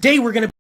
Today we're going to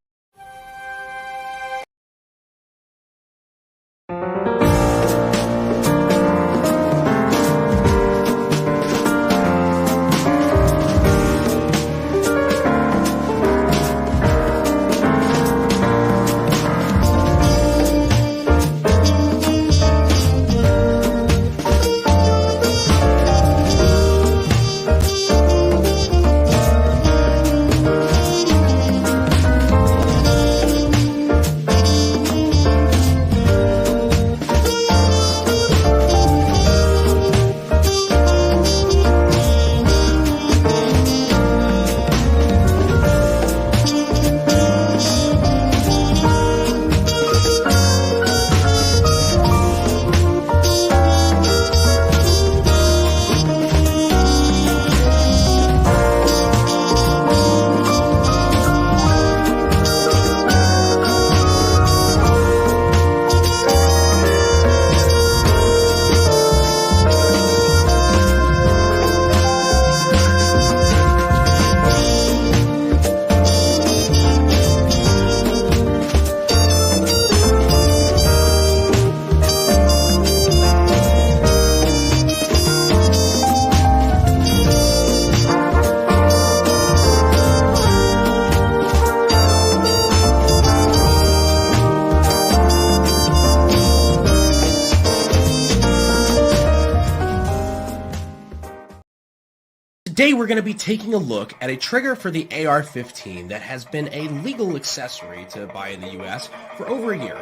Today we're going to be taking a look at a trigger for the AR-15 that has been a legal accessory to buy in the US for over a year.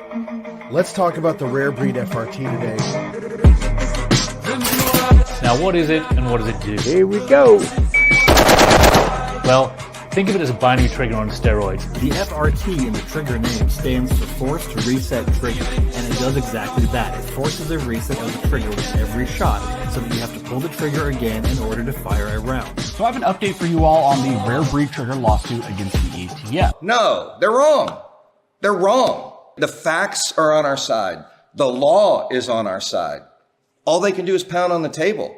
Let's talk about the rare breed FRT today. Now what is it and what does it do? Here we go. Well, think of it as a binary trigger on steroids. The FRT in the trigger name stands for Forced Reset Trigger, and it does exactly that. It forces a reset of the trigger with every shot, so that you have to pull the trigger again in order to fire a round. So I have an update for you all on the rare breed trigger lawsuit against the ATF. No, they're wrong. They're wrong. The facts are on our side. The law is on our side. All they can do is pound on the table.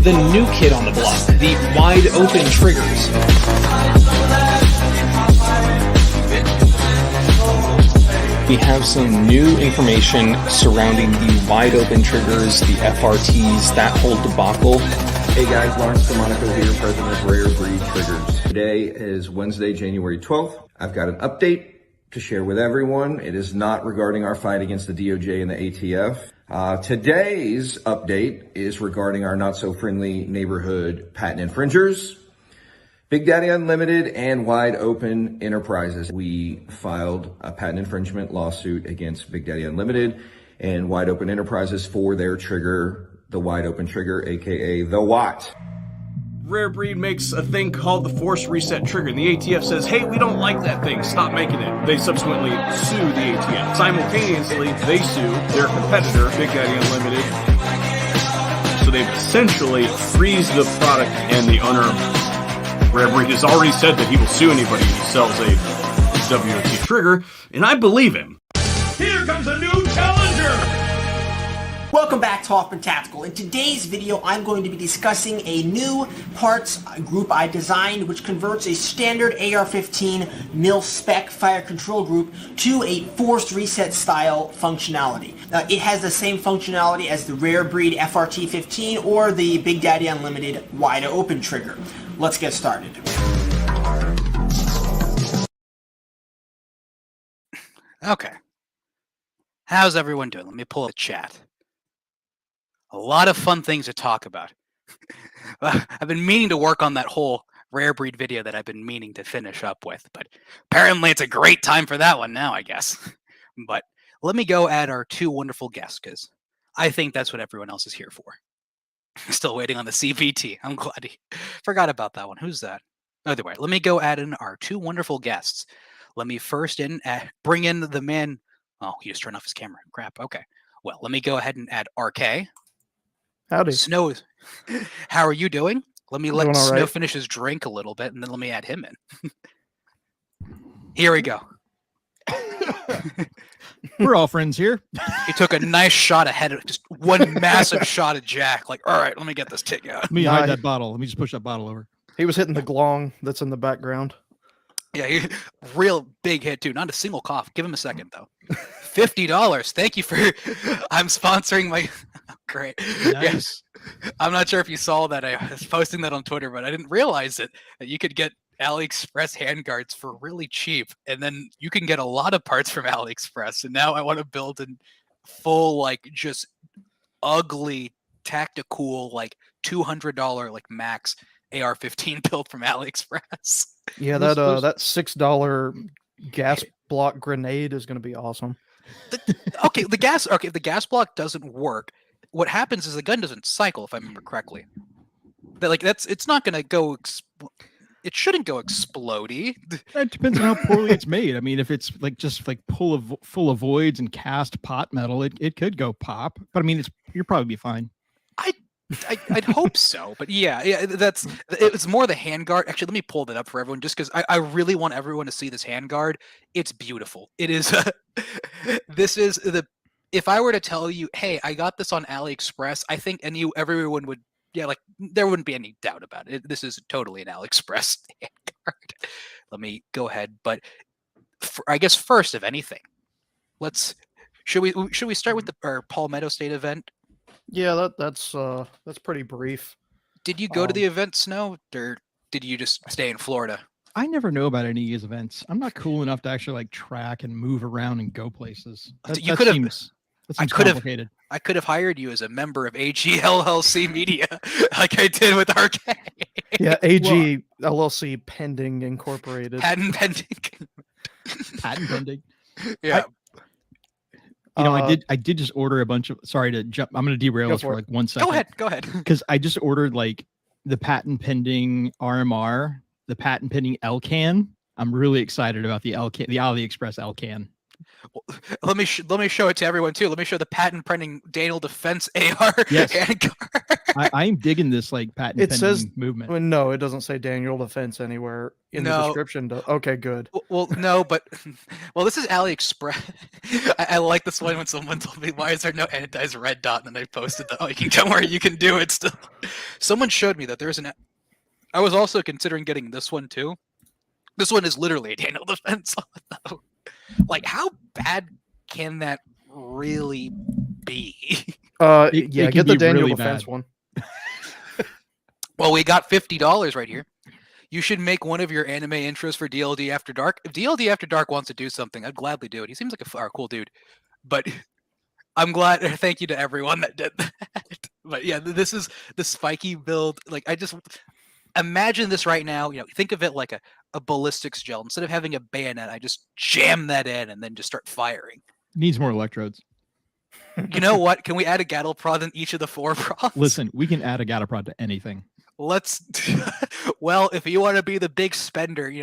The new kid on the block, the wide open triggers. We have some new information surrounding the wide open triggers, the FRTs, that whole debacle. Hey guys, Lawrence DeMonico here, president of Rare Breed Triggers. Today is Wednesday, January 12th. I've got an update to share with everyone. It is not regarding our fight against the DOJ and the ATF. Today's update is regarding our not-so-friendly neighborhood patent infringers, Big Daddy Unlimited and Wide Open Enterprises. We filed a patent infringement lawsuit against Big Daddy Unlimited and Wide Open Enterprises for their trigger, the Wide Open Trigger, aka the Watt. Rare Breed makes a thing called the Force Reset Trigger, and the ATF says, hey, we don't like that thing, stop making it. They subsequently sue the ATF. Simultaneously, they sue their competitor, Big Daddy Unlimited. So they've essentially freezed the product and the owner. Rare Breed has already said that he will sue anybody who sells a WOT trigger, and I believe him. Here comes a new challenger! Welcome back to Auckland Tactical. In today's video, I'm going to be discussing a new parts group I designed which converts a standard AR-15 mil-spec fire control group to a forced reset style functionality. It has the same functionality as the Rare Breed FRT-15 or the Big Daddy Unlimited wide open trigger. Let's get started. Okay. How's everyone doing? Let me pull up the chat. A lot of fun things to talk about. I've been meaning to work on that whole Rare Breed video that I've been meaning to finish up with, but apparently it's a great time for that one now, I guess. But let me go at our two wonderful guests, because I think that's what everyone else is here for. Still waiting on the CVT. I'm glad he forgot about that one. Who's that? Either way, let me go add in our two wonderful guests. Let me first bring in the man. Oh, he just turned off his camera. Crap. Okay. Well, let me go ahead and add RK. Howdy. Snow, how are you doing? Let me let Doing all Snow right. finish his drink a little bit, and then let me add him in. Here we go. We're all friends here. He took a nice shot ahead of just one massive shot at Jack. Like, all right, let me get this tick out. Let me hide that bottle. Let me just push that bottle over. He was hitting the glong that's in the background. Yeah, real big hit too. Not a single cough. Give him a second though. $50. Thank you for. I'm sponsoring my. Great. Nice. Yeah. I'm not sure if you saw that. I was posting that on Twitter, but I didn't realize it. That you could get AliExpress handguards for really cheap, and then you can get a lot of parts from AliExpress. And now I want to build a full, like, just ugly tactical, like $200 like max AR-15 build from AliExpress. Yeah, that $6 gas block grenade is going to be awesome. Okay, the gas block doesn't work. What happens is the gun doesn't cycle, if I remember correctly. It's not going to go. It shouldn't go explodey. It depends on how poorly it's made. I mean, if it's like just like full of voids and cast pot metal, it could go pop. But I mean, you'll probably be fine. I'd hope so, but yeah, it's more the handguard. Actually, let me pull that up for everyone, just because I really want everyone to see this handguard. It's beautiful. It is. This is the. If I were to tell you, hey, I got this on AliExpress, I think everyone would, there wouldn't be any doubt about it. This is totally an AliExpress handguard. Let me go ahead, but I guess first of anything, should we start with our Palmetto State event? Yeah, that's pretty brief. Did you go to the event, Snow, or did you just stay in Florida? I never know about any of these events. I'm not cool enough to actually like track and move around and go places. That seems complicated. I could have hired you as a member of AG LLC Media, like I did with RK. Yeah, AG LLC pending incorporated. Patent pending. Patent pending. Yeah. I did just order a bunch of. Sorry to jump. I'm going to derail us for like 1 second. Go ahead. Because I just ordered like the patent pending RMR, the patent pending LCAN. I'm really excited about the LCAN, the AliExpress LCAN. Well, let me show it to everyone too. Let me show the patent pending Daniel Defense AR handguard. I'm digging this like patent pending movement. Well, no, it doesn't say Daniel Defense anywhere in the description. Okay, good. Well, no, but this is AliExpress. I like this one when someone told me, why is there no anodized red dot? And then I posted that, don't worry, you can do it still. Someone showed me that there's I was also considering getting this one too. This one is literally a Daniel Defense. Like, how bad can that really be? Get the Daniel really Defense one. Well, we got $50 right here. You should make one of your anime intros for DLD After Dark. If DLD After Dark wants to do something, I'd gladly do it. He seems like a cool dude. But I'm glad. Thank you to everyone that did that. But yeah, this is the spiky build. Like, I just imagine this right now. Think of it like a ballistics gel. Instead of having a bayonet, I just jam that in and then just start firing. Needs more electrodes. You know what? Can we add a gattle prod in each of the 4 prods? Listen, we can add a gattle prod to anything. Well, if you want to be the big spender,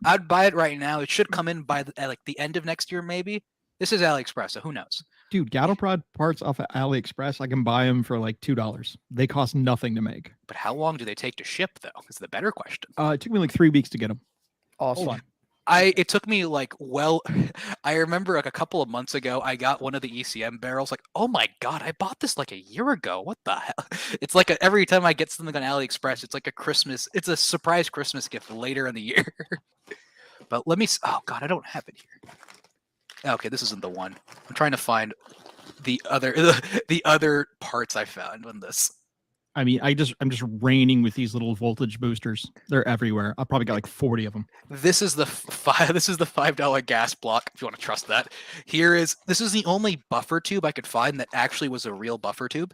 I'd buy it right now. It should come in by the end of next year, maybe. This is AliExpress, so who knows? Dude, gattle prod parts off of AliExpress, I can buy them for like $2. They cost nothing to make. But how long do they take to ship, though? Is the better question. It took me like 3 weeks to get them. Awesome. Hold on. It took me I remember like a couple of months ago, I got one of the ECM barrels. Like, oh my God, I bought this like a year ago. What the hell? It's like every time I get something on AliExpress, it's like it's a surprise Christmas gift later in the year. But oh God, I don't have it here. Okay, this isn't the one. I'm trying to find the other parts I found on this. I mean, I'm just raining with these little voltage boosters. They're everywhere. I probably got like 40 of them. This is the $5 gas block, if you want to trust that. This is the only buffer tube I could find that actually was a real buffer tube.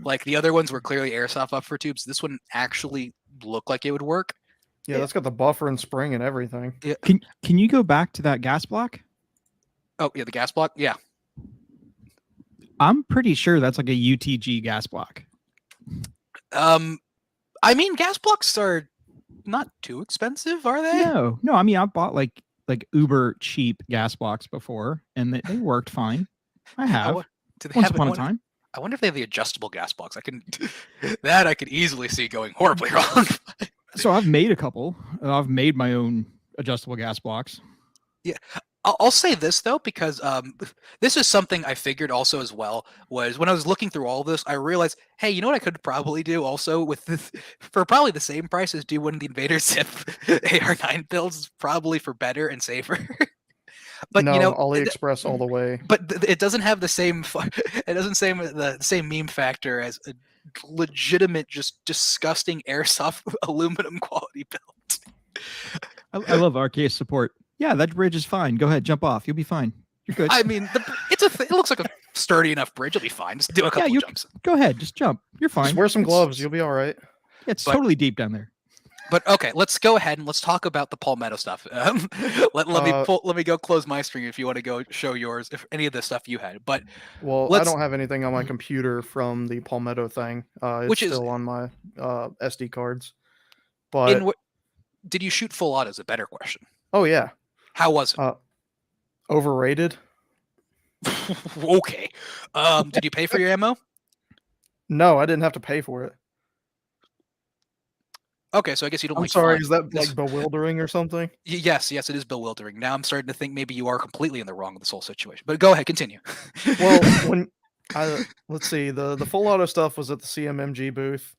Like the other ones were clearly airsoft buffer tubes. This one actually looked like it would work. Yeah, that's got the buffer and spring and everything. Yeah. Can you go back to that gas block? Oh, yeah, the gas block? Yeah. I'm pretty sure that's like a UTG gas block. I mean, gas blocks are not too expensive, are they? No. I mean, I've bought like uber cheap gas blocks before, and they worked fine. I have. Once upon a time. I wonder if they have the adjustable gas blocks. I could easily see going horribly wrong. So I've made a couple. I've made my own adjustable gas blocks. Yeah, I'll say this though, because this is something I figured also as well, was when I was looking through all of this, I realized, hey, you know what I could probably do also with this for probably the same price as do one of the Invader Zip AR9 builds, probably for better and safer. But No, you know, AliExpress all the way. but it doesn't have the same it doesn't say the same meme factor as a legitimate, just disgusting airsoft aluminum quality build. I love RK support. Yeah, that bridge is fine. Go ahead, jump off. You'll be fine. You're good. I mean, it looks like a sturdy enough bridge. You'll be fine. Just do a couple jumps. Go ahead, just jump. You're fine. Just wear some gloves. You'll be all right. Yeah, it's totally deep down there. But okay, let's go ahead and let's talk about the Palmetto stuff. Let me go close my screen if you want to go show yours, if any of the stuff you had. But I don't have anything on my computer from the Palmetto thing. It's still on my SD cards. But did you shoot full auto? Is a better question. Oh yeah. How was it? Overrated. Okay. Did you pay for your ammo? No, I didn't have to pay for it. Okay, so I guess you don't. I'm sorry. Is that like bewildering or something? Yes, it is bewildering. Now I'm starting to think maybe you are completely in the wrong with this whole situation. But go ahead, continue. Well, let's see, the full auto stuff was at the CMMG booth,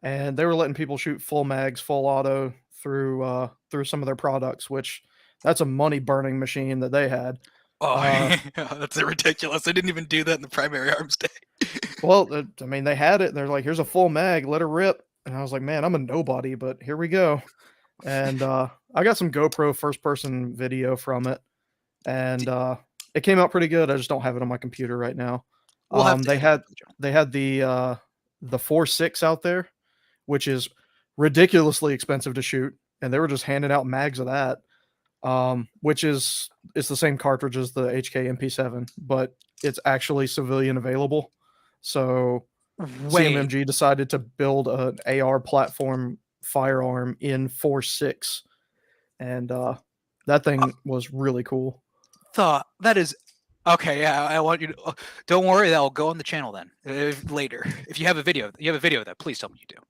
and they were letting people shoot full mags, full auto through some of their products, which that's a money burning machine that they had. Oh, that's ridiculous! They didn't even do that in the primary arms day. Well, I mean, they had it. And they're like, "Here's a full mag, let her rip." And I was like, "Man, I'm a nobody, but here we go." And I got some GoPro first-person video from it, and it came out pretty good. I just don't have it on my computer right now. They had the 4.6 out there, which is ridiculously expensive to shoot, and they were just handing out mags of that, which it's the same cartridge as the HK MP7, but it's actually civilian available. So CMMG decided to build an AR platform firearm in 4.6, and that thing was really cool. That is okay. Yeah, I want you to. Don't worry, that'll go on the channel then later. If you have a video, of that. Please tell me you do.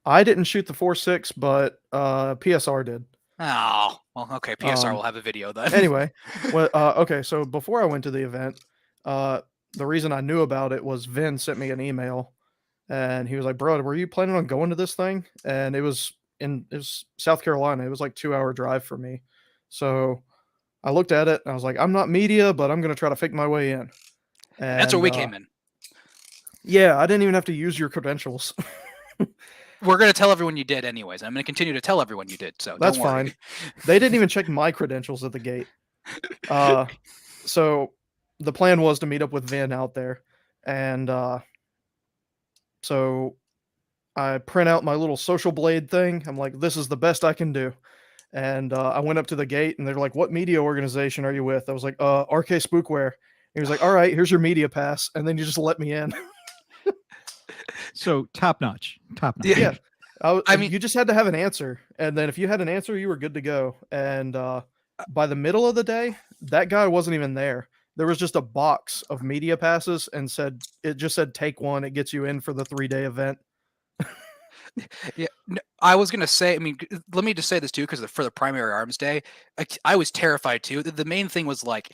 I didn't shoot the 4.6, but PSR did. Oh, well, okay. PSR will have a video then. Anyway, okay. So before I went to the event, the reason I knew about it was Vin sent me an email, and he was like, "Bro, were you planning on going to this thing?" And it was South Carolina. It was like 2-hour drive for me. So I looked at it and I was like, "I'm not media, but I'm going to try to fake my way in." And that's where we came in. Yeah, I didn't even have to use your credentials. We're going to tell everyone you did anyways. I'm going to continue to tell everyone you did. So that's don't worry. fine. They didn't even check my credentials at the gate. So the plan was to meet up with Vin out there. And so I print out my little social blade thing. I'm like, this is the best I can do. And I went up to the gate and they're like, "What media organization are you with?" I was like, RK Spookware. He was like, "All right, here's your media pass." And then you just let me in. So top notch. Yeah. I mean, you just had to have an answer. And then if you had an answer, you were good to go. And by the middle of the day, that guy wasn't even there. There was just a box of media passes and it just said, "Take one. It gets you in for the 3-day event." Yeah, no, I was gonna say. I mean, let me just say this too, because for the primary arms day, I was terrified too. The main thing was like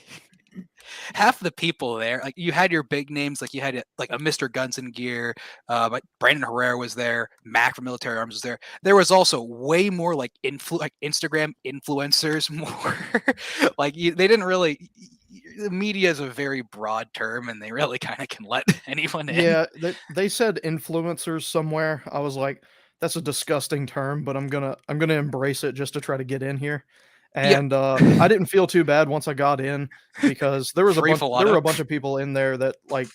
half the people there. Like you had your big names, like you had like a Mr. Guns and Gear, but Brandon Herrera was there. Mac from Military Arms was there. There was also way more like Instagram influencers, more like they didn't really. The media is a very broad term, and they really kind of can let anyone in. Yeah, they said influencers somewhere. I was like, that's a disgusting term, but I'm gonna embrace it just to try to get in here. And I didn't feel too bad once I got in, because there were a bunch of people in there that like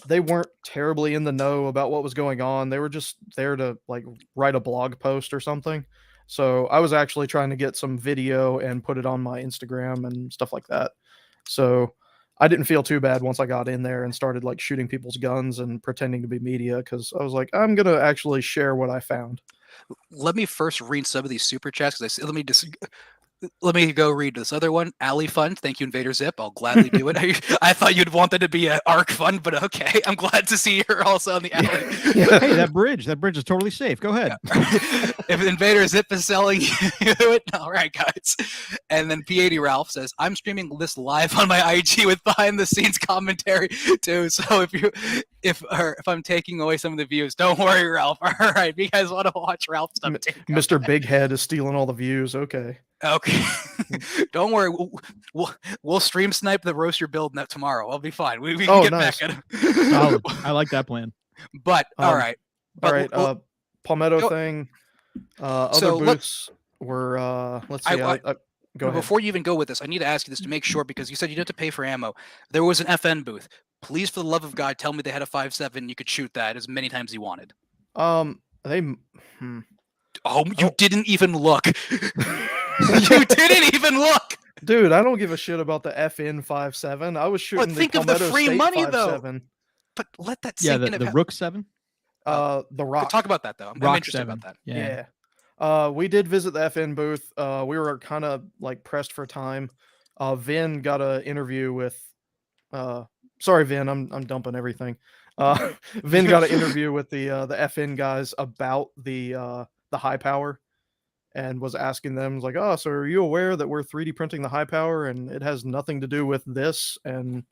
they weren't terribly in the know about what was going on. They were just there to like write a blog post or something. So I was actually trying to get some video and put it on my Instagram and stuff like that. So I didn't feel too bad once I got in there and started like shooting people's guns and pretending to be media, because I was like, I'm going to actually share what I found. Let me first read some of these super chats. Let me go read this other one. Alley Fund. Thank you, Invader Zip. I'll gladly do it. I thought you'd want that to be an ARC fund, but okay. I'm glad to see you're also on the alley. Hey, that bridge is totally safe. Go ahead. If Invader Zip is selling you it, all right, guys. And then P80 Ralph says, I'm streaming this live on my IG with behind the scenes commentary too. So if I'm taking away some of the views, don't worry, Ralph. All right, if you guys want to watch Ralph stuff, Mr. Big Head is stealing all the views. Okay. Okay. Don't worry. We'll stream snipe the roast you're building up tomorrow. I'll be fine. We can get nice. back at him. Solid. I like that plan. But all right. Palmetto thing. Other booths were let's see. Go ahead. Before you even go with this, I need to ask you this to make sure, because you said you didn't have to pay for ammo. There was an FN booth. Please, for the love of God, tell me they had a 5.7. You could shoot that as many times as you wanted. You didn't even look. You didn't even look. Dude, I don't give a shit about the FN 5.7. I was shooting think the of the Palmetto free State money 5.7. though. But let that sink in. The Rook 7. The Rock. Talk about that though. I'm interested 7. about that. Yeah. We did visit the FN booth. We were kind of like pressed for time. Vin got an interview with. Sorry, Vin. I'm dumping everything. Vin got an interview with the FN guys about the high power, and was asking them like, "Oh, so are you aware that we're 3D printing the high power and it has nothing to do with this?" And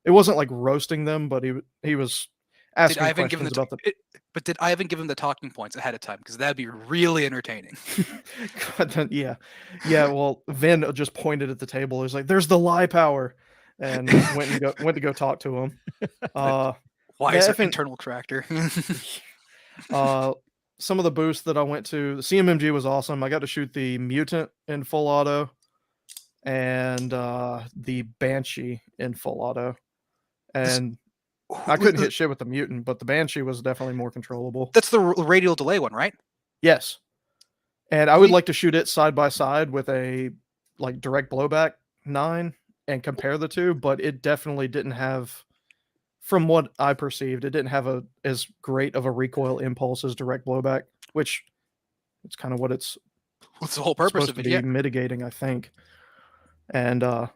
it wasn't like roasting them, but he was asking questions about the. But did Ivan give him the talking points ahead of time? Because that'd be really entertaining. Yeah. Well, Vin just pointed at the table. He was like, "There's the lie power," and went to go talk to him. Why is that internal tractor? Some of the booths that I went to, the CMMG was awesome. I got to shoot the Mutant in full auto and the Banshee in full auto. And I couldn't hit shit with the Mutant, but the Banshee was definitely more controllable. That's the radial delay one, right? Yes. And I would like to shoot it side by side with a like direct blowback 9 and compare the two, but it definitely didn't have, from what I perceived, it didn't have as great of a recoil impulse as direct blowback, which it's kind of what it's what's the whole purpose of it, to be mitigating, I think. And the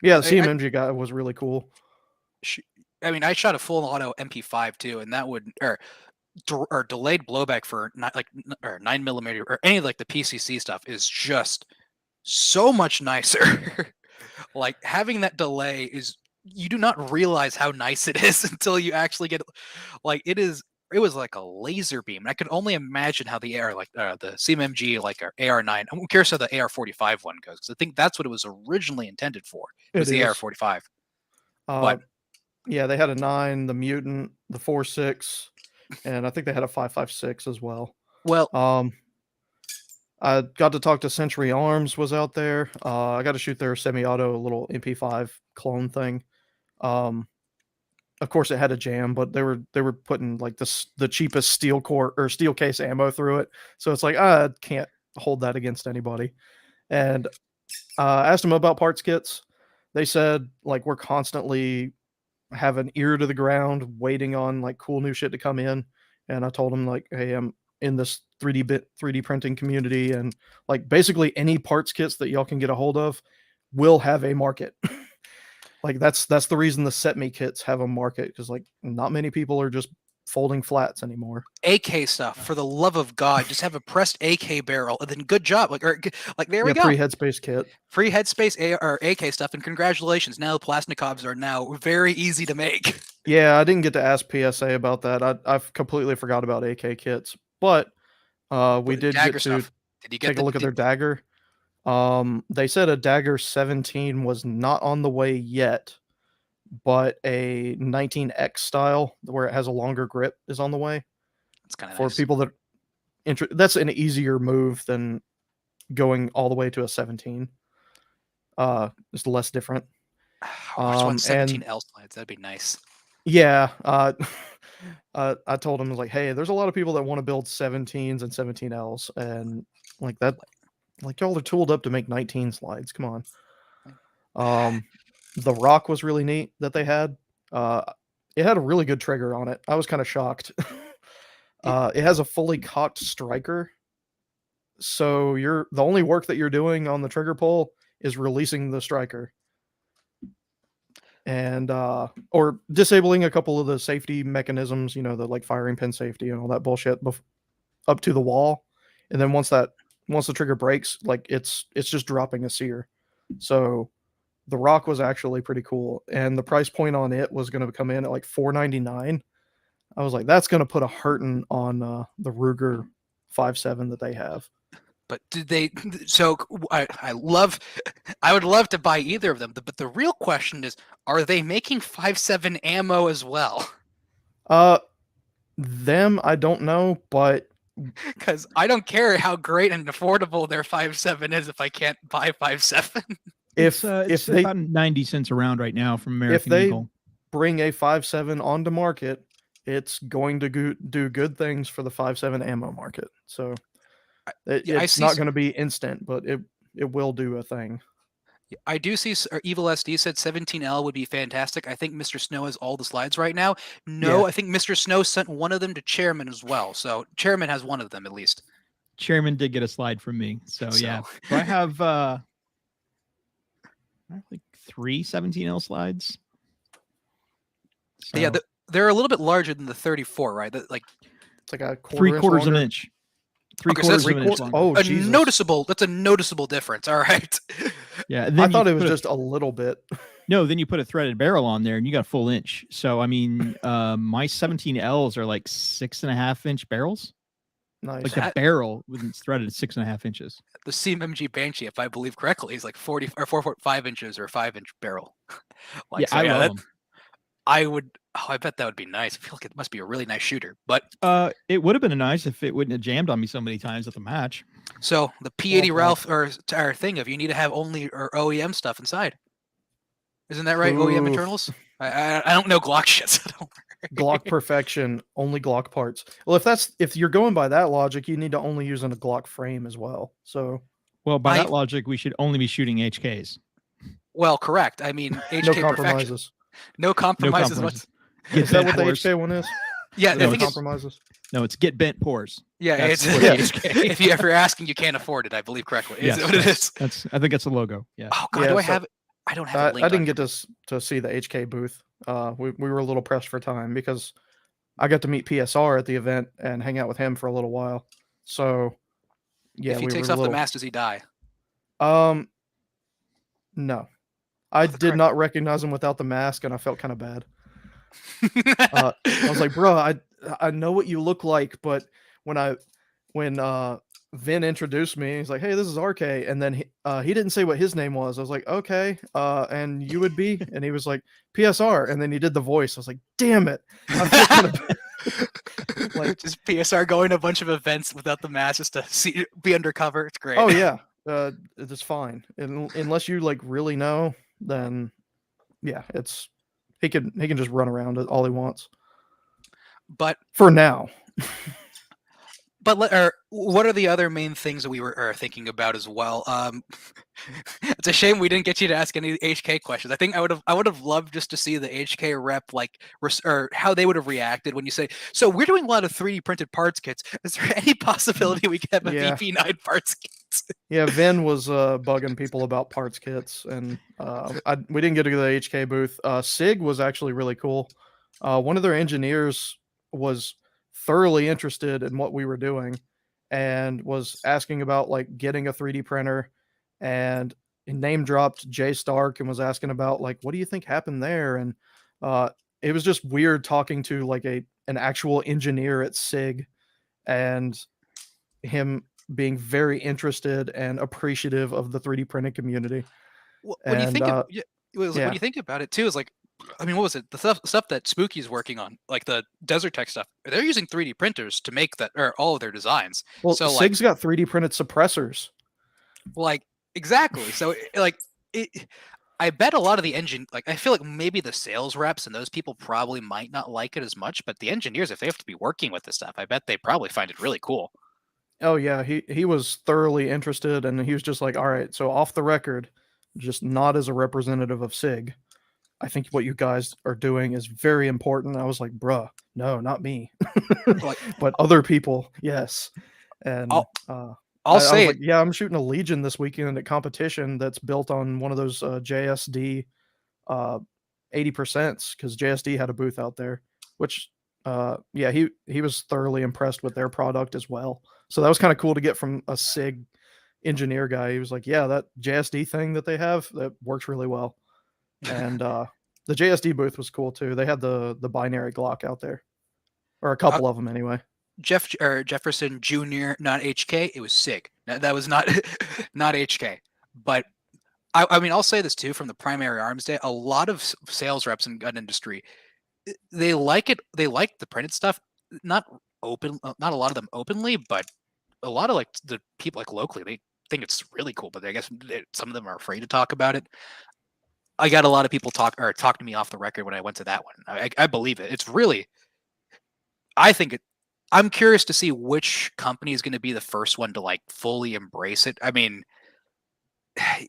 CMMG guy was really cool. I mean, I shot a full auto MP5 too, and that would or delayed blowback for 9mm or any like the PCC stuff is just so much nicer. Like having that delay is, you do not realize how nice it is until you actually get like it was like a laser beam. And I can only imagine how the AR, like the CMMG, like our AR9. I'm curious how the AR45 one goes, because I think that's what it was originally intended for. It was the AR45. But yeah, they had a 9, the Mutant, the 4.6, and I think they had a 5.56 as well. Well, I got to talk to Century Arms was out there. I got to shoot their semi-auto little MP5 clone thing. Of course, it had a jam, but they were putting like the cheapest steel core or steel case ammo through it, so it's like I can't hold that against anybody. And asked them about parts kits. They said like we're constantly have an ear to the ground, waiting on like cool new shit to come in. And I told them like, hey, I'm in this 3D printing community, and like basically any parts kits that y'all can get a hold of will have a market. Like that's the reason the Set Me kits have a market, because like not many people are just folding flats anymore. AK stuff, for the love of God, just have a pressed AK barrel, and then good job. Like there we go. Free headspace kit. Free headspace or AK stuff, and congratulations. Now the Plasnikovs are now very easy to make. Yeah, I didn't get to ask PSA about that. I've completely forgot about AK kits, but we did get to take a look at their dagger. They said a Dagger 17 was not on the way yet, but a 19X style where it has a longer grip is on the way. That's kind of for nice. People that that's an easier move than going all the way to a 17. It's less different. I just want 17 L slides. That'd be nice. Yeah. I told him, like, hey, there's a lot of people that want to build 17s and 17Ls, and like that. Like, y'all are tooled up to make 19 slides. Come on. The Rock was really neat that they had. It had a really good trigger on it. I was kind of shocked. It has a fully cocked striker, So the only work that you're doing on the trigger pull is releasing the striker. And or disabling a couple of the safety mechanisms, the like firing pin safety and all that bullshit up to the wall. And then once the trigger breaks, like it's just dropping a sear. So the Rock was actually pretty cool, and the price point on it was going to come in at like $499. I was like, that's going to put a hurting on the Ruger 5.7 that they have. But did they? So I would love to buy either of them. But the real question is, are they making 5.7 ammo as well? Them, I don't know, but because I don't care how great and affordable their 5.7 is if I can't buy 5.7. It's they about 90 cents around right now from American if they Eagle. bring a 5.7 onto market, it's going to do good things for the 5.7 ammo market. So it's not going to be instant, but it will do a thing. I do see Evil SD said 17L would be fantastic. I think Mr. Snow has all the slides right now. No, yeah. I think Mr. Snow sent one of them to Chairman as well. So Chairman has one of them at least. Chairman did get a slide from me. So yeah. So I have like 3 17L slides. So. Yeah, they're a little bit larger than the 34, right? It's like a quarter-quarters of an inch. Three-quarters of an inch. Oh, Jesus. That's a noticeable difference. All right. Yeah, I thought it was just a little bit. No, then you put a threaded barrel on there and you got a full inch. So I mean, my 17Ls are like 6.5-inch barrels. Nice. Like the barrel when it's threaded at 6.5 inches. The CMMG Banshee, if I believe correctly, is like 4.5 inches or 5-inch barrel. I love them. I bet that would be nice. I feel like it must be a really nice shooter. But it would have been nice if it wouldn't have jammed on me so many times at the match. So the P80 Ralph or thing of you need to have only or OEM stuff inside. Isn't that right? Ooh. OEM internals? I don't know Glock shit. So Glock perfection, only Glock parts. Well, if you're going by that logic, you need to only use a Glock frame as well. So by that logic, we should only be shooting HKs. Well, correct. I mean, HK no compromises. No compromises. Is that what the HK one is? Yeah, no compromises. No, it's get bent pores. Yeah, if you're asking, you can't afford it. I believe correctly. Is what it is? I think that's the logo. Yeah. Oh God, do I have it? I don't have a link. I didn't get to see the HK booth. We were a little pressed for time because I got to meet PSR at the event and hang out with him for a little while. So yeah, if he takes off the mask, does he die? No, I did not recognize him without the mask, and I felt kind of bad. I was like, bro, I know what you look like, but when Vin introduced me, he's like, hey, this is RK, and then he didn't say what his name was. I was like, okay, and you would be, and he was like PSR, and then he did the voice. I was like, damn it, I feel kind of like just PSR going to a bunch of events without the mask just to be undercover. It's great. Oh yeah, it's fine, unless you like really know, then yeah, it's. He can just run around all he wants. But for now. But what are the other main things that we were thinking about as well? It's a shame we didn't get you to ask any HK questions. I think I would have loved just to see the HK rep or how they would have reacted when you say, so we're doing a lot of 3D printed parts kits. Is there any possibility we could have a VP9 parts kit? Yeah, Vin was bugging people about parts kits, and we didn't get to the HK booth. SIG was actually really cool. One of their engineers was thoroughly interested in what we were doing and was asking about like getting a 3D printer, and name dropped Jay Stark and was asking about like, what do you think happened there? And it was just weird talking to like an actual engineer at SIG and him being very interested and appreciative of the 3D printing community. When you think about it too, is like, I mean, what was it? The stuff that Spooky's working on, like the Desert Tech stuff, they're using 3D printers to make that, or all of their designs. Well, so SIG's got 3D printed suppressors. Like, exactly. So I bet a lot of the I feel like maybe the sales reps and those people probably might not like it as much, but the engineers, if they have to be working with this stuff, I bet they probably find it really cool. Oh yeah, he was thoroughly interested, and he was just like, all right, so off the record, just not as a representative of SIG, I think what you guys are doing is very important. I was like, bruh, no, not me. But other people, yes. And I'll I say was like, yeah, I'm shooting a Legion this weekend at competition that's built on one of those JSD 80% because JSD had a booth out there, which yeah, he was thoroughly impressed with their product as well. So that was kind of cool to get from a SIG engineer guy. He was like, yeah, that JSD thing that they have, that works really well. And the JSD booth was cool too. They had the binary Glock out there, or a couple of them anyway. Jefferson Jr., not HK. It was SIG. That was not not HK. But I mean, I'll say this too. From the primary arms day, a lot of sales reps in gun industry, they like it. They like the printed stuff. Not a lot of them openly, but a lot of like the people like locally, they think it's really cool. But I guess some of them are afraid to talk about it. I got a lot of people talk to me off the record when I went to that one. I believe it. It's really. I think it. I'm curious to see which company is going to be the first one to like fully embrace it. I mean, it'd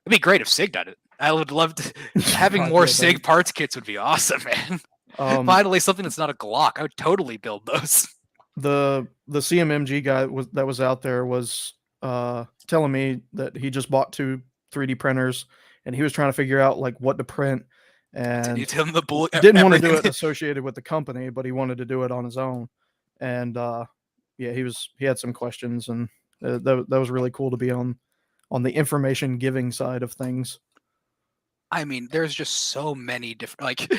be great if SIG did it. I would love to having more SIG parts kits would be awesome, man. Finally, something that's not a Glock. I would totally build those. The CMMG guy that was out there was telling me that he just bought 2 3D printers and he was trying to figure out like what to print, and didn't want to do it associated with the company, but he wanted to do it on his own. And yeah, he had some questions, and that was really cool to be on the information giving side of things. I mean, there's just so many different, like,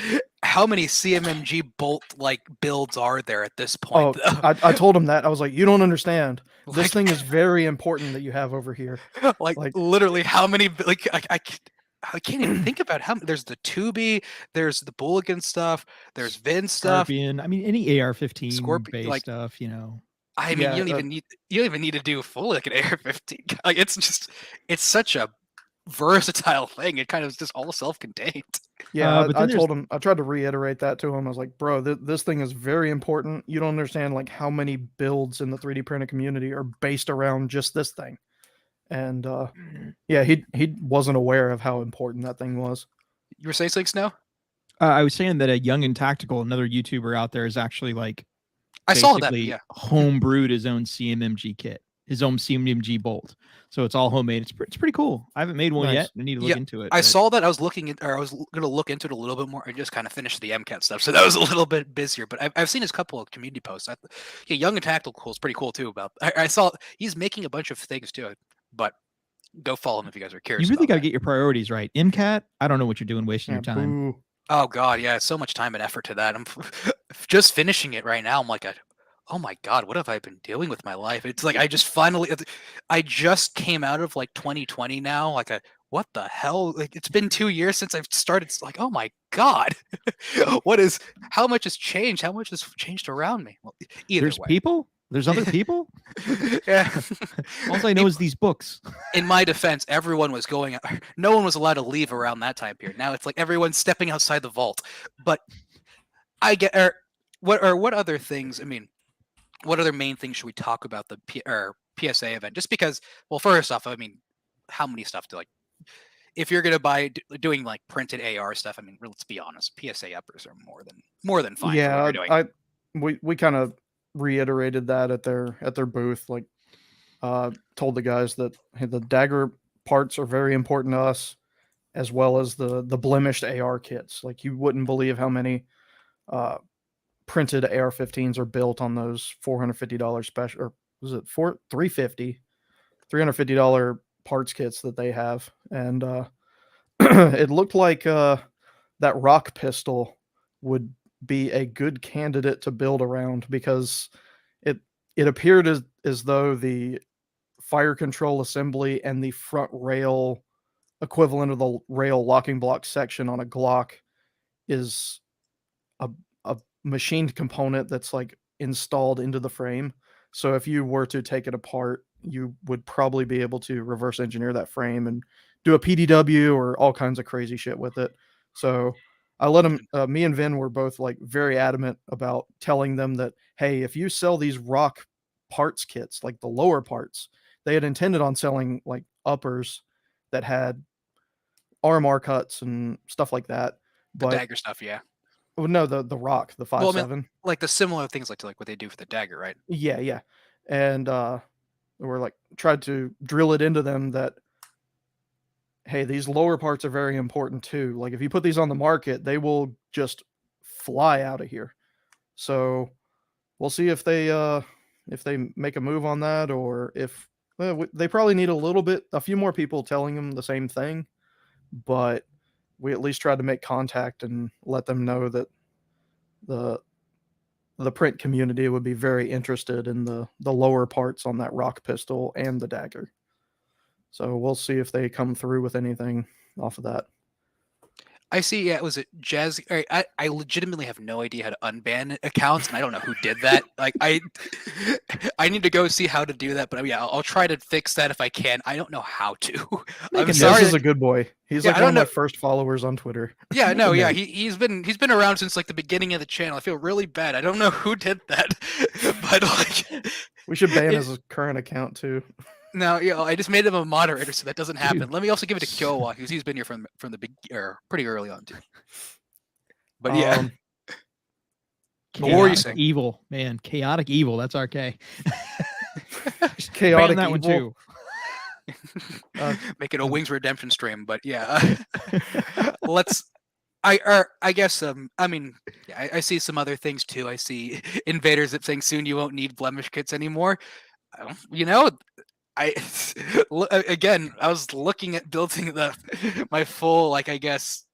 how many CMMG bolt like builds are there at this point? Oh, I told him that. I was like, you don't understand. This thing is very important that you have over here. Like literally, how many? Like, I can't even think about how. There's the Tubi, there's the Bulligan stuff, there's Vin stuff. Scorpion. I mean, any AR-15 based like, stuff, you know. I mean, you don't even need to do full like an AR-15. Like, it's such a versatile thing. It kind of is just all self-contained. Yeah, I told him. I tried to reiterate that to him. I was like, bro, this thing is very important. You don't understand like how many builds in the 3D printing community are based around just this thing. And yeah, he wasn't aware of how important that thing was. You were saying something, Snow? I was saying that a Young and Tactical, another YouTuber out there, is actually like I saw that. Yeah, homebrewed his own CMMG kit, his own CMMG bolt. So it's all homemade. It's pretty cool. I haven't made one yet. I need to look into it. I saw that. I was going to look into it a little bit more and just kind of finish the MCAT stuff. So that was a little bit busier. But I've seen his couple of community posts. Yeah, Young and Tactical is pretty cool too. I saw he's making a bunch of things too. But go follow him if you guys are curious. You really got to get your priorities right. MCAT, I don't know what you're doing, wasting your time. Boo. Oh God, yeah, so much time and effort to that. I'm just finishing it right now. I'm like, oh my God, what have I been doing with my life? It's like I just came out of like 2020 now. Like, what the hell? Like, it's been 2 years since I've started. It's like, oh my God, how much has changed? How much has changed around me? Well, There's people. There's other people. Yeah. All I know is these books. In my defense, everyone was going. No one was allowed to leave around that time period. Now it's like everyone's stepping outside the vault. But I get. What other things? I mean, what other main things should we talk about the PSA event? Just because, well, first off, I mean, how many stuff to like? If you're gonna buy doing like printed AR stuff, I mean, let's be honest, PSA uppers are more than fine. Yeah, for what you're doing. we kind of reiterated that at their booth. Like, told the guys that the dagger parts are very important to us, as well as the blemished AR kits. Like, you wouldn't believe how many printed AR-15s are built on those $450 special, or was it $350 parts kits that they have. And it looked like that rock pistol would be a good candidate to build around, because it appeared as though the fire control assembly and the front rail equivalent of the rail locking block section on a Glock is a machined component that's like installed into the frame. So if you were to take it apart, you would probably be able to reverse engineer that frame and do a PDW or all kinds of crazy shit with it. So I let him, me and Vin were both like very adamant about telling them that, hey, if you sell these rock parts kits, like the lower parts, they had intended on selling like uppers that had RMR cuts and stuff like that. The dagger stuff, yeah. Well, no, the rock, the 5.7. Well, I mean, like the similar things like what they do for the dagger, right? Yeah. And or like tried to drill it into them that, hey, these lower parts are very important too. Like if you put these on the market, they will just fly out of here. So we'll see if they make a move on that, or if they probably need a few more people telling them the same thing. But we at least tried to make contact and let them know that the print community would be very interested in the lower parts on that rock pistol and the dagger. So we'll see if they come through with anything off of that. I see. Yeah, was it Jazz? I legitimately have no idea how to unban accounts, and I don't know who did that. Like I need to go see how to do that. But yeah, I'll try to fix that if I can. I don't know how to. I'm sorry. This is a good boy. He's like one of my first followers on Twitter. Yeah, no, yeah, he's been around since like the beginning of the channel. I feel really bad. I don't know who did that, but like we should ban his current account too. No, yeah, I just made him a moderator, so that doesn't happen. Let me also give it to Kyowa, because he's been here from the big pretty early on too. But yeah, what were you saying? Evil, man, chaotic evil. That's RK. Chaotic that evil. one too. Make it a Wings Redemption stream, but yeah, I guess I mean, yeah, I see some other things too. I see invaders that saying soon you won't need blemish kits anymore. You know. I was looking at building my full, like, I guess,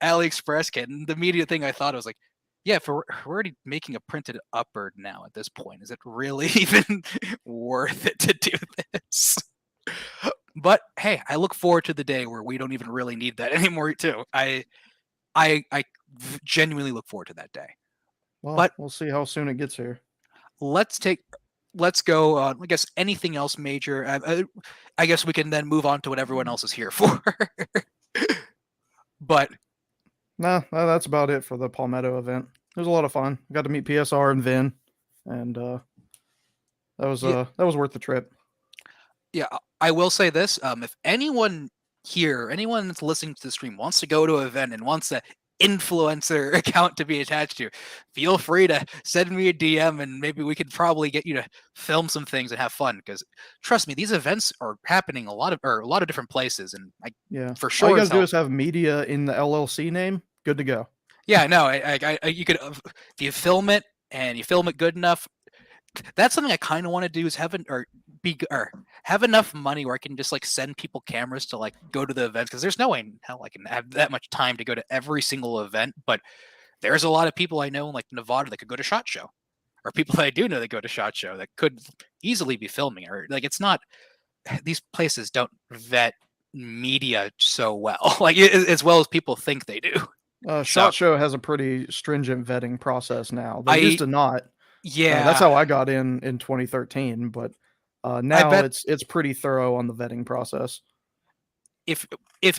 AliExpress kit, and the immediate thing I thought was like, yeah, if we're already making a printed upper now at this point, is it really even worth it to do this? But hey, I look forward to the day where we don't even really need that anymore too. I genuinely look forward to that day. Well, but we'll see how soon it gets here. Let's go on. I guess anything else major. I guess we can then move on to what everyone else is here for. But no, that's about it for the Palmetto event. It was a lot of fun. I got to meet PSR and Vin, and that was worth the trip. Yeah, I will say this: if anyone here, anyone that's listening to the stream, wants to go to an event and wants to influencer account to be attached to, feel free to send me a DM, and maybe we could probably get you to film some things and have fun, because trust me, these events are happening a lot of different places, and for sure all you gotta do is have media in the LLC name, good to go. Yeah, no, you could, if you film it and you film it good enough, that's something I kind of want to do, is have enough money where I can just like send people cameras to like go to the events, because there's no way in hell I can have that much time to go to every single event. But there's a lot of people I know in like Nevada that could go to SHOT Show, or people that I do know that go to SHOT Show that could easily be filming, or like, it's not, these places don't vet media so well, like as well as people think they do. SHOT Show has a pretty stringent vetting process now. They used to not. Yeah, that's how I got in 2013, but now it's pretty thorough on the vetting process. If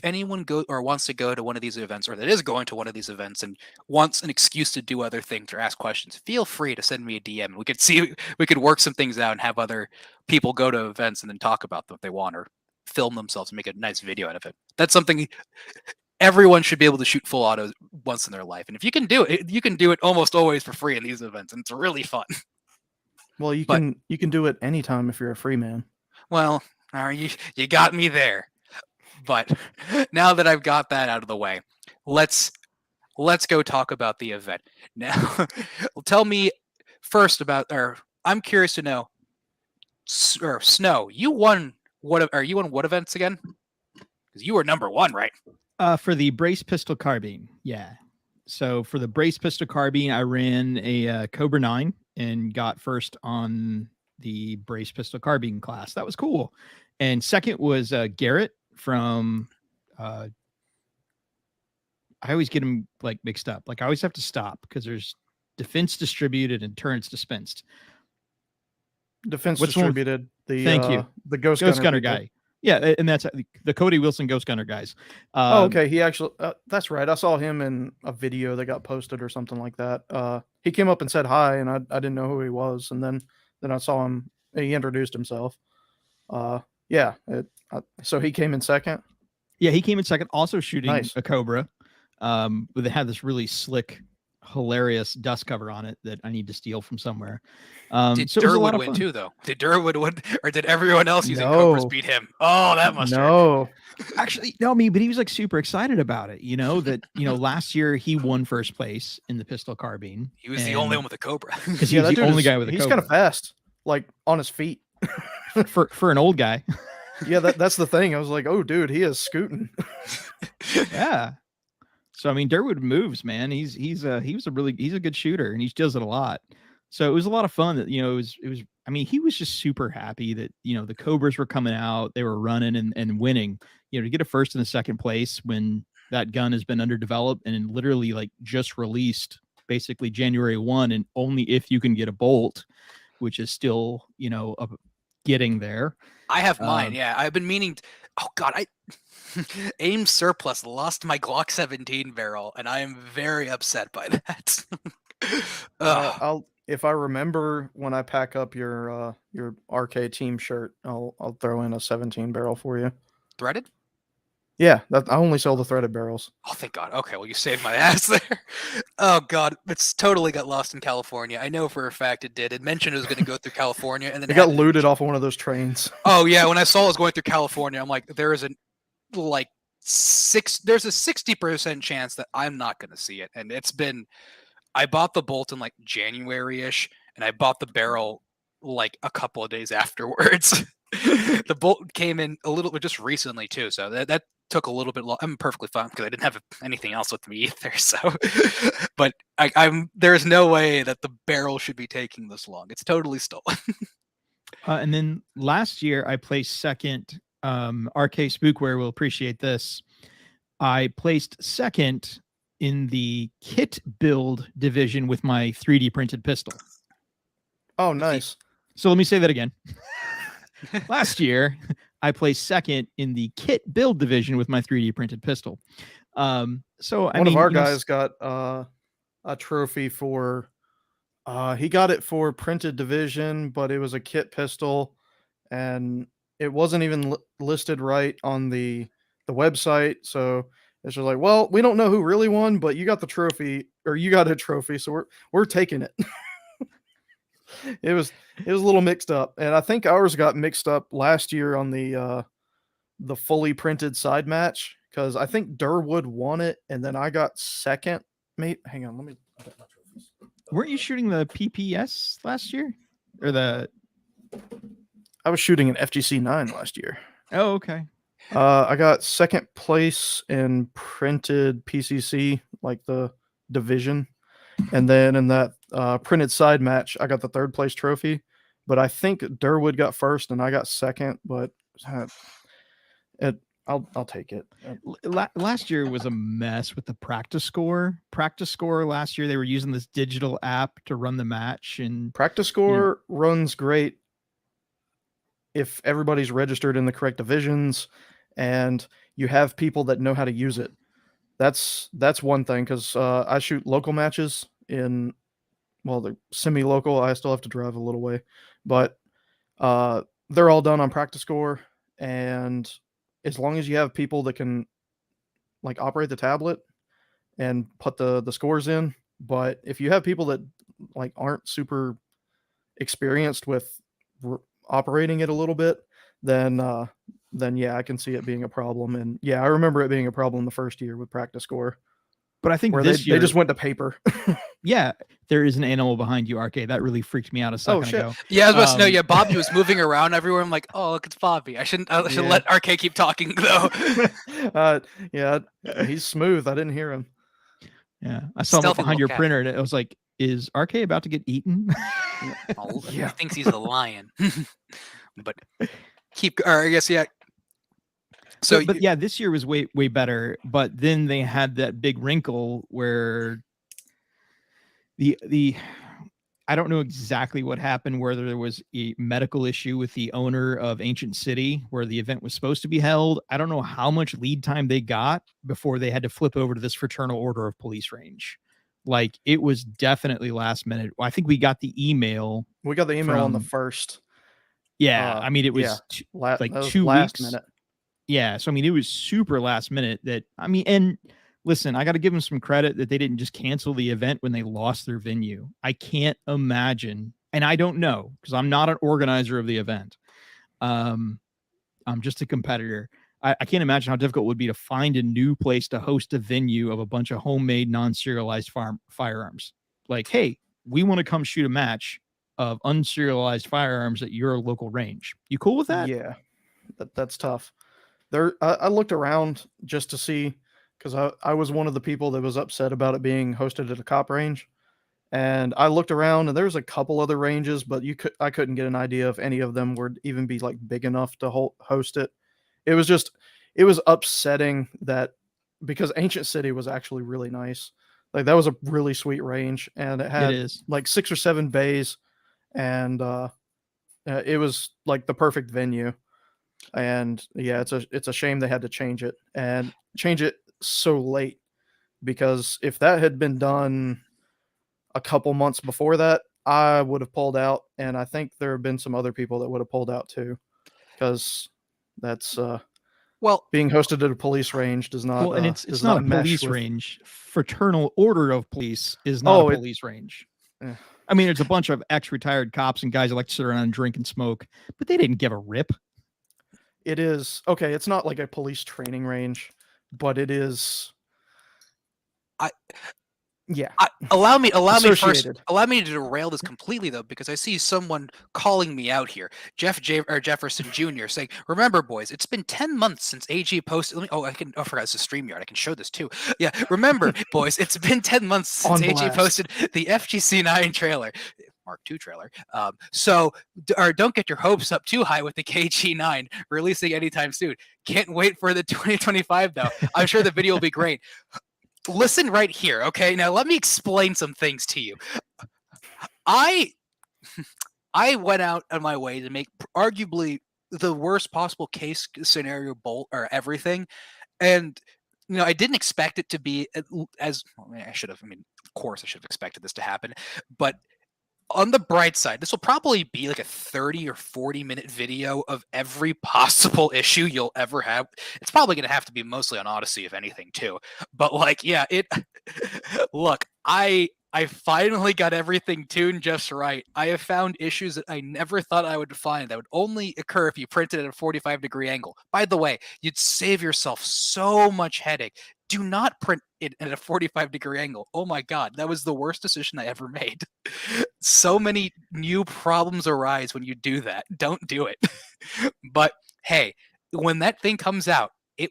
anyone wants to go to one of these events, or that is going to one of these events and wants an excuse to do other things or ask questions, feel free to send me a DM. We could work some things out and have other people go to events and then talk about them if they want, or film themselves and make a nice video out of it. That's something everyone should be able to shoot full auto once in their life. And if you can do it, you can do it almost always for free in these events, and it's really fun. Well, you can do it anytime if you're a free man. Well, you got me there. But now that I've got that out of the way, let's go talk about the event. Now, tell me first about, or I'm curious to know, Snow, you won what events again? Because you were number one, right? For the brace pistol carbine, yeah. So for the brace pistol carbine, I ran a Cobra 9 and got first on the brace pistol carbine class. That was cool. And second was Garrett from. I always get them like mixed up. Like I always have to stop because there's defense distributed and turrets dispensed. Defense distributed. Thank you. The Ghost Gunner guy. Yeah, and that's the Cody Wilson Ghost Gunner guys. Okay. He actually, that's right. I saw him in a video that got posted or something like that. He came up and said hi, and I didn't know who he was, and then I saw him. He introduced himself. Yeah. So he came in second. Yeah, he came in second, also shooting a Cobra. They had this really slick hilarious dust cover on it that I need to steal from somewhere. Did So it was a lot Durwood of win fun. too, though? Did Durwood win, or did everyone else using Cobras No. beat him? Oh, that must hurt. No. Actually, no, but he was like super excited about it. Last year he won first place in the pistol carbine. He was the only one with a Cobra. Because he was the only guy with a He's Cobra. kind of fast, like on his feet. for an old guy. Yeah, that's the thing. I was like, oh, dude, he is scooting. Yeah. So I mean, Durwood moves, man. He's a good shooter, and he does it a lot. So it was a lot of fun. That it was. I mean, he was just super happy that the Cobras were coming out, they were running and winning. To get a first and a second place when that gun has been underdeveloped and literally like just released, basically January 1, and only if you can get a bolt, which is still getting there. I have mine. Yeah, I've been meaning. Oh God, AIM surplus lost my Glock 17 barrel, and I am very upset by that. If I remember when I pack up your RK team shirt, I'll throw in a 17 barrel for you. Threaded? Yeah, I only sell the threaded barrels. Oh, thank God. Okay, well, you saved my ass there. Oh God, it's totally got lost in California. I know for a fact it did. It mentioned it was going to go through California, and then it got looted off of one of those trains. Oh yeah, when I saw it was going through California, I'm like, there's a 60% chance that I'm not going to see it, and it's been. I bought the bolt in like January-ish, and I bought the barrel like a couple of days afterwards. The bolt came in a little bit just recently too, so that took a little bit long. I'm perfectly fine because I didn't have anything else with me either. So, but there's no way that the barrel should be taking this long. It's totally stolen. And then last year I placed second. RK Spookware will appreciate this. I placed second in the kit build division with my 3D printed pistol. Oh, nice. So let me say that again. Last year, I placed second in the kit build division with my 3D printed pistol. One of our guys got a trophy for. He got it for printed division, but it was a kit pistol, and it wasn't even listed right on the website. So it's just like, well, we don't know who really won, but you got the trophy, or you got a trophy, so we're taking it. It was a little mixed up, and I think ours got mixed up last year on the fully printed side match, because I think Durwood won it, and then I got second. Mate, hang on, let me. Weren't you shooting the PPS last year, or the? I was shooting an FGC 9 last year. Oh, okay. I got second place in printed PCC, like the division. And then in that printed side match, I got the third place trophy. But I think Durwood got first and I got second. But I'll take it. Last year was a mess with the practice score. Practice score last year, they were using this digital app to run the match. And practice score runs great if everybody's registered in the correct divisions and you have people that know how to use it. That's one thing, because I shoot local matches in, well, they're semi-local. I still have to drive a little way, but they're all done on practice score. And as long as you have people that can like operate the tablet and put the scores in, but if you have people that like aren't super experienced with operating it a little bit, then yeah, I can see it being a problem. And yeah, I remember it being a problem the first year with practice score. But I think where this year they just went to paper. Yeah, there is an animal behind you, RK. That really freaked me out a second ago. Yeah, I was about to know. Yeah, Bobby was moving around everywhere. I'm like, oh, look, it's Bobby. I should let RK keep talking though. Yeah, he's smooth. I didn't hear him. Yeah, I saw him up behind your printer, and I was like, "Is RK about to get eaten?" He thinks he's a lion. But I guess yeah. So, but yeah, this year was way better. But then they had that big wrinkle where the I don't know exactly what happened, whether there was a medical issue with the owner of Ancient City where the event was supposed to be held. I don't know how much lead time they got before they had to flip over to this Fraternal Order of Police range. Like, it was definitely last minute. I think we got the email. We got the email on the first. Yeah, I mean, it was like 2 last weeks. minute. Yeah, so I mean, it was super last minute. And listen, I got to give them some credit that they didn't just cancel the event when they lost their venue. I can't imagine, and I don't know because I'm not an organizer of the event. I'm just a competitor. I can't imagine how difficult it would be to find a new place to host a venue of a bunch of homemade, non-serialized firearms. Like, hey, we want to come shoot a match of unserialized firearms at your local range. You cool with that? Yeah, that's tough. I looked around just to see, because I was one of the people that was upset about it being hosted at a cop range. And I looked around, and there's a couple other ranges, but I couldn't get an idea if any of them would even be like big enough to host it. It was upsetting that, because Ancient City was actually really nice. Like, that was a really sweet range, and it had like 6 or 7 bays, and it was like the perfect venue. And yeah, it's a shame they had to change it so late, because if that had been done a couple months before that, I would have pulled out, and I think there have been some other people that would have pulled out too, because that's being hosted at a police range does not. Well, and it's not a police range. Fraternal Order of Police is not a police range. I mean, it's a bunch of ex-retired cops and guys that like to sit around and drink and smoke, but they didn't give a rip. It is okay. It's not like a police training range, but it is. Allow me to derail this completely, though, because I see someone calling me out here, Jefferson Jr. saying, "Remember, boys, it's been 10 months since AG posted." I forgot it's a StreamYard. I can show this too. Yeah, remember, boys, it's been 10 months since AG posted the FGC9 trailer. Mark II trailer. So don't get your hopes up too high with the KG9 releasing anytime soon. Can't wait for the 2025 though. I'm sure the video will be great. Listen right here, okay? Now let me explain some things to you. I went out on my way to make arguably the worst possible case scenario bolt or everything, and I didn't expect it to be as I should have. I mean, of course, I should have expected this to happen, but on the bright side, this will probably be like a 30 or 40-minute video of every possible issue you'll ever have. It's probably going to have to be mostly on Odysee, if anything, too. But look, I finally got everything tuned just right. I have found issues that I never thought I would find that would only occur if you printed at a 45-degree angle. By the way, you'd save yourself so much headache. Do not print it at a 45-degree angle. Oh my God, that was the worst decision I ever made. So many new problems arise when you do that. Don't do it. But hey, when that thing comes out, you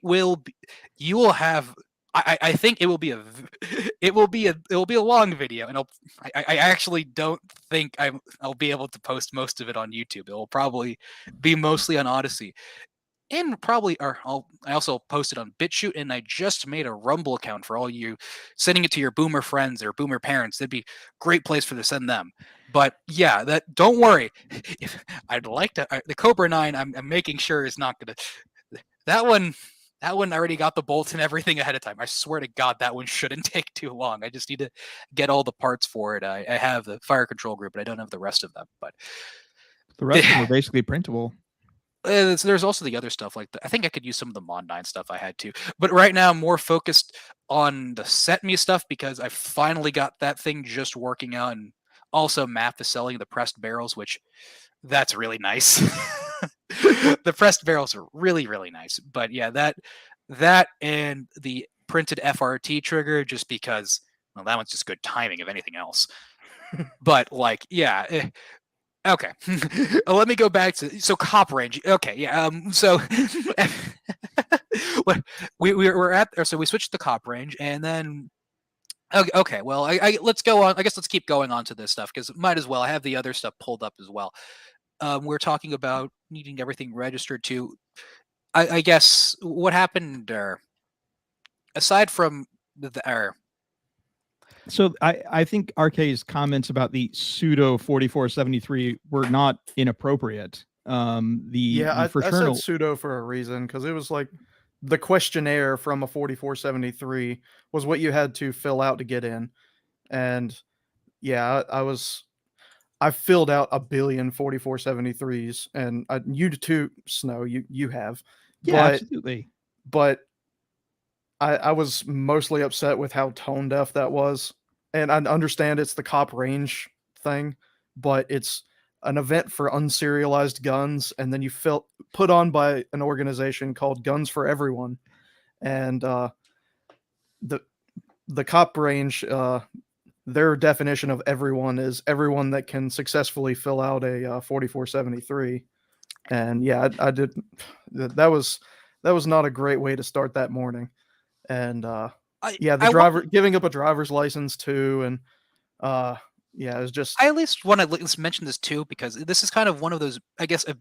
will have. I think it will be a long video, and I actually don't think I'll be able to post most of it on YouTube. It will probably be mostly on Odysee. And I also posted on BitChute, and I just made a Rumble account for all you, sending it to your boomer friends or boomer parents. That'd be a great place to send them. But yeah, don't worry. I'd like to. The Cobra 9, I'm making sure is not gonna. That one already got the bolts and everything ahead of time. I swear to God, that one shouldn't take too long. I just need to get all the parts for it. I have the fire control group, but I don't have the rest of them. But the rest of them are basically printable. There's also the other stuff, like I think I could use some of the Mod 9 stuff I had to. But right now I'm more focused on the set me stuff, because I finally got that thing just working out. And also Math is selling the pressed barrels, which that's really nice. The pressed barrels are really, really nice. But yeah, that and the printed FRT trigger, just because, well, that one's just good timing if anything else. But okay. Let me go back to cop range. Okay, yeah. So we switched to cop range, and then okay. Well, let's go on. I guess let's keep going on to this stuff, because might as well. I have the other stuff pulled up as well. We're talking about needing everything registered to. I guess what happened aside from So I think RK's comments about the pseudo 4473 were not inappropriate. I said pseudo for a reason, because it was like the questionnaire from a 4473 was what you had to fill out to get in. And yeah, I filled out a billion 4473s, and you too, Snow, you have. Yeah, absolutely. But I was mostly upset with how tone deaf that was. And I understand it's the cop range thing, but it's an event for unserialized guns, and then you put on by an organization called Guns for Everyone. And the cop range, their definition of everyone is everyone that can successfully fill out a 4473. And yeah, I did. That was not a great way to start that morning. And giving up a driver's license too, and yeah, it's just. I at least want to mention this too, because this is kind of one of those, I guess, I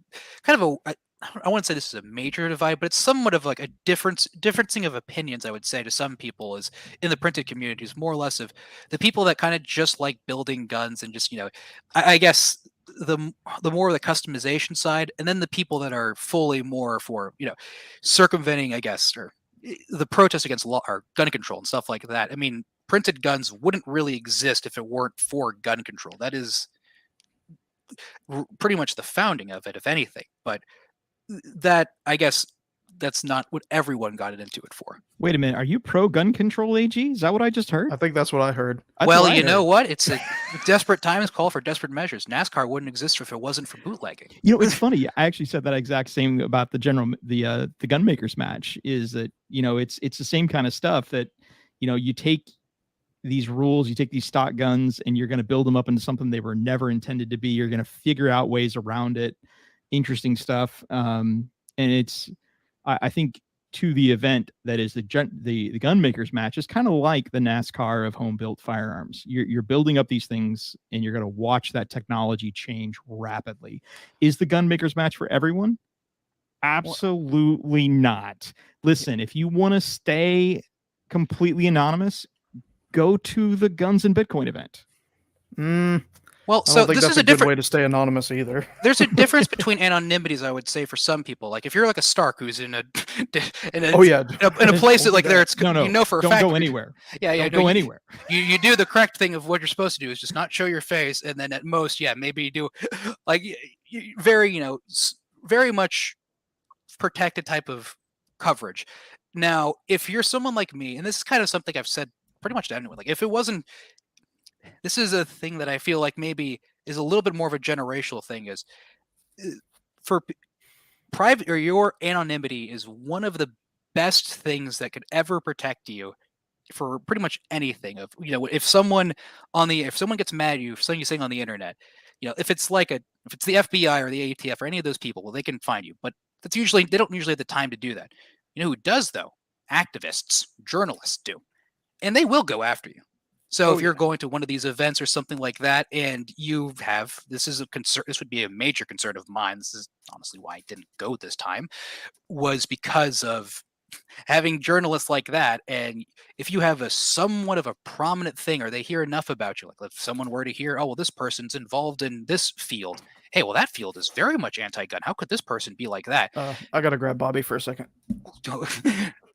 wouldn't say this is a major divide, but it's somewhat of like a differencing of opinions, I would say, to some people is in the printed community is more or less of the people that kind of just like building guns and just, I guess the more of the customization side, and then the people that are fully more for, circumventing, I guess, or the protest against law or gun control and stuff like that. I mean, printed guns wouldn't really exist if it weren't for gun control. That is pretty much the founding of it, if anything. But that, I guess, that's not what everyone got it into it for. Wait a minute, are you pro gun control, AG? Is that what I just heard? I think that's what I heard. Well, you know what? It's a desperate times call for desperate measures. NASCAR wouldn't exist if it wasn't for bootlegging. It's funny. I actually said that exact same about the gunmakers match. Is that it's the same kind of stuff that you take these rules, you take these stock guns, and you're going to build them up into something they were never intended to be. You're going to figure out ways around it. Interesting stuff. And it's, I think, to the event that is the gunmakers match is kind of like the NASCAR of home built firearms. You're building up these things, and you're going to watch that technology change rapidly. Is the gunmakers match for everyone? Absolutely not. Listen, if you want to stay completely anonymous, go to the Guns and Bitcoin event. Well, I don't think this that's is a good different way to stay anonymous either. There's a difference between anonymities, I would say, for some people. Like if you're like a Stark who's in a in a place that like there, it's for a fact. Don't go anywhere. Yeah, don't go anywhere. You do the correct thing of what you're supposed to do is just not show your face, and then at most, maybe you do like very very much protected type of coverage. Now, if you're someone like me, and this is kind of something I've said pretty much to anyone, like if it wasn't. This is a thing that I feel like maybe is a little bit more of a generational thing is for private or your anonymity is one of the best things that could ever protect you for pretty much anything of, if someone gets mad at you for something you're saying on the internet, if it's the FBI or the ATF or any of those people, well, they can find you, but they don't usually have the time to do that. You know who does though? Activists, journalists do, and they will go after you. So if you're going to one of these events or something like that, and this is a concern, this would be a major concern of mine. This is honestly why I didn't go this time, was because of having journalists like that. And if you have a somewhat of a prominent thing, or they hear enough about you, like if someone were to hear, oh, well, this person's involved in this field. Hey, well, that field is very much anti-gun. How could this person be like that? I got to grab Bobby for a second.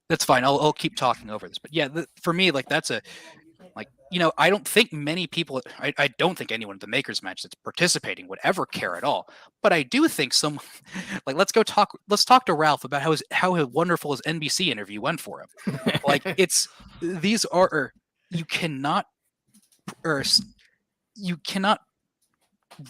That's fine. I'll keep talking over this. But yeah, for me, like that's I don't think many people, I don't think anyone at the Makers match that's participating would ever care at all. But I do think someone, like, let's talk to Ralph about how wonderful his NBC interview went for him. Like, you cannot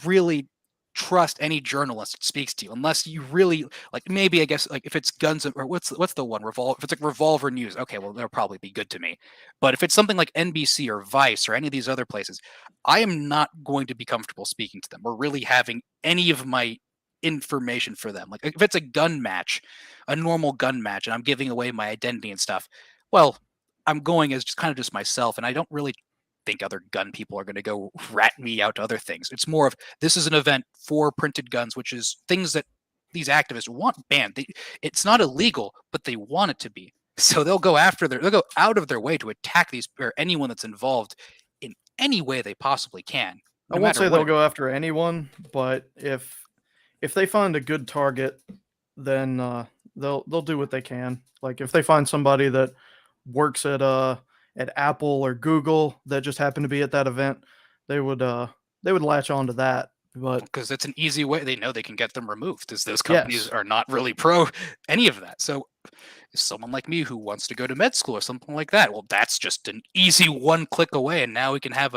really trust any journalist that speaks to you unless you really maybe I guess if it's guns or what's the one Revolver, if it's like Revolver News, okay, well they'll probably be good to me. But if it's something like NBC or Vice or any of these other places, I am not going to be comfortable speaking to them or really having any of my information for them. Like if it's a gun match, a normal gun match, and I'm giving away my identity and stuff, well, I'm going as just myself, and I don't really think other gun people are going to go rat me out to other things. It's more of, this is an event for printed guns, which is things that these activists want banned. It's not illegal, but they want it to be. So they'll go out of their way to attack anyone that's involved in any way they possibly can. I won't say they'll go after anyone, but if they find a good target, then they'll do what they can. Like if they find somebody that works at Apple or Google that just happened to be at that event, they would latch on to that. But because it's an easy way, they know they can get them removed, because those companies are not really pro any of that. So someone like me who wants to go to med school or something like that. Well, that's just an easy one click away, and now we can have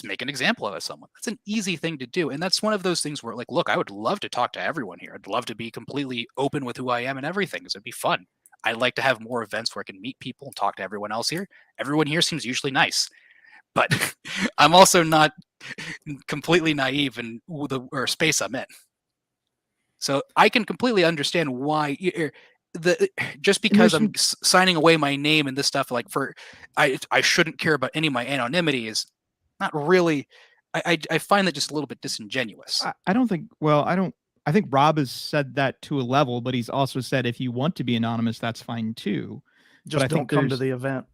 make an example of someone. That's an easy thing to do, and that's one of those things where, like, look, I would love to talk to everyone here. I'd love to be completely open with who I am and everything, because it'd be fun. I'd like to have more events where I can meet people and talk to everyone else here. Everyone here seems usually nice, but I'm also not completely naive in the space I'm in. So I can completely understand why just because I'm signing away my name and this stuff, like I shouldn't care about any of my anonymity is not really. I find that just a little bit disingenuous. I think Rob has said that to a level, but he's also said if you want to be anonymous, that's fine too. Just don't come to the event.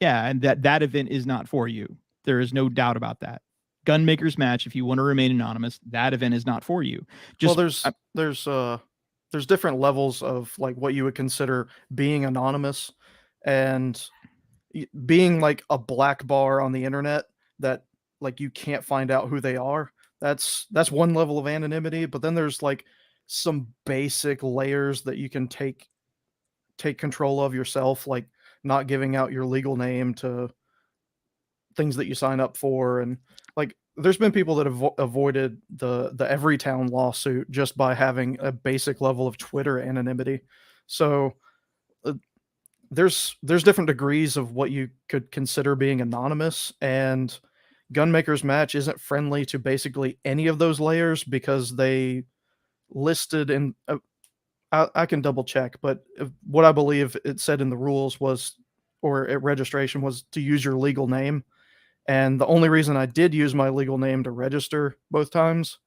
Yeah, and that event is not for you. There is no doubt about that. Gunmaker's Match, if you want to remain anonymous, that event is not for you. There's different levels of like what you would consider being anonymous, and being like a black bar on the internet that like you can't find out who they are. That's one level of anonymity, but then there's like some basic layers that you can take control of yourself, like not giving out your legal name to things that you sign up for. And like there's been people that have avoided the Everytown lawsuit just by having a basic level of Twitter anonymity. So there's different degrees of what you could consider being anonymous, and Gunmaker's Match isn't friendly to basically any of those layers because they listed in I can double check, but what I believe it said in the rules was, or at registration, was to use your legal name. And the only reason I did use my legal name to register both times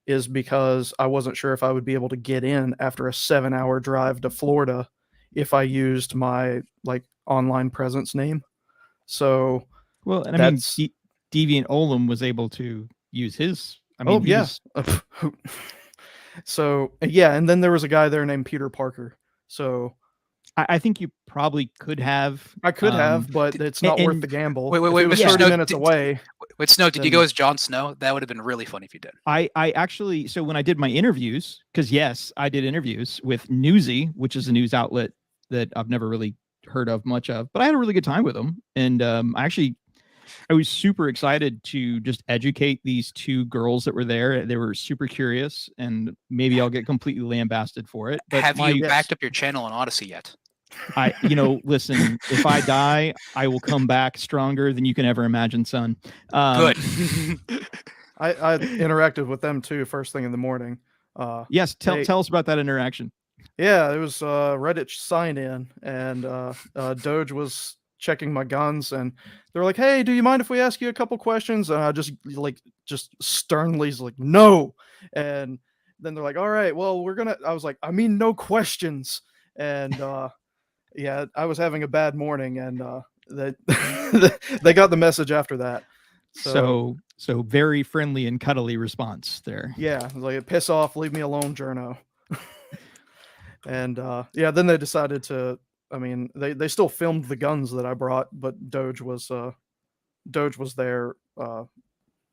is because I wasn't sure if I would be able to get in after a 7-hour drive to Florida if I used my like online presence name. So, well, and I mean, Deviant Olem was able to use his. I mean, So yeah, and then there was a guy there named Peter Parker. So I think you probably could have. I could have, but it's not worth the gamble. Wait, it was 30 minutes away. Wait, Snow, did you go as Jon Snow? That would have been really funny if you did. I actually, so when I did my interviews, because yes, I did interviews with Newsy, which is a news outlet that I've never really heard of much of, but I had a really good time with them. And I was super excited to just educate these two girls that were there. They were super curious, and maybe I'll get completely lambasted for it. But have you backed up your channel on Odysee yet? Listen, if I die, I will come back stronger than you can ever imagine, son. Good. I interacted with them too first thing in the morning. Yes, tell us about that interaction. Yeah, it was Reddit sign in, and Doge was checking my guns, and they're like, "Hey, do you mind if we ask you a couple questions?" And I just sternly like, "No." And then they're like, "All right, well, I was like, "I mean, no questions." And yeah, I was having a bad morning, and they got the message after that. So very friendly and cuddly response there. Yeah, like, piss off, leave me alone, Journo. And yeah, then they decided to. I mean, they still filmed the guns that I brought, but Doge was there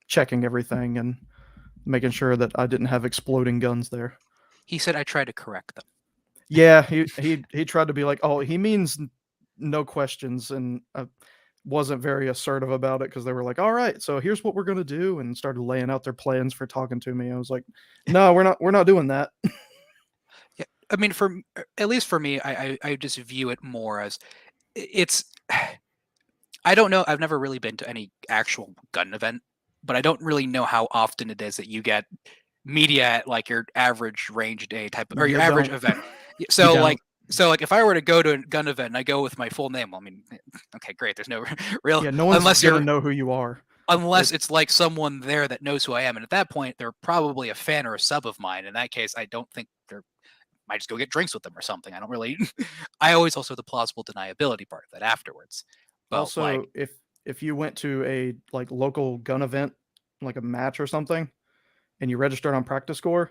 checking everything and making sure that I didn't have exploding guns there. He said I tried to correct them. Yeah, he tried to be like, oh, he means no questions, and I wasn't very assertive about it because they were like, all right, so here's what we're gonna do, and started laying out their plans for talking to me. I was like, no, we're not doing that. I mean, at least for me, I just view it more as I don't know. I've never really been to any actual gun event, but I don't really know how often it is that you get media at like your average range day type or your average event. So like if I were to go to a gun event and I go with my full name, I mean, okay, great. There's no real, no one's gonna know who you are. Unless it's like someone there that knows who I am. And at that point, they're probably a fan or a sub of mine. In that case, I don't think might just go get drinks with them or something. I don't really. I always also the plausible deniability part of that afterwards. But also, like, if you went to a like local gun event, like a match or something, and you registered on Practice Score,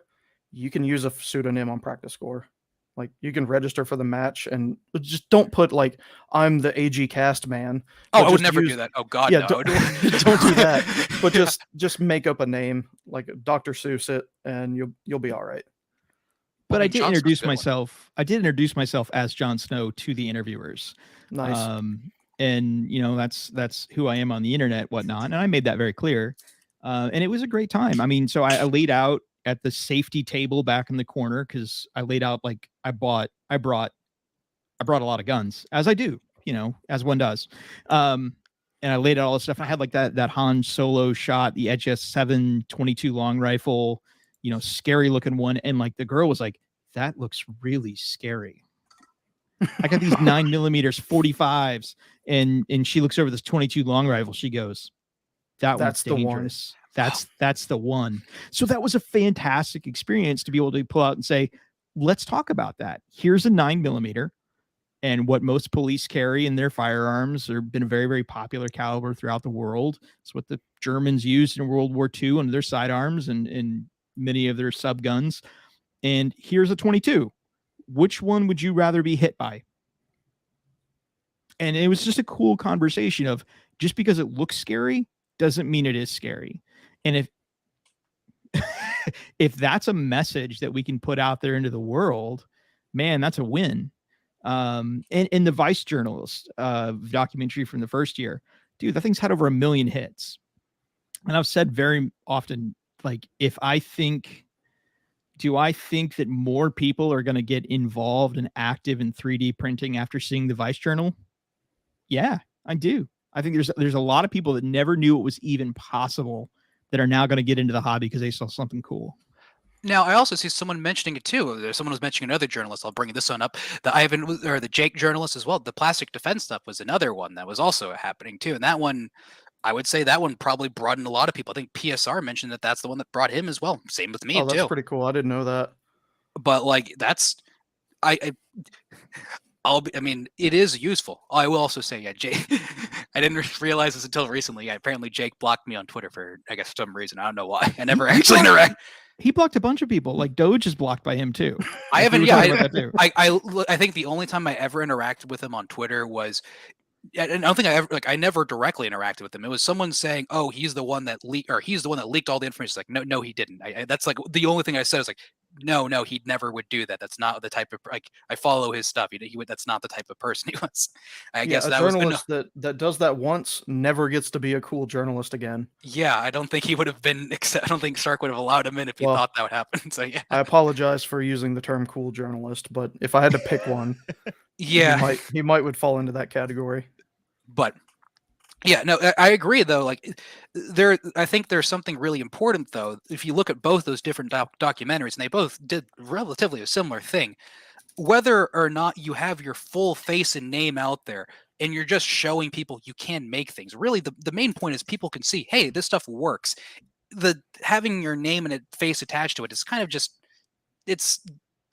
you can use a pseudonym on Practice Score. Like you can register for the match, and just don't put like I'm the AG cast man. Oh, I would never do that. Oh God, yeah, no. Don't do that. But just make up a name, like Dr. Seuss it, and you'll be all right. But I did Jon Snow's introduce a good one. myself. I did introduce myself as Jon Snow to the interviewers. Nice. And that's who I am on the internet, whatnot. And I made that very clear. And it was a great time. I mean, so I laid out at the safety table back in the corner because I laid out like I brought a lot of guns, as I do, as one does. And I laid out all the stuff. I had like that Han Solo shot, the Edge S7 22 long rifle, scary looking one. And like the girl was like, that looks really scary. I got these 9mm 45s, and she looks over this 22 long rifle. She goes, that's dangerous. That's the one. So that was a fantastic experience to be able to pull out and say, let's talk about that. Here's a 9mm. And what most police carry in their firearms have been a very, very popular caliber throughout the world. It's what the Germans used in World War II under their sidearms and many of their sub guns. And here's a 22. Which one would you rather be hit by? And it was just a cool conversation of just because it looks scary doesn't mean it is scary. And if that's a message that we can put out there into the world, man, that's a win. And the Vice journalist documentary from the first year, dude, that thing's had over 1 million hits. And I've said very often, like, do I think that more people are going to get involved and active in 3D printing after seeing the Vice journal? Yeah, I do. I think there's a lot of people that never knew it was even possible that are now going to get into the hobby because they saw something cool. Now, I also see someone mentioning it too. There's someone was mentioning another journalist. I'll bring this one up. The Jake journalist as well. The plastic defense stuff was another one that was also happening too. And that one, I would say that one probably brought in a lot of people. I think PSR mentioned that that's the one that brought him as well. Same with me Oh, that's too. pretty cool. I didn't know that. But like I mean, it is useful. I will also say, yeah, Jake. I didn't realize this until recently. Apparently, Jake blocked me on Twitter for, I guess, some reason. I don't know why. I never actually interact. He blocked a bunch of people. Like Doge is blocked by him too. I haven't. Yeah, I think the only time I ever interacted with him on Twitter was, and I don't think I never directly interacted with him. It was someone saying, "Oh, he's the one that leaked all the information." It's like, no, he didn't. That's like the only thing I said is like, no, he never would do that. That's not the type of I follow his stuff. He would. That's not the type of person he was. I guess that journalist that does that once never gets to be a cool journalist again. Yeah, I don't think he would have been. I don't think Stark would have allowed him in if he thought that would happen. So yeah, I apologize for using the term "cool journalist," but if I had to pick one, yeah, he might would fall into that category. But yeah, no, I agree though. Like I think there's something really important though. If you look at both those different documentaries, and they both did relatively a similar thing, whether or not you have your full face and name out there and you're just showing people you can make things. Really, the main point is people can see, hey, this stuff works. Having your name and a face attached to it is kind of just, it's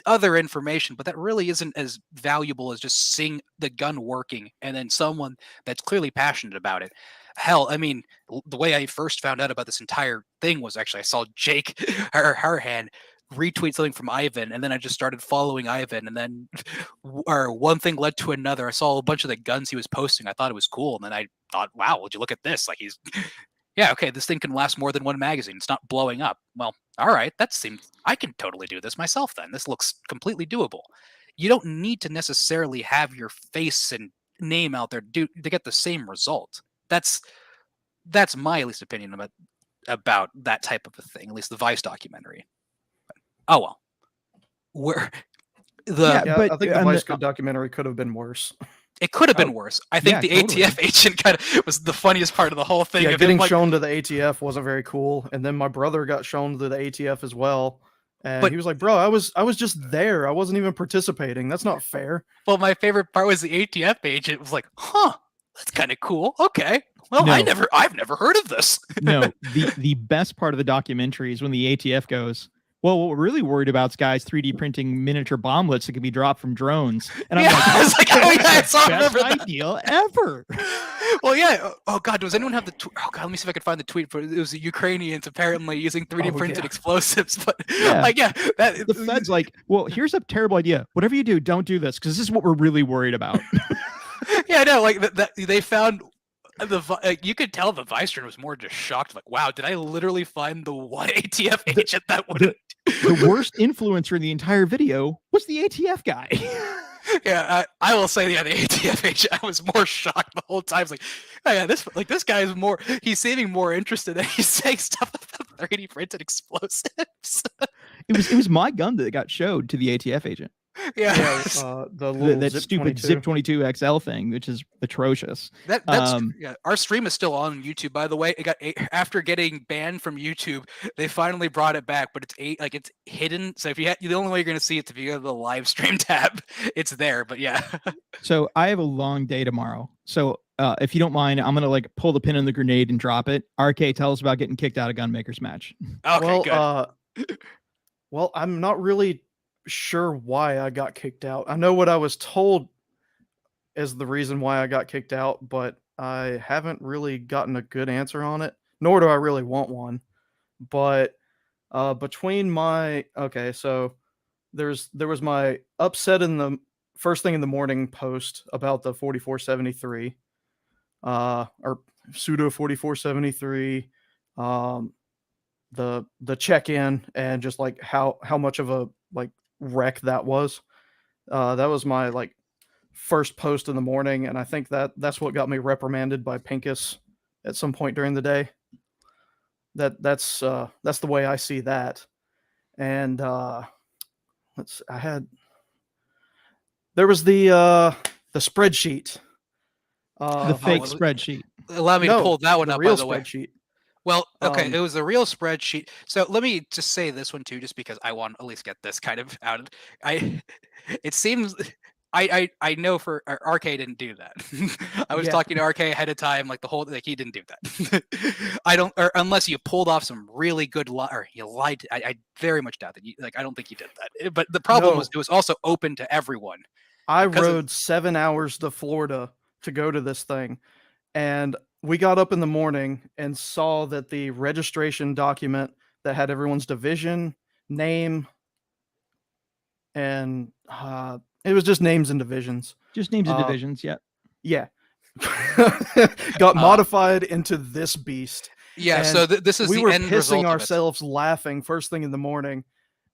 other information, but that really isn't as valuable as just seeing the gun working and then someone that's clearly passionate about it. Hell, I mean, the way I first found out about this entire thing was actually I saw Jake Harhan retweet something from Ivan, and then I just started following Ivan, and then one thing led to another. I saw a bunch of the guns he was posting. I thought it was cool, and then I thought, wow, would you look at this? Like yeah, okay, this thing can last more than one magazine. It's not blowing up. Well, all right, I can totally do this myself then. This looks completely doable. You don't need to necessarily have your face and name out there to get the same result. That's my at least opinion about that type of a thing, at least the Vice documentary. Oh well. I think the Vice documentary could have been worse. It could have been worse. I think the totally. ATF agent kind of was the funniest part of the whole thing. Yeah, getting shown to the ATF wasn't very cool. And then my brother got shown to the ATF as well. And he was like, bro, I was just there. I wasn't even participating. That's not fair. Well, my favorite part was the ATF agent was like, huh, that's kind of cool. Okay. Well, no. I've never heard of this. No, the best part of the documentary is when the ATF goes, well, what we're really worried about is guys 3D printing miniature bomblets that can be dropped from drones. And I'm like, that's the best idea ever. Well, yeah. Oh God, does anyone have the? Oh God, let me see if I can find the tweet. It was the Ukrainians apparently using 3D printed explosives. But the Fed's like, well, here's a terrible idea. Whatever you do, don't do this because this is what we're really worried about. Yeah, no, like they found. You could tell the Vice was more just shocked. Like, wow, did I literally find the one ATF agent that would? the worst influencer in the entire video was the ATF guy. Yeah, I will say, yeah, the ATF agent, I was more shocked the whole time. It's like, oh yeah, this guy is more, he's seeming more interested in he's saying stuff about 3D printed explosives. It was my gun that got showed to the ATF agent. Yeah, the little that stupid Zip 22 XL thing, which is atrocious. That's yeah. Our stream is still on YouTube, by the way. It got after getting banned from YouTube, they finally brought it back, but it's hidden. So if the only way you're going to see it is if you go to the live stream tab. It's there, but yeah. So I have a long day tomorrow. So if you don't mind, I'm gonna like pull the pin on the grenade and drop it. RK, tell us about getting kicked out of Gunmaker's match. Okay, good. Well, I'm not really sure why I got kicked out. I know what I was told is the reason why I got kicked out, but I haven't really gotten a good answer on it, nor do I really want one. But between my so there was my upset in the first thing in the morning post about the 4473 or pseudo 4473, the check-in, and just like how much of a like wreck that was. That was my like first post in the morning, and I think that's what got me reprimanded by Pincus at some point during the day. That's the way I see that. And there was the spreadsheet, the fake spreadsheet. Allow me to pull that one up, by the way. Spreadsheet. Well, okay, it was the real spreadsheet. So let me just say this one too, just because I want to at least get this kind of out. It seems I know for RK didn't do that. I was talking to RK ahead of time, like he didn't do that. I don't, or unless you pulled off some really good or you lied. I very much doubt that I don't think you did that. But the problem was it was also open to everyone. I rode 7 hours to Florida to go to this thing, and we got up in the morning and saw that the registration document that had everyone's division, name, and it was just names and divisions. Just names and divisions, yeah. Yeah. Got modified into this beast. Yeah, and so this is we the end result pissing of ourselves laughing first thing in the morning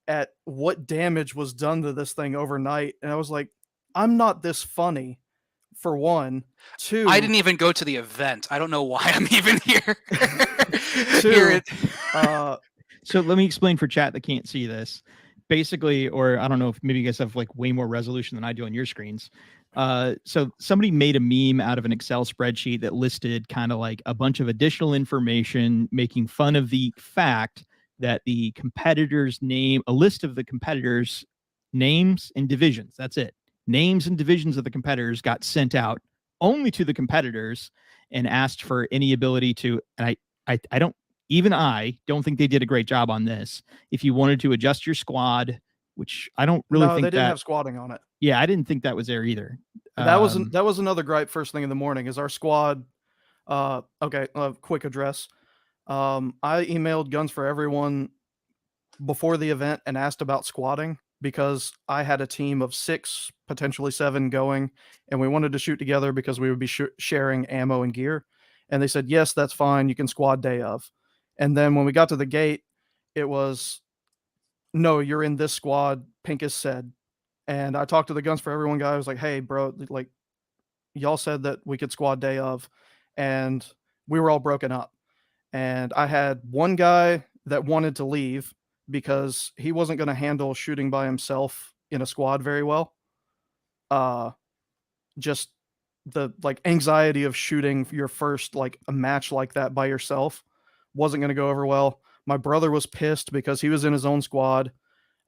at what damage was done to this thing overnight. And I was like, I'm not this funny. For one. Two, I didn't even go to the event. I don't know why I'm even here. Two, so let me explain for chat that can't see this. Basically, or I don't know if maybe you guys have like way more resolution than I do on your screens. So somebody made a meme out of an Excel spreadsheet that listed kind of like a bunch of additional information, making fun of the fact that the competitor's name, a list of the competitors' names and divisions. That's it. Names and divisions of the competitors got sent out only to the competitors and asked for any ability to, and I don't think they did a great job on this. If you wanted to adjust your squad, which I don't really think they didn't have squadding on it. Yeah, I didn't think that was there either. That was another gripe first thing in the morning is our squad. Quick address. I emailed Guns for Everyone before the event and asked about squadding, because I had a team of 6, potentially 7 going, and we wanted to shoot together because we would be sharing ammo and gear. And they said, yes, that's fine. You can squad day of. And then when we got to the gate, it was, no, you're in this squad, Pincus said. And I talked to the Guns for Everyone guy. I was like, hey, bro, like, y'all said that we could squad day of. And we were all broken up. And I had one guy that wanted to leave because he wasn't going to handle shooting by himself in a squad very well. Just the like anxiety of shooting your first like a match like that by yourself wasn't going to go over well. My brother was pissed because he was in his own squad.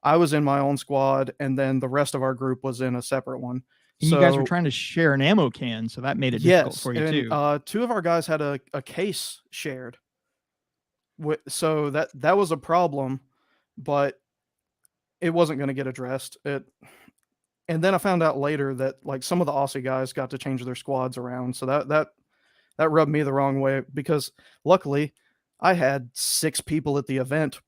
I was in my own squad, and then the rest of our group was in a separate one. And so, you guys were trying to share an ammo can, so that made it difficult for you too. 2 of our guys had a case shared. So that was a problem. But it wasn't going to get addressed. And then I found out later that like some of the Aussie guys got to change their squads around. So that rubbed me the wrong way, because luckily I had 6 people at the event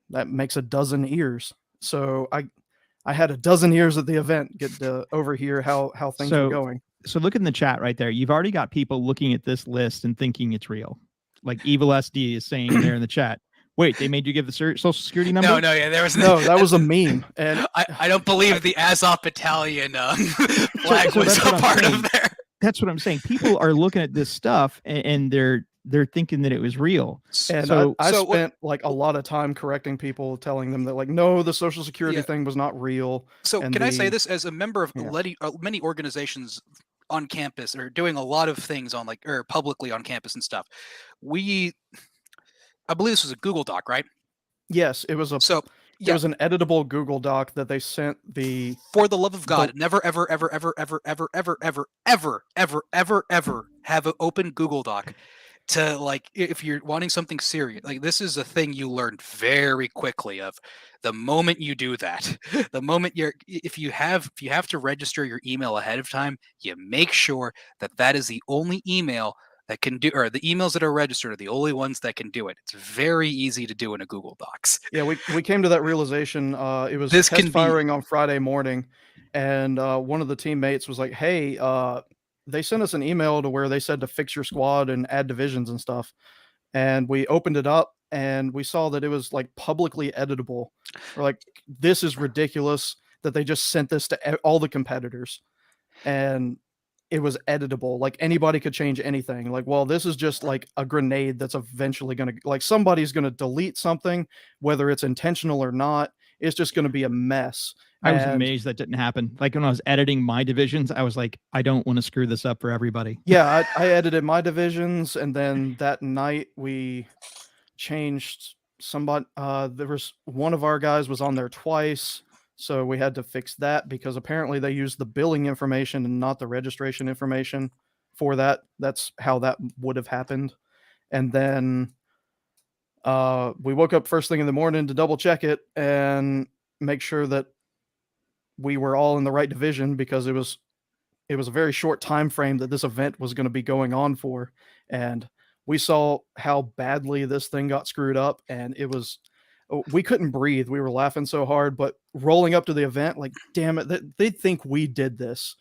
that makes a dozen ears. So I had a dozen ears at the event get to overhear how things are going. So look in the chat right there. You've already got people looking at this list and thinking it's real. Like Evil SD is saying there in the chat. Wait, they made you give the social security number? No, yeah, there was No, that was a meme, and I don't believe the Azov Battalion flag so was that's a what I'm part saying. of there. That's what I'm saying. People are looking at this stuff and they're thinking that it was real. And So- I so spent like a lot of time correcting people, telling them that like, no, the social security Yeah. thing was not real. So and can I say the- this as a member of Yeah. many organizations on campus or doing a lot of things on like or publicly on campus and stuff? I believe this was a Google Doc, right? Yes, it was a. So It was an editable Google Doc that they sent the. for the love of God, never, ever, ever, ever, ever, ever, ever, ever, ever, ever, ever, ever have an open Google Doc to like if you're wanting something serious. Like this is a thing you learn very quickly of the moment you do that. The moment if you have to register your email ahead of time, you make sure that is the only email that can do, or the emails that are registered are the only ones that can do it. It's very easy to do in a Google Docs. Yeah, we came to that realization. It was This test can be- firing on Friday morning, and one of the teammates was like, "Hey, they sent us an email to where they said to fix your squad and add divisions and stuff." And we opened it up, and we saw that it was like publicly editable. We're like, "This is ridiculous that they just sent this to all the competitors," and it was editable. Like anybody could change anything. Like, well, this is just like a grenade that's eventually going to, like, somebody's going to delete something, whether it's intentional or not. It's just going to be a mess. I was amazed that didn't happen. Like when I was editing my divisions, I was like, I don't want to screw this up for everybody. Yeah, I edited my divisions, and then that night we changed somebody. There was one of our guys was on there twice. So we had to fix that because apparently they used the billing information and not the registration information for that. That's how that would have happened. And then we woke up first thing in the morning to double check it and make sure that we were all in the right division, because it was a very short time frame that this event was going to be going on for. And we saw how badly this thing got screwed up, and we couldn't breathe. We were laughing so hard, but rolling up to the event, like, damn it, they think we did this.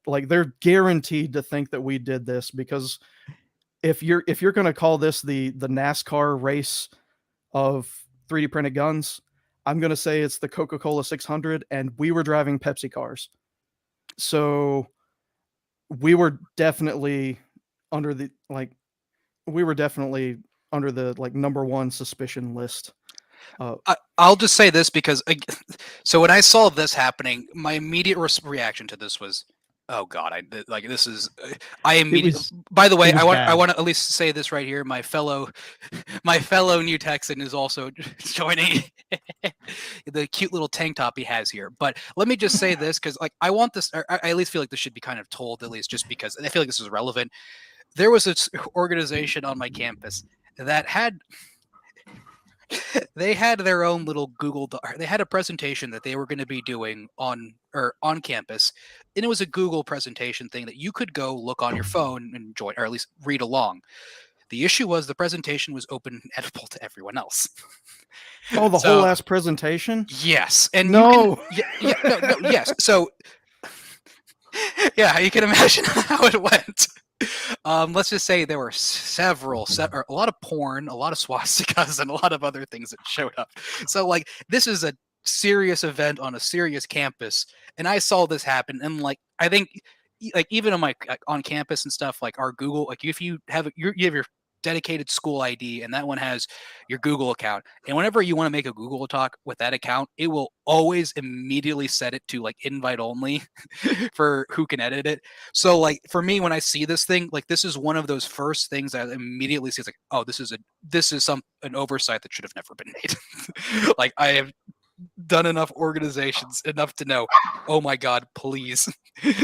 Like they're guaranteed to think that we did this, because if you're going to call this the NASCAR race of 3D printed guns, I'm going to say it's the Coca-Cola 600, and we were driving Pepsi cars. So we were definitely under the number one suspicion list. I'll just say this because so when I saw this happening, my immediate reaction to this was, oh God, by the way, I want to at least say this right here. My fellow new Texan is also joining the cute little tank top he has here. But let me just say this, because like I want this, or I at least feel like this should be kind of told, at least just because I feel like this is relevant. There was this organization on my campus that had their own little Google Doc. They had a presentation that they were going to be doing on campus, and it was a Google presentation thing that you could go look on your phone and join, or at least read along. The issue was the presentation was open and editable to everyone else. Oh, the whole last presentation? Yes, and no, yes. So yeah, you can imagine how it went. Let's just say there were a lot of porn, a lot of swastikas, and a lot of other things that showed up. So like this is a serious event on a serious campus, and I saw this happen. And like I think, like even on campus and stuff, like our Google, like if you have your dedicated school ID, and that one has your Google account, and whenever you want to make a Google talk with that account, it will always immediately set it to like invite only for who can edit it. So like for me, when I see this thing, like this is one of those first things I immediately see. It's like, oh, this is an oversight that should have never been made. Like I have done enough organizations enough to know, oh my God, please,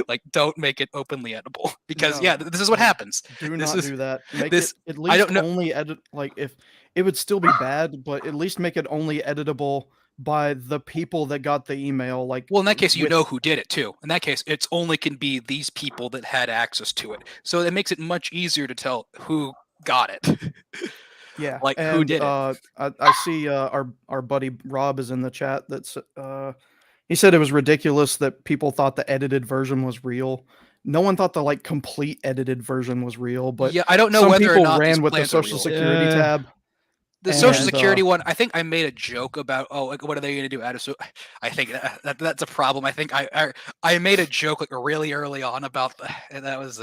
like don't make it openly editable, because this is what happens. Do not do that. Make this, it at least only edit. Like if it would still be bad, but at least make it only editable by the people that got the email. Like, well, in that case, you know who did it too. In that case, it's only can be these people that had access to it. So it makes it much easier to tell who got it. Yeah, like who did it? I see our buddy Rob is in the chat. That's he said it was ridiculous that people thought the edited version was real. No one thought the like complete edited version was real, but yeah, I don't know some whether people or not ran with the Social Security tab. The Social Security one, I think I made a joke about, like, what are they going to do? So I think that's a problem. I think I made a joke like really early on about and that was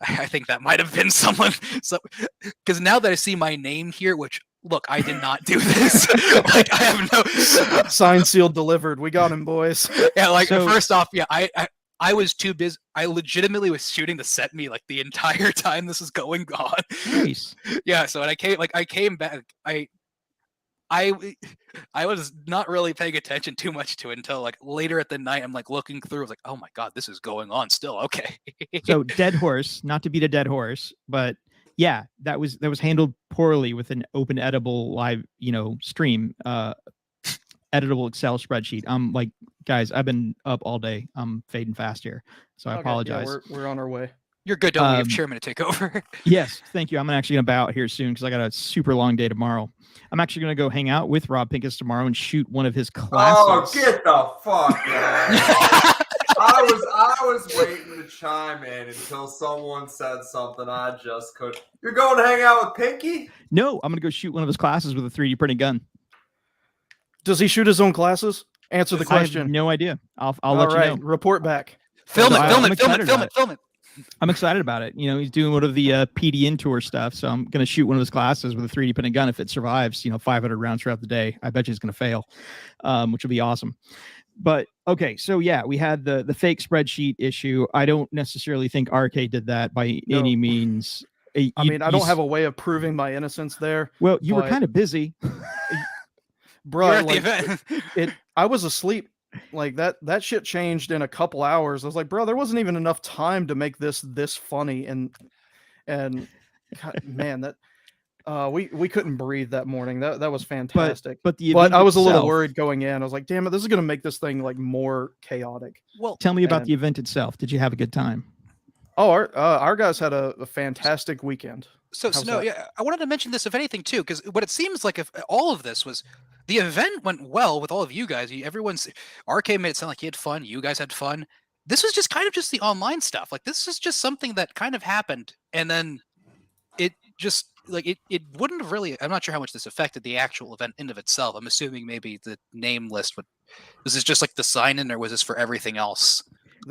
I think that might have been someone. So because now that I see my name here, which look, I did not do this. Like I have no signed, sealed, delivered. We got him, boys. Yeah, like first off, yeah, I was too busy. I legitimately was shooting to set me like the entire time this is going on. Nice. Yeah, so I came back. I was not really paying attention too much to it until like later at the night. I'm like looking through. I was like, oh my god, this is going on still. Okay. So dead horse, not to beat a dead horse, but yeah, that was handled poorly with an open editable live, stream, editable Excel spreadsheet. I'm like, guys, I've been up all day. I'm fading fast here, so I apologize. Yeah, we're on our way. You're good. Don't we have chairman to take over? Yes, thank you. I'm actually gonna bow out here soon because I got a super long day tomorrow. I'm actually gonna go hang out with Rob Pincus tomorrow and shoot one of his classes. Oh, get the fuck out! I was waiting to chime in until someone said something I just couldn't. You're going to hang out with Pinky? No, I'm gonna go shoot one of his classes with a 3D printed gun. Does he shoot his own classes? Answer the question. I have no idea. I'll let you know. Report back. Film it. I'm excited about it. He's doing one of the PDN tour stuff, so I'm going to shoot one of his classes with a 3D printed gun if it survives, 500 rounds throughout the day. I bet you it's going to fail, which will be awesome. But okay, so yeah, we had the fake spreadsheet issue. I don't necessarily think RK did that by any means. I don't have a way of proving my innocence there. Well, you were kind of busy. Bro, I was asleep. Like that shit changed in a couple hours. I was like, bro, there wasn't even enough time to make this funny. And God, man, that we couldn't breathe that morning. That was fantastic. But I was a little worried going in. I was like, damn it, this is gonna make this thing like more chaotic. Well, tell me about the event itself. Did you have a good time? Oh, our guys had a fantastic weekend. So yeah, I wanted to mention this, if anything, too, because what it seems like if all of this was, the event went well with all of you guys. RK made it sound like he had fun. You guys had fun. This was just kind of just the online stuff. Like this is just something that kind of happened, and then it just like it wouldn't have really. I'm not sure how much this affected the actual event in of itself. I'm assuming maybe the name list would. Was this just like the sign in, or was this for everything else?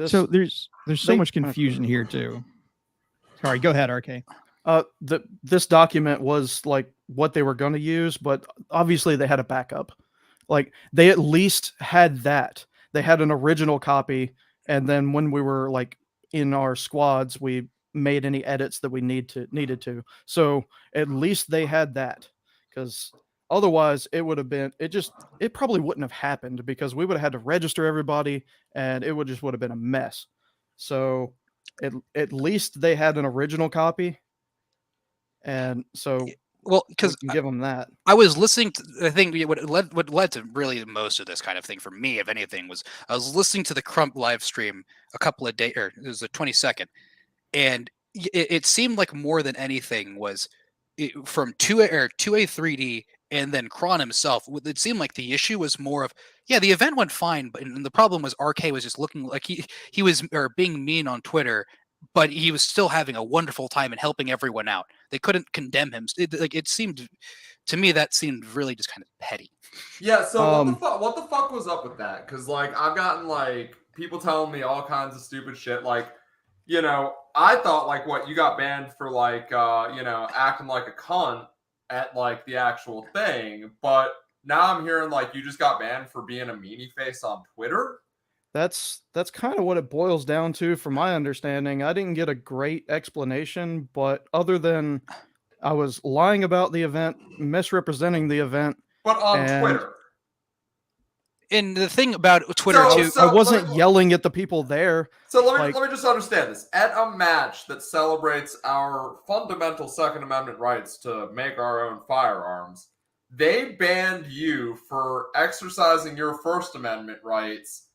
So there's so much confusion here too. Sorry, go ahead, RK. This document was like what they were going to use, but obviously they had a backup. Like they at least had that. They had an original copy, and then when we were like in our squads, we made any edits that we needed to. So at least they had that, because otherwise it would have been it probably wouldn't have happened, because we would have had to register everybody, and it would have been a mess. So at least they had an original copy. And so, well, because give them that. I was listening to, I think what led to really most of this kind of thing for me, if anything, was I was listening to the Crump live stream a couple of days, or it was the 22nd, and it seemed like more than anything was from 2A3D and then Kron himself. It seemed like the issue was more of, yeah, the event went fine, but and the problem was RK was just looking like he was being mean on Twitter. But he was still having a wonderful time and helping everyone out. They couldn't condemn him. It seemed to me that seemed really just kind of petty. Yeah. So what the fuck was up with that? Because like I've gotten like people telling me all kinds of stupid shit. Like, I thought like what you got banned for like acting like a cunt at like the actual thing, but now I'm hearing like you just got banned for being a meanie face on Twitter. That's kind of what it boils down to, from my understanding. I didn't get a great explanation, but other than I was lying about the event, misrepresenting the event. But on Twitter. And the thing about Twitter too, I wasn't yelling at the people there. So let me just understand this. At a match that celebrates our fundamental Second Amendment rights to make our own firearms, they banned you for exercising your First Amendment rights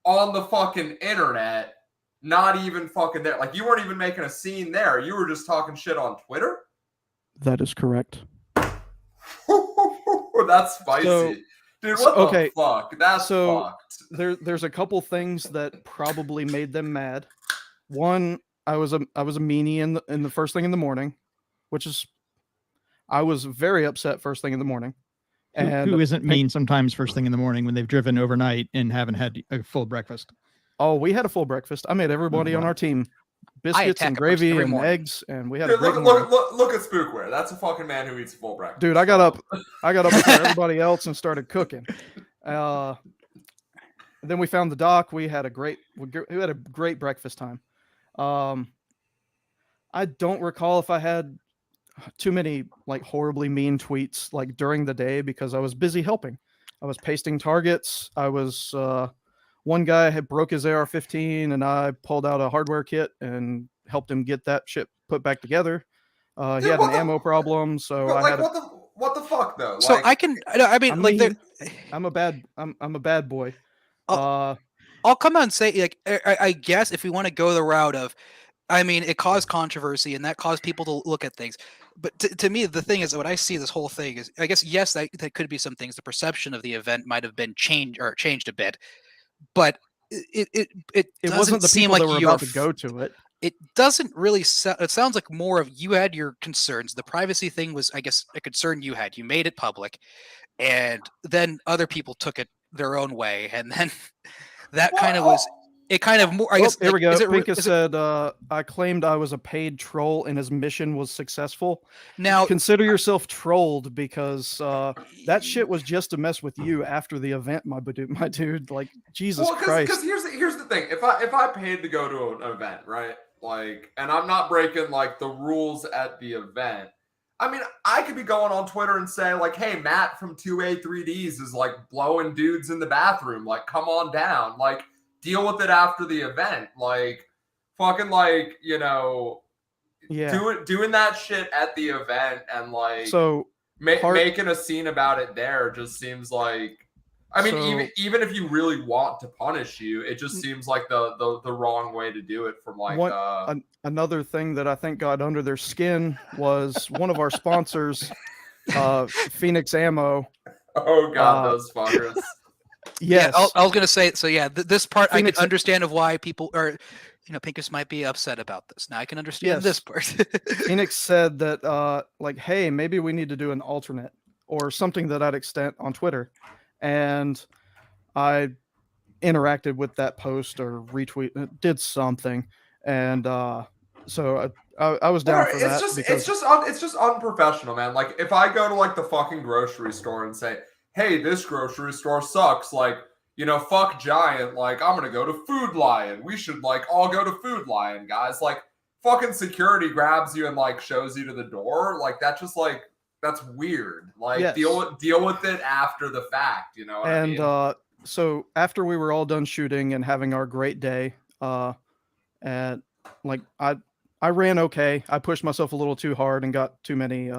on the fucking internet, not even fucking there. Like, you weren't even making a scene there. You were just talking shit on Twitter? That is correct. That's spicy. Dude, what the fuck? That's fucked. There's a couple things that probably made them mad. One, I was a meanie in the first thing in the morning, which is I was very upset first thing in the morning. And who isn't mean sometimes first thing in the morning when they've driven overnight and haven't had a full breakfast? Oh, we had a full breakfast. I made everybody on our team biscuits and attack a person gravy every and morning. eggs, and we had Dude, a great look, morning. look at Spookware. That's a fucking man who eats full breakfast. Dude, I got up before everybody else and started cooking. Then we found the dock. We had a great breakfast time. I don't recall if I had too many like horribly mean tweets like during the day because I was busy helping. I was pasting targets. I was one guy had broke his AR-15 and I pulled out a hardware kit and helped him get that shit put back together. He had an ammo problem, so I had what the fuck though? So Like, I'm a bad boy. I'll come out and say, like, I guess if we want to go the route of, I mean, it caused controversy and that caused people to look at things. But to me, the thing is, what I see this whole thing is, I guess, yes, that could be some things. The perception of the event might have been changed a bit, but it wasn't the seem people like that were about to go to it. It doesn't really. It sounds like more of you had your concerns. The privacy thing was, I guess, a concern you had. You made it public, and then other people took it their own way, and then that kind of was. It kind of more. I guess. Here we go. Pincus said, "I claimed I was a paid troll, and his mission was successful." Now, consider yourself trolled because that shit was just to mess with you after the event, my dude. Like Jesus Christ. Because here's the thing: if I paid to go to an event, right? Like, and I'm not breaking like the rules at the event. I mean, I could be going on Twitter and say like, "Hey, Matt from 2A3Ds is like blowing dudes in the bathroom. Like, come on down. Like." Deal with it after the event, like fucking like, you know, doing that shit at the event and like making a scene about it there just seems like, I mean, even if you really want to punish you, it just seems like the wrong way to do it from like another thing that I think got under their skin was one of our sponsors, Phoenix Ammo. Oh God, those fuckers. Yes, yeah, I was gonna say. So yeah, this part Phoenix, I can understand of why people are, you know, Pincus might be upset about this. Now I can understand this part. Phoenix said that, like, hey, maybe we need to do an alternate or something to that extent on Twitter, and I interacted with that post or did something, and so I was down for that. It's just unprofessional, man. Like if I go to like the fucking grocery store and say, hey, this grocery store sucks. Like, you know, fuck Giant. Like, I'm going to go to Food Lion. We should, like, all go to Food Lion, guys. Like, fucking security grabs you and, like, shows you to the door. Like, that's just, like, that's weird. Like, deal with it after the fact, you know what I mean? So, after we were all done shooting and having our great day, and, like, I ran okay. I pushed myself a little too hard and got too many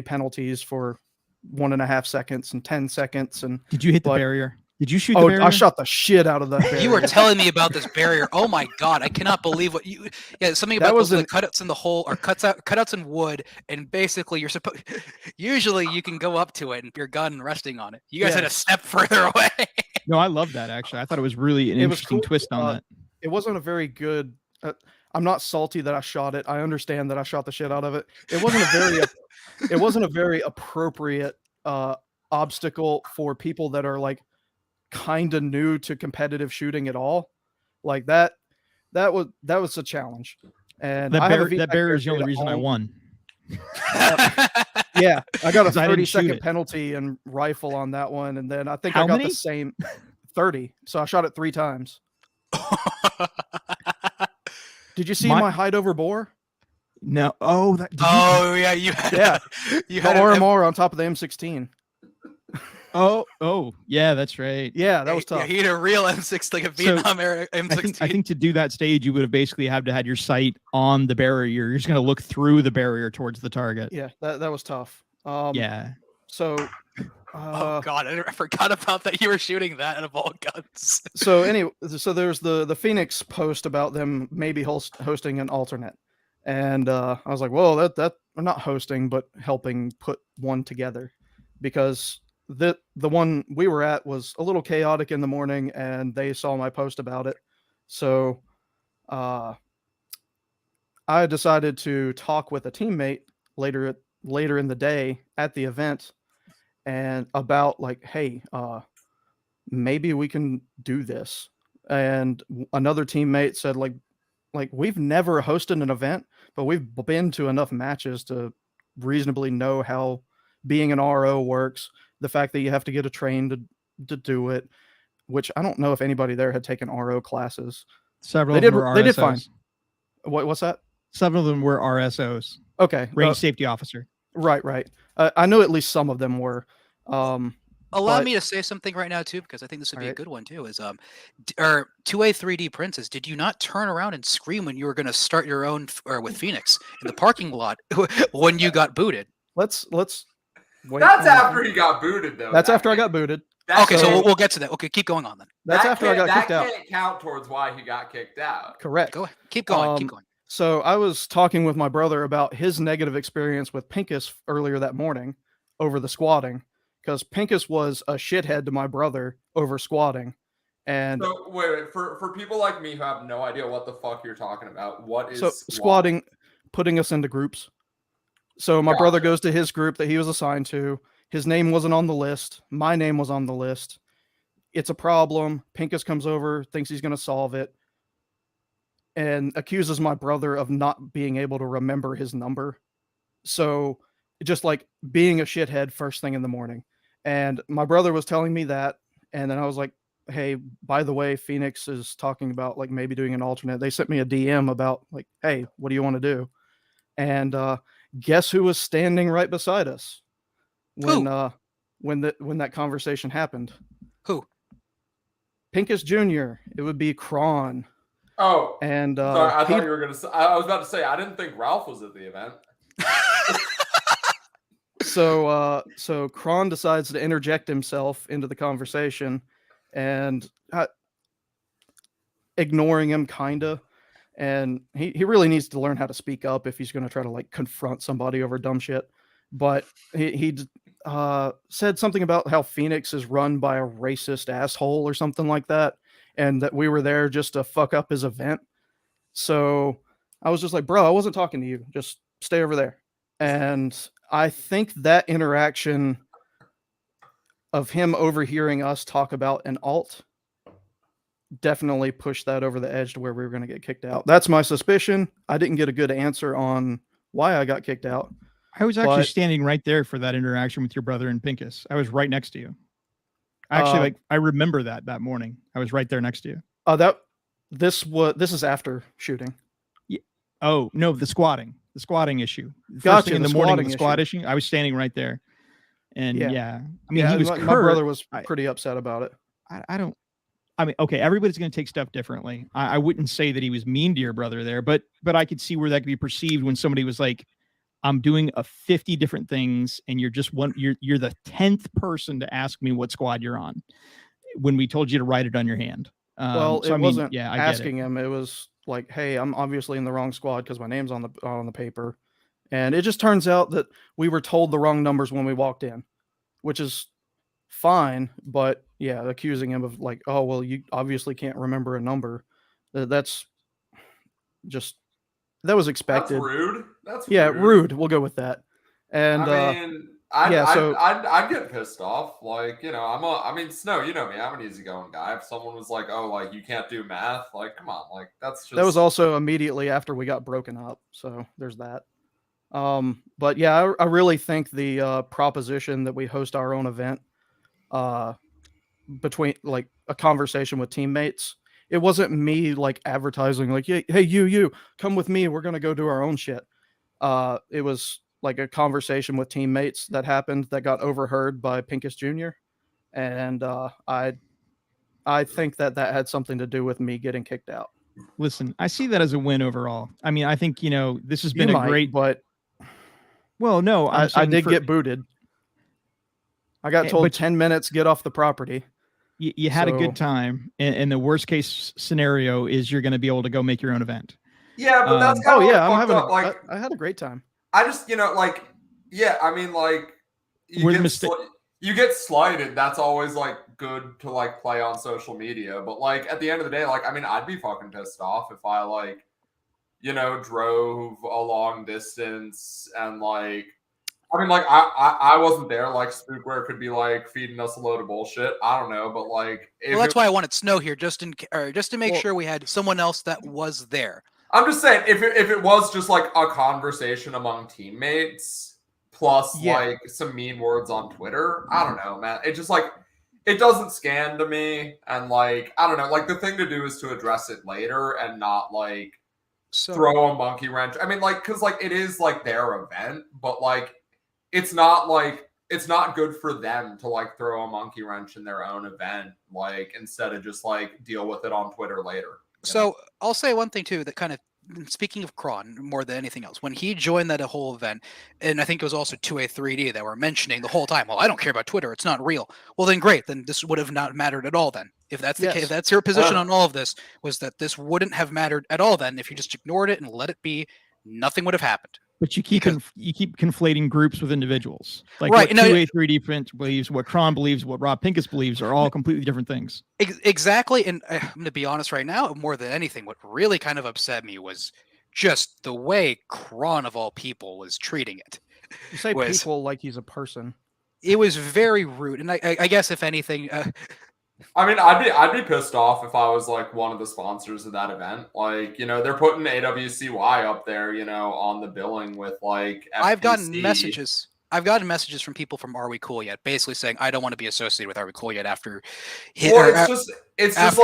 penalties for 1.5 seconds and 10 seconds. And did you hit the barrier? Did you shoot the barrier? I shot the shit out of that barrier. You were telling me about this barrier. Oh my God. I cannot believe what you, something about the cutouts in the hole or cutouts in wood. And basically you're supposed, usually you can go up to it and your gun resting on it. You guys had a step further away. No, I love that. Actually, I thought it was really an interesting twist on that. It wasn't a very good, I'm not salty that I shot it. I understand that I shot the shit out of it. It wasn't a very appropriate obstacle for people that are like kind of new to competitive shooting at all. Like that was a challenge. And that barrier is the only reason I won. Yeah, I got a 30-second penalty and rifle on that one, and then I think I got the same 30. So I shot it 3 times. Did you see my hide over bore? No. Oh, yeah, you had you had RMR on top of the M16. Oh, yeah, that's right. Yeah, that was tough. Yeah, he had a real M6, like a Vietnam era M16. I think to do that stage, you would have basically had your sight on the barrier. You're just going to look through the barrier towards the target. Yeah, that was tough. Yeah. So. Oh God, I forgot about that. You were shooting that out of all guns. So anyway, so there's the Phoenix post about them maybe hosting an alternate. And I was like, well, that we're not hosting, but helping put one together, because the one we were at was a little chaotic in the morning, and they saw my post about it. So I decided to talk with a teammate later later in the day at the event and about like, hey, maybe we can do this. And another teammate said like we've never hosted an event, but we've been to enough matches to reasonably know how being an RO works. The fact that you have to get a train to do it, which I don't know if anybody there had taken RO classes. Several They of them did. were They did RSOs. fine. What's that? Several of them were RSOs. Okay. Range safety officer. Right. I know at least some of them were. Allow me to say something right now too, because I think this would be a good one too. Is or 2A 3D Princess, did you not turn around and scream when you were going to start your own or with Phoenix in the parking lot when you got booted? Let's wait. That's after he got booted, though. That's after I got booted. Okay, so we'll get to that. Okay, keep going on then. That's after I got kicked out. That can't count towards why he got kicked out. Correct. Go ahead. Keep going. Keep going. So I was talking with my brother about his negative experience with Pinkus earlier that morning over the squatting, because Pinkus was a shithead to my brother over squatting. And so wait, for people like me who have no idea what the fuck you're talking about, what is squatting? Putting us into groups. So my brother goes to his group that he was assigned to. His name wasn't on the list. My name was on the list. It's a problem. Pinkus comes over, thinks he's going to solve it, and accuses my brother of not being able to remember his number. So just like being a shithead first thing in the morning. And my brother was telling me that. And then I was like, hey, by the way, Phoenix is talking about like maybe doing an alternate. They sent me a DM about like, hey, what do you want to do? And guess who was standing right beside us when that conversation happened? Who? Pinkus Jr. It would be Kron. Oh, and sorry, I thought you were gonna say. I was about to say I didn't think Ralph was at the event. So Kron decides to interject himself into the conversation, and ignoring him kinda. And he really needs to learn how to speak up if he's going to try to like confront somebody over dumb shit. But he said something about how Phoenix is run by a racist asshole or something like that, and that we were there just to fuck up his event. So I was just like, bro, I wasn't talking to you. Just stay over there. And I think that interaction of him overhearing us talk about an alt definitely pushed that over the edge to where we were going to get kicked out. That's my suspicion. I didn't get a good answer on why I got kicked out. I was actually standing right there for that interaction with your brother and Pinkus. I was right next to you. Actually, I remember that morning. I was right there next to you. This is after shooting. Yeah. Oh no, the squatting issue. Gotcha. Thing in the morning, the squat issue. I was standing right there, and yeah. I mean, he was. My brother was pretty upset about it. I mean, okay, everybody's going to take stuff differently. I wouldn't say that he was mean to your brother there, but I could see where that could be perceived when somebody was like, I'm doing 50 different things, and you're just you're the 10th person to ask me what squad you're on when we told you to write it on your hand. Well, it wasn't asking him. It was like, hey, I'm obviously in the wrong squad because my name's on the paper. And it just turns out that we were told the wrong numbers when we walked in, which is fine. But yeah, accusing him of like, oh, well, you obviously can't remember a number. That's just, that was expected. That's rude. Rude. We'll go with that. And I'd get pissed off. Like, you know, Snow, you know me, I'm an easygoing guy. If someone was like, oh, like you can't do math, like, come on, like that's just. That was also immediately after we got broken up. So there's that. But yeah, I really think the proposition that we host our own event between like a conversation with teammates, it wasn't me like advertising like, hey, you come with me, we're gonna go do our own shit. It was like a conversation with teammates that happened that got overheard by Pinkus Jr. And I think that had something to do with me getting kicked out. Listen, I see that as a win overall. I mean, I think, you know, this has been great, but well, no, I did get booted. I got told 10 minutes, get off the property. You had a good time, and the worst case scenario is you're going to be able to go make your own event. Yeah, but that's kind of I had a great time. I just, you know, like, yeah, I mean, like, you get slighted. That's always like good to like play on social media. But like at the end of the day, like, I mean, I'd be fucking pissed off if I like, you know, drove a long distance and like I mean, like, I wasn't there. Like, Spookware could be like feeding us a load of bullshit. I don't know, but like, well, that's why I wanted Snow here, just to make sure we had someone else that was there. I'm just saying, if it was just like a conversation among teammates plus like some mean words on Twitter, I don't know, man. It just like it doesn't scan to me, and like I don't know, like the thing to do is to address it later and not like throw a monkey wrench. I mean, like because like it is like their event, but like it's not good for them to like throw a monkey wrench in their own event, like instead of just like deal with it on Twitter later. So I'll say one thing too that kind of, speaking of Kron more than anything else, when he joined that whole event, and I think it was also 2A3D that were mentioning the whole time, well, I don't care about Twitter, it's not real. Well, then great, then this would have not mattered at all then. If that's the case, if that's your position on all of this, was that this wouldn't have mattered at all then. If you just ignored it and let it be, nothing would have happened. But you keep conflating groups with individuals. Like right, what 2A3D Print believes, what Kron believes, what Rob Pincus believes are all completely different things. Exactly. And I'm going to be honest right now, more than anything, what really kind of upset me was just the way Kron of all people was treating it. You say people like he's a person. It was very rude. And I guess if anything... I mean, I'd be pissed off if I was like one of the sponsors of that event. Like, you know, they're putting AWCY up there, you know, on the billing with like FPC. I've gotten messages from people from Are We Cool Yet, basically saying I don't want to be associated with Are We Cool Yet after. It's just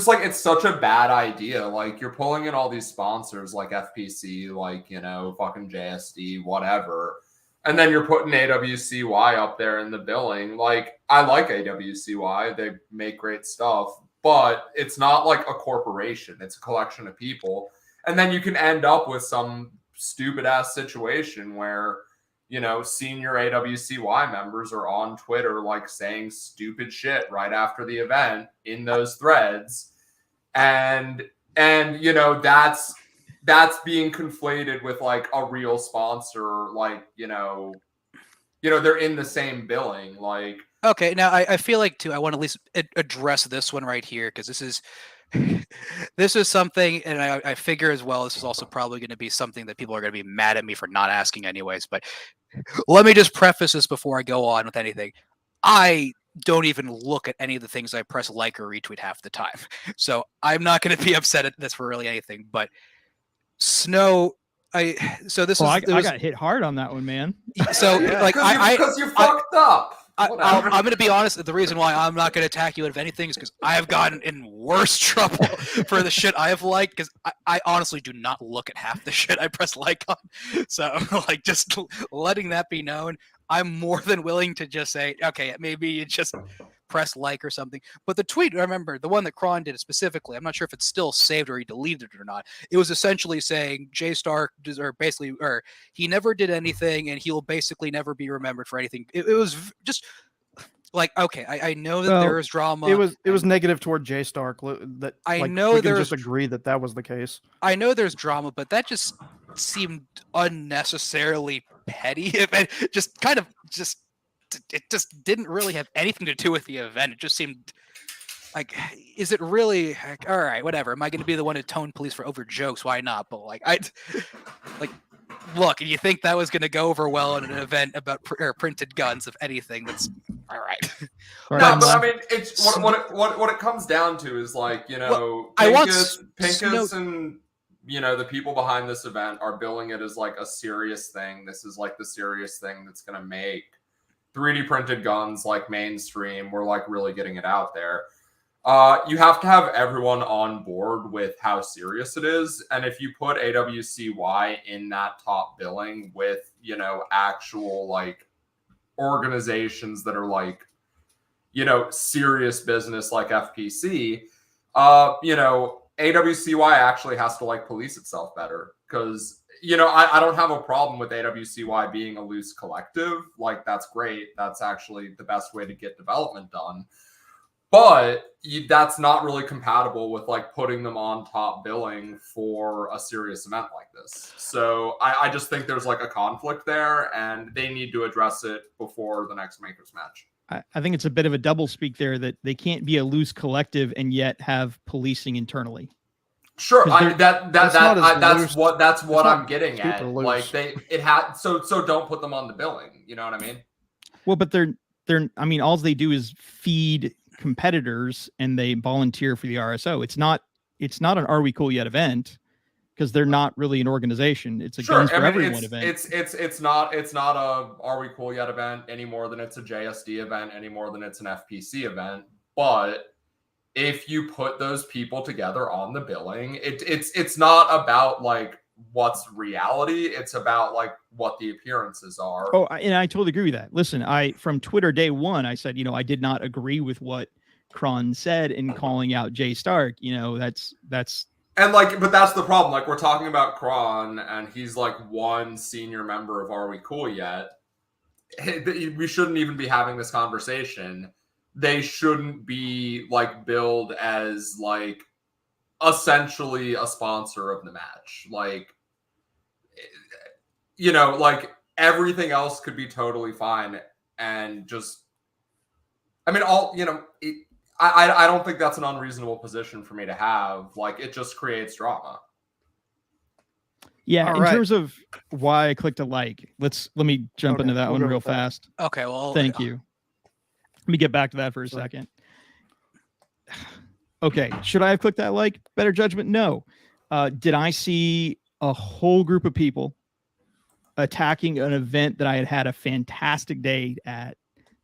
like it's such a bad idea. Like you're pulling in all these sponsors like FPC, like you know, fucking JSD, whatever. And then you're putting AWCY up there in the billing. Like, I like AWCY. They make great stuff. But it's not like a corporation. It's a collection of people. And then you can end up with some stupid-ass situation where, you know, senior AWCY members are on Twitter, like, saying stupid shit right after the event in those threads. And you know, that's being conflated with like a real sponsor, like, you know, they're in the same billing. Like, okay, now I feel like too, I want to at least address this one right here, because this is something, and I figure as well, this is also probably going to be something that people are going to be mad at me for not asking anyways, but let me just preface this before I go on with anything. I don't even look at any of the things I press like or retweet half the time. So I'm not going to be upset at this for really anything, but Snow, I got hit hard on that one, man. So like because you fucked up. I'm going to be honest. The reason why I'm not going to attack you, if anything, is because I have gotten in worse trouble for the shit I have liked. Because I honestly do not look at half the shit I press like on. So like just letting that be known, I'm more than willing to just say, okay, maybe you just press like or something. But the tweet, remember, the one that Kron did specifically, I'm not sure if it's still saved or he deleted it or not. It was essentially saying Jay Stark, or he never did anything and he'll basically never be remembered for anything. It was just like, okay, I know that there is drama. It was negative toward Jay Stark. That I know we can just agree that was the case. I know there's drama, but that just seemed unnecessarily petty. It just didn't really have anything to do with the event. It just seemed like, is it really like, all right, whatever. Am I going to be the one to tone police for over jokes? Why not? But like, look, and you think that was going to go over well in an event about printed guns, if anything, that's all right. No, but I mean, it's what it comes down to is like, you know, Pincus and, you know, the people behind this event are billing it as like a serious thing. This is like the serious thing that's going to make 3D printed guns like mainstream. We're like really getting it out there. You have to have everyone on board with how serious it is. And if you put AWCY in that top billing with, you know, actual like organizations that are like, you know, serious business like FPC, you know, AWCY actually has to like police itself better. Because, you know, I don't have a problem with AWCY being a loose collective. Like, that's great. That's actually the best way to get development done. But that's not really compatible with like putting them on top billing for a serious event like this. So I just think there's like a conflict there, and they need to address it before the next Makers match. I think it's a bit of a double speak there, that they can't be a loose collective and yet have policing internally. Sure, 'Cause that's what I'm not getting super at. loose. Like it had so don't put them on the billing. You know what I mean? Well, but they're I mean, all they do is feed competitors and they volunteer for the RSO. It's not an Are We Cool Yet event because they're not really an organization. It's a Guns for Everyone event. It's not a Are We Cool Yet event any more than it's a JSD event, any more than it's an FPC event. But if you put those people together on the billing, it's not about like what's reality. It's about like what the appearances are. Oh, and I totally agree with that. Listen, from Twitter day one, I said, I did not agree with what Kron said in calling out Jay Stark. That's and like, but that's the problem. Like, we're talking about Kron, and he's like one senior member of Are We Cool Yet? We shouldn't even be having this conversation. They shouldn't be like billed as like essentially a sponsor of the match. Like, like everything else could be totally fine. And just, I mean, I don't think that's an unreasonable position for me to have. Like, it just creates drama. Yeah, terms of why I clicked a like, let me jump into that one real fast. Okay, well, thank you. Let me get back to that for a second. Okay, should I have clicked that like? Better judgment? No. Did I see a whole group of people attacking an event that I had had a fantastic day at,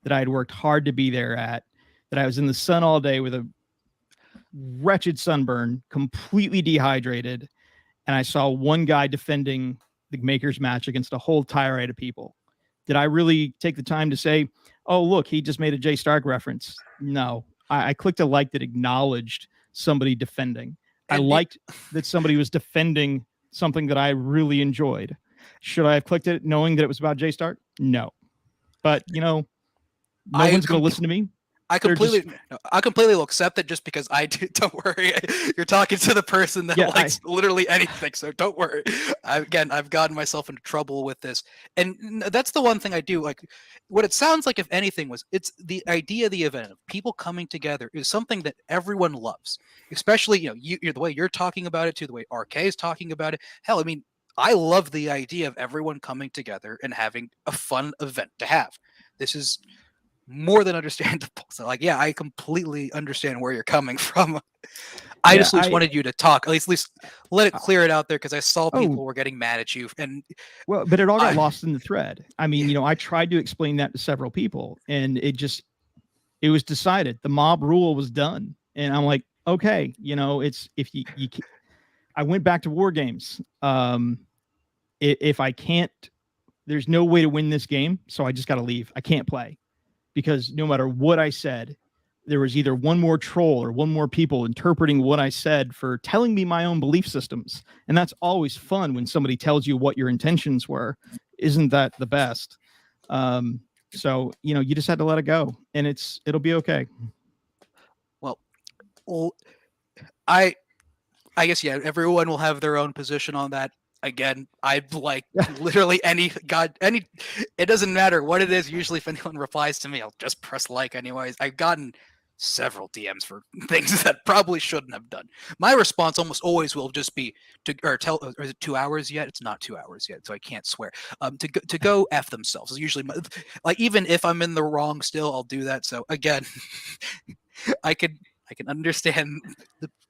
that I had worked hard to be there at, that I was in the sun all day with a wretched sunburn, completely dehydrated, and I saw one guy defending the Makers match against a whole tirade of people? Did I really take the time to say, oh, look, he just made a Jay Stark reference? No. I clicked a like that acknowledged somebody defending. I liked that somebody was defending something that I really enjoyed. Should I have clicked it knowing that it was about Jay Stark? No. But, no one's going to listen to me. I completely will accept it just because I do. Don't worry. You're talking to the person that likes literally anything. So don't worry. I've gotten myself into trouble with this. And that's the one thing I do. Like, what it sounds like, if anything, it's the idea of the event of people coming together is something that everyone loves, especially, the way you're talking about it, to the way RK is talking about it. Hell, I mean, I love the idea of everyone coming together and having a fun event to have. This is more than understandable. So, like, yeah, I completely understand where you're coming from. I just wanted you to talk, at least let it clear it out there, because I saw people were getting mad at you. And but it all got lost in the thread. I mean, I tried to explain that to several people, and it was decided. The mob rule was done, and I'm like, okay, it's if you I went back to war games. If I can't, there's no way to win this game, so I just got to leave. I can't play. Because no matter what I said, there was either one more troll or one more people interpreting what I said for telling me my own belief systems. And that's always fun when somebody tells you what your intentions were. Isn't that the best? So, you just had to let it go, and it'll be okay. Well, I guess, yeah, everyone will have their own position on that. Again, I like literally it doesn't matter what it is. Usually if anyone replies to me, I'll just press like anyways. I've gotten several DMs for things that probably shouldn't have done. My response almost always will just be or is it 2 hours yet? It's not 2 hours yet, so I can't swear. To go F themselves is usually like, even if I'm in the wrong still, I'll do that. So again, I can understand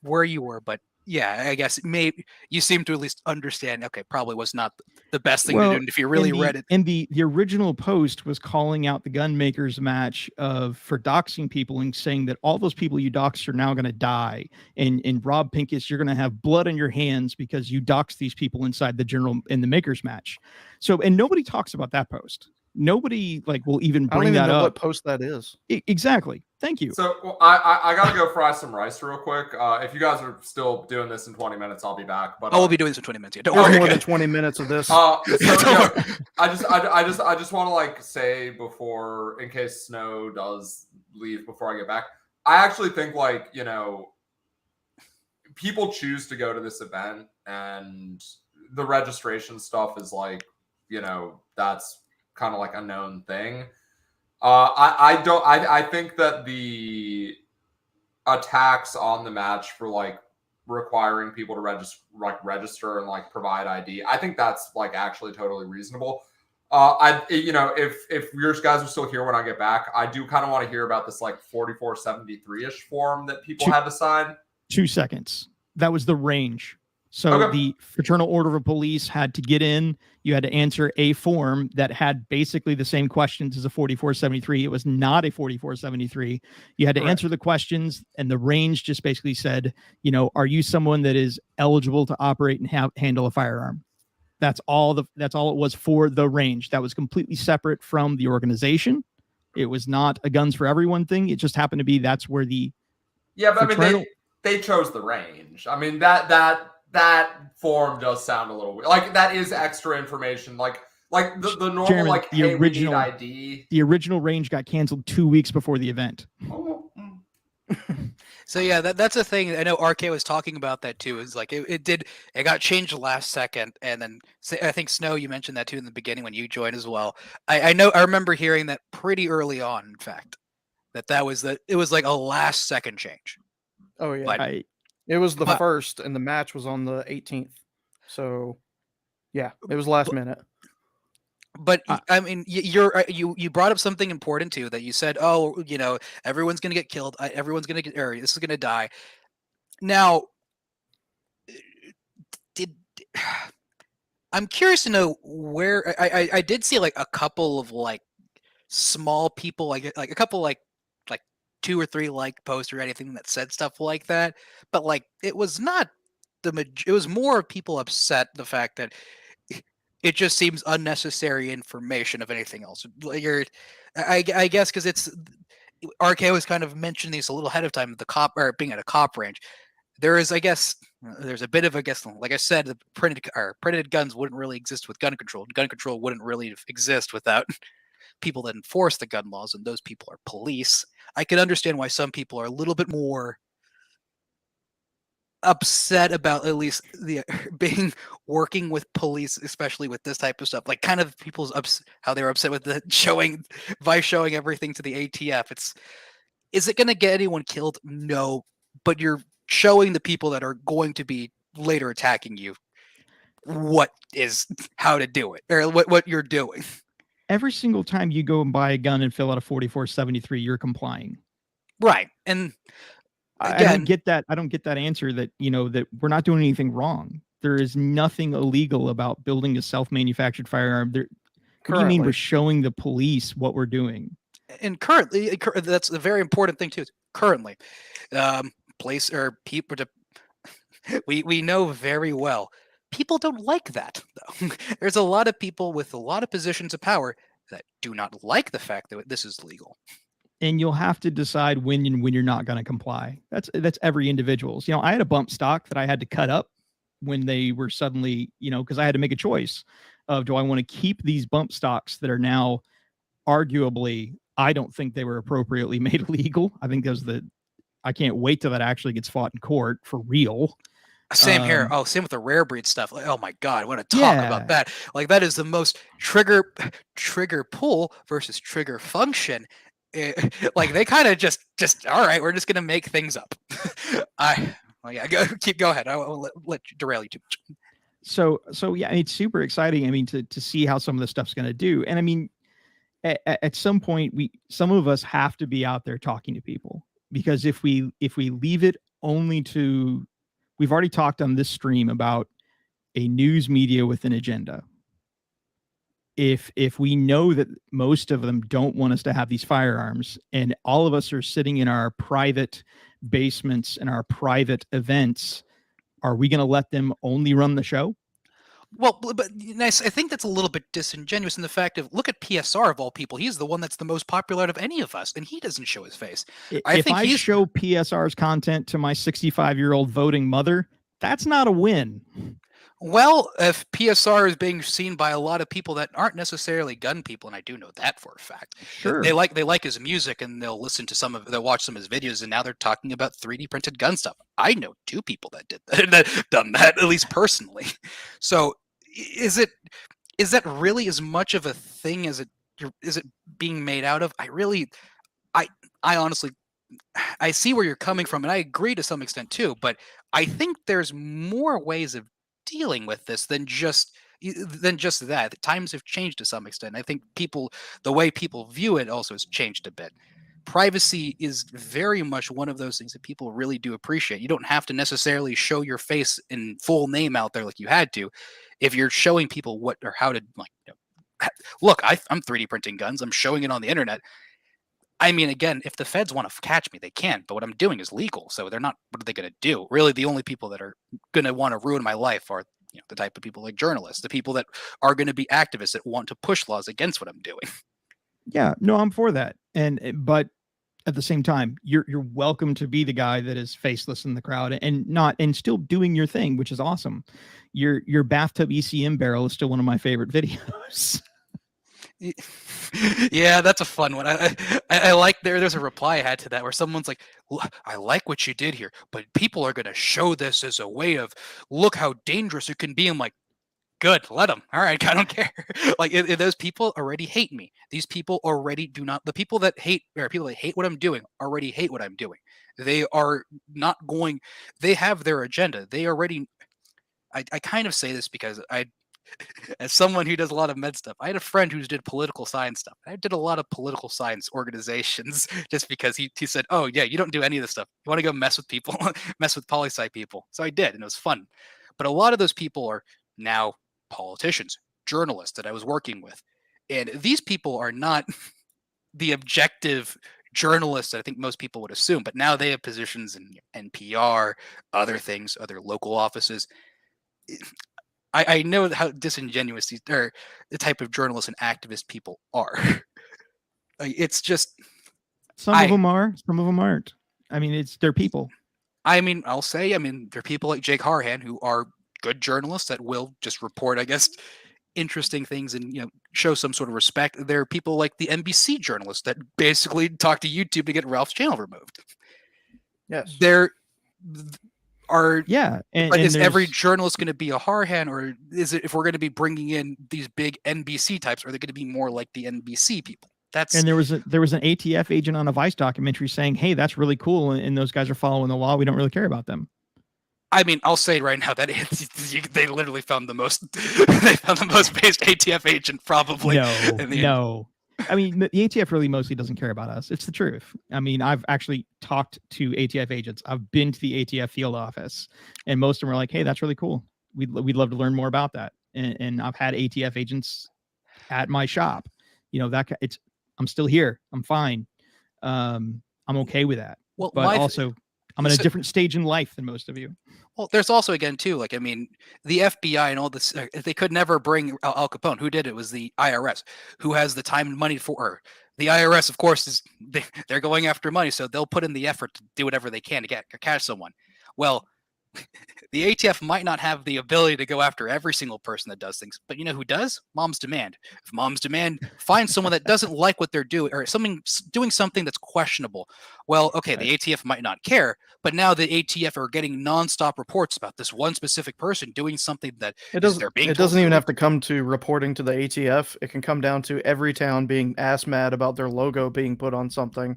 where you were, but yeah, I guess maybe you seem to at least understand. Okay, probably was not the best thing to do. And if you really read it, and the original post was calling out the gun makers match for doxing people and saying that all those people you doxed are now going to die. And Rob Pincus, you're going to have blood on your hands because you doxed these people inside the makers match. So, and nobody talks about that post. Nobody will even bring that up. What post that is? Exactly. Thank you. So I gotta go fry some rice real quick. If you guys are still doing this in 20 minutes, I'll be back. But we'll be doing this in 20 minutes. Yeah, don't worry. More than 20 minutes of this. I just want to say before, in case Snow does leave before I get back, I actually think people choose to go to this event, and the registration stuff is that's kind of like a known thing. I think that the attacks on the match for requiring people to register and like provide ID. I think that's like actually totally reasonable. If your guys are still here when I get back, I do kind of want to hear about this like 4473-ish form that people had to sign. 2 seconds. That was the range. So the Fraternal Order of Police had to get in. You had to answer a form that had basically the same questions as a 4473. It was not a 4473. You had to answer the questions, and the range just basically said, are you someone that is eligible to operate and handle a firearm? That's all it was for the range. That was completely separate from the organization. It was not a guns for everyone thing. It just happened to be that's where the they chose the range. I mean that form does sound a little weird. Like that is extra information. Like the normal Jeremy, hey, we need ID. The original range got canceled 2 weeks before the event. So yeah, that's a thing. I know RK was talking about that too. Is like it got changed last second, and then I think Snow, you mentioned that too in the beginning when you joined as well. I remember hearing that pretty early on. In fact, it was like a last second change. Oh yeah, but, it was the first, and the match was on the 18th. So yeah, it was last minute. But I mean, you brought up something important too, that you said, oh, everyone's going to get killed. Everyone's going to this is going to die. Now, I'm curious to know where I did see like a couple of like small people, like a couple like 2 or 3 like posts or anything that said stuff like that. But like, it was not it was more of people upset the fact that it just seems unnecessary information of anything else. I guess because it's RK was kind of mentioned these a little ahead of time. The cop or being at a cop range, there is, I guess, there's a bit of like I said, the printed guns wouldn't really exist with gun control. Gun control wouldn't really exist without people that enforce the gun laws, and those people are police. I can understand why some people are a little bit more upset about at least the working with police, especially with this type of stuff. Like kind of people's how they were upset with the showing everything to the ATF. Is it going to get anyone killed? No, but you're showing the people that are going to be later attacking you how to do it, or what you're doing. Every single time you go and buy a gun and fill out a 4473, you're complying. Right. And again, I don't get that answer that, that we're not doing anything wrong. There is nothing illegal about building a self-manufactured firearm. What do you mean we're showing the police what we're doing? And currently, that's a very important thing too. Currently, place or people, we know very well. People don't like that, though. There's a lot of people with a lot of positions of power that do not like the fact that this is legal. And you'll have to decide when you're not going to comply. That's every individual's. I had a bump stock that I had to cut up when they were suddenly, because I had to make a choice of, do I want to keep these bump stocks that are now arguably, I don't think they were appropriately made illegal. I think I can't wait till that actually gets fought in court for real. Same here. Same with the rare breed stuff. Like, oh my God, I want to talk about that. Like that is the most trigger pull versus trigger function. Like they kind of just all right, we're just gonna make things up. Go ahead. I won't let you derail you too much. So yeah, it's super exciting. I mean, to see how some of this stuff's gonna do. And I mean, at some point, some of us have to be out there talking to people, because if we leave it only to, we've already talked on this stream about a news media with an agenda. If we know that most of them don't want us to have these firearms, and all of us are sitting in our private basements and our private events, are we going to let them only run the show? Well, but nice. I think that's a little bit disingenuous in the fact of, look at PSR of all people. He's the one that's the most popular out of any of us, and he doesn't show his face. If I show PSR's content to my 65-year-old voting mother, that's not a win. Well, if PSR is being seen by a lot of people that aren't necessarily gun people, and I do know that for a fact, sure, they like his music, and they'll they'll watch some of his videos, and now they're talking about 3D printed gun stuff. I know 2 people that did that, done that, at least personally. So, is that really as much of a thing as is it being made out of? I honestly, I see where you're coming from, and I agree to some extent too, but I think there's more ways of dealing with this than just that. The times have changed to some extent. I think the way people view it also has changed a bit. Privacy is very much one of those things that people really do appreciate. You don't have to necessarily show your face and full name out there like you had to. If you're showing people what or how to, like, look, I'm 3D printing guns. I'm showing it on the internet. I mean, again, if the feds want to catch me, they can. But what I'm doing is legal, so they're not. What are they going to do? Really, the only people that are going to want to ruin my life are the type of people like journalists, the people that are going to be activists that want to push laws against what I'm doing. Yeah, no, I'm for that. But at the same time, you're welcome to be the guy that is faceless in the crowd and still doing your thing, which is awesome. Your bathtub ECM barrel is still one of my favorite videos. Yeah, that's a fun one. I like there's a reply I had to that where someone's like, I like what you did here, but people are going to show this as a way of look how dangerous it can be. I'm like, good, let them. All right, I don't care. Like those people already hate me. These people already do not. The people that hate what I'm doing already hate what I'm doing. They are not going. They have their agenda. They already. I kind of say this because as someone who does a lot of med stuff, I had a friend who did political science stuff. I did a lot of political science organizations just because he said, oh yeah, you don't do any of this stuff. You want to go mess with people, mess with poli-sci people. So I did, and it was fun. But a lot of those people are now politicians, journalists that I was working with. And these people are not the objective journalists that I think most people would assume, but now they have positions in NPR, other things, other local offices. I know how disingenuous these are, the type of journalists and activist people are. It's just some of them are, some of them aren't. I mean, they're people. I mean, there are people like Jake Harhan who are good journalists that will just report, I guess, interesting things and show some sort of respect. There are people like the NBC journalists that basically talk to YouTube to get Ralph's channel removed. Yes. But and is every journalist going to be a Harhan, or is it, if we're going to be bringing in these big NBC types, are they going to be more like the NBC people? And there was an ATF agent on a Vice documentary saying, "Hey, that's really cool, and those guys are following the law. We don't really care about them." I mean, I'll say right now that they literally found the most based ATF agent probably. No. I mean, the ATF really mostly doesn't care about us. It's the truth. I mean, I've actually talked to ATF agents. I've been to the ATF field office, and most of them are like, "Hey, that's really cool. We'd love to learn more about that." And I've had ATF agents at my shop. I'm still here. I'm fine. I'm okay with that. Well, but also, I'm at a different stage in life than most of you. Well, there's also, again, too, like, I mean, the FBI and all this, they could never bring Al Capone. Who did it? It was the IRS, who has the time and money for her. The IRS, of course, they're going after money, so they'll put in the effort to do whatever they can to catch someone. Well, the ATF might not have the ability to go after every single person that does things, but you know who does? Moms Demand. If Moms Demand finds someone that doesn't like what they're doing or doing something that's questionable, well, okay, the ATF might not care, but now the ATF are getting nonstop reports about this one specific person doing something that it doesn't even have to come to reporting to the ATF. It can come down to every town being ass mad about their logo being put on something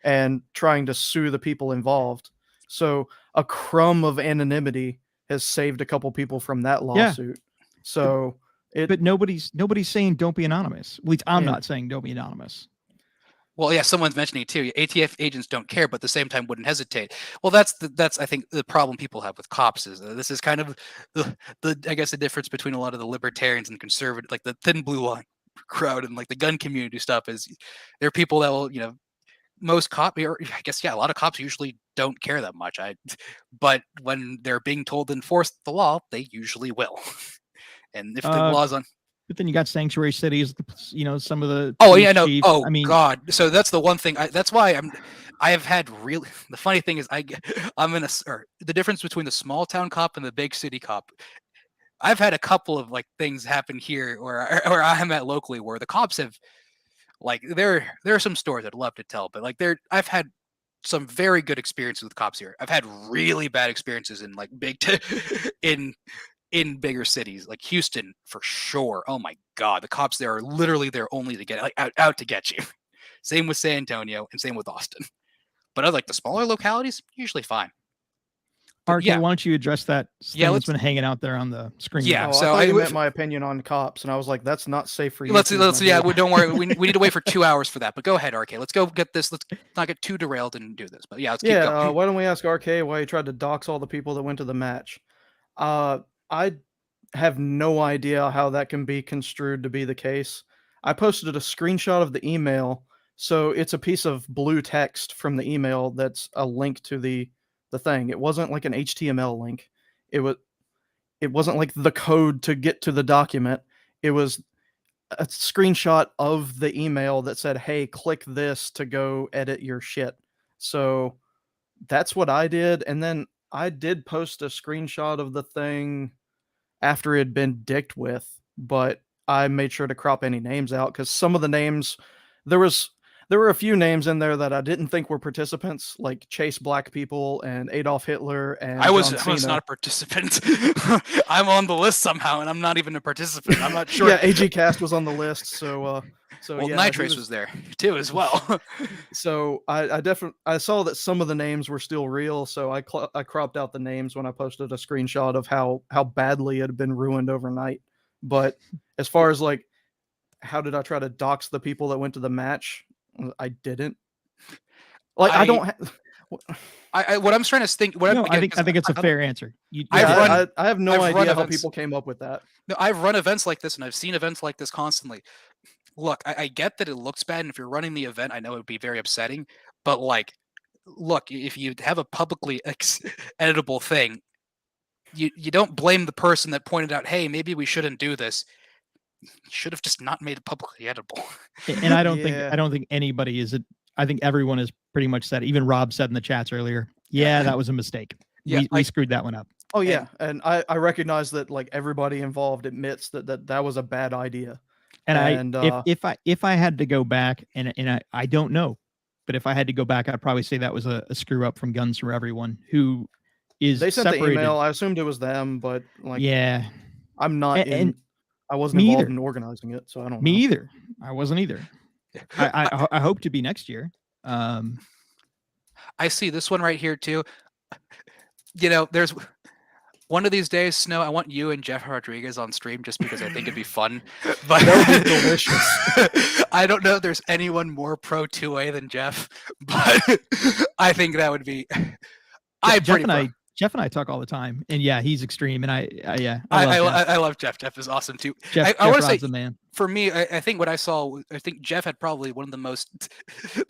and trying to sue the people involved. So a crumb of anonymity has saved a couple people from that lawsuit. Yeah. So but nobody's saying don't be anonymous. At least I'm not saying don't be anonymous. Well, yeah, someone's mentioning it too. ATF agents don't care, but at the same time wouldn't hesitate. Well, that's I think the problem people have with cops is this is kind of the I guess the difference between a lot of the libertarians and conservative, like the thin blue line crowd and like the gun community stuff is there are people that will most a lot of cops usually don't care that much. But when they're being told to enforce the law, they usually will. And if the law's on, but then you got sanctuary cities, some of the chiefs. God. So that's the one thing. That's why I have had really. The funny thing is, the difference between the small town cop and the big city cop. I've had a couple of things happen here where I'm at locally where the cops have. There are some stories I'd love to tell, but I've had some very good experiences with cops here. I've had really bad experiences in in bigger cities like Houston for sure. Oh my God, the cops there are literally there only to get out to get you. Same with San Antonio and same with Austin. But I the smaller localities usually fine. RK, yeah. why don't you address that thing that's been hanging out there on the screen? Yeah, Oh, so I thought you meant my opinion on cops, and I was like, that's not safe for you. Let's yeah, don't worry. We need to wait for 2 hours for that. But go ahead, RK. Let's go get this. Let's not get too derailed and do this. But yeah, let's keep going. Why don't we ask RK why he tried to dox all the people that went to the match? I have no idea how that can be construed to be the case. I posted a screenshot of the email, so it's a piece of blue text from the email that's a link to the thing. It wasn't like an HTML link. It wasn't like the code to get to the document. It was a screenshot of the email that said, hey, click this to go edit your shit. So that's what I did. And then I did post a screenshot of the thing after it had been dicked with, but I made sure to crop any names out because some of the names, there were a few names in there that I didn't think were participants, like Chase Black People and Adolf Hitler. And I was not a participant. I'm on the list somehow, and I'm not even a participant. I'm not sure. Yeah, AG Cast was on the list, so well, yeah, Nitrace was there too as well. So I saw that some of the names were still real, so I cropped out the names when I posted a screenshot of how badly it had been ruined overnight. But as far as like, how did I try to dox the people that went to the match? I didn't. Like I don't. What I'm trying to think. I think it's a fair answer. I have no idea how people came up with that. No, I've run events like this, and I've seen events like this constantly. Look, I get that it looks bad, and if you're running the event, I know it would be very upsetting. But like, look, if you have a publicly editable thing, you don't blame the person that pointed out, hey, maybe we shouldn't do this. You should have just not made it publicly editable. And I don't think anybody is. I think everyone has pretty much said. Even Rob said in the chats earlier, yeah, that was a mistake. Yeah, we screwed that one up. Oh yeah, and I recognize that like everybody involved admits that was a bad idea. And if I had to go back and I don't know, but if I had to go back, I'd probably say that was a screw up from Guns for Everyone, who is they sent separated. the email. I assumed it was them, but like yeah, I'm not I wasn't involved in organizing it, so I don't know. Me either. I wasn't either. I hope to be next year. I see this one right here too. You know, there's one of these days, Snow, I want you and Jeff Rodriguez on stream just because I think it'd be fun. But that would be delicious. I don't know if there's anyone more pro 2A than Jeff, but I think that would be. Jeff and I talk all the time, and yeah, he's extreme, and I love Jeff. Jeff is awesome too. Jeff I want to say, the man. For me, I think what I saw, I think Jeff had probably one of the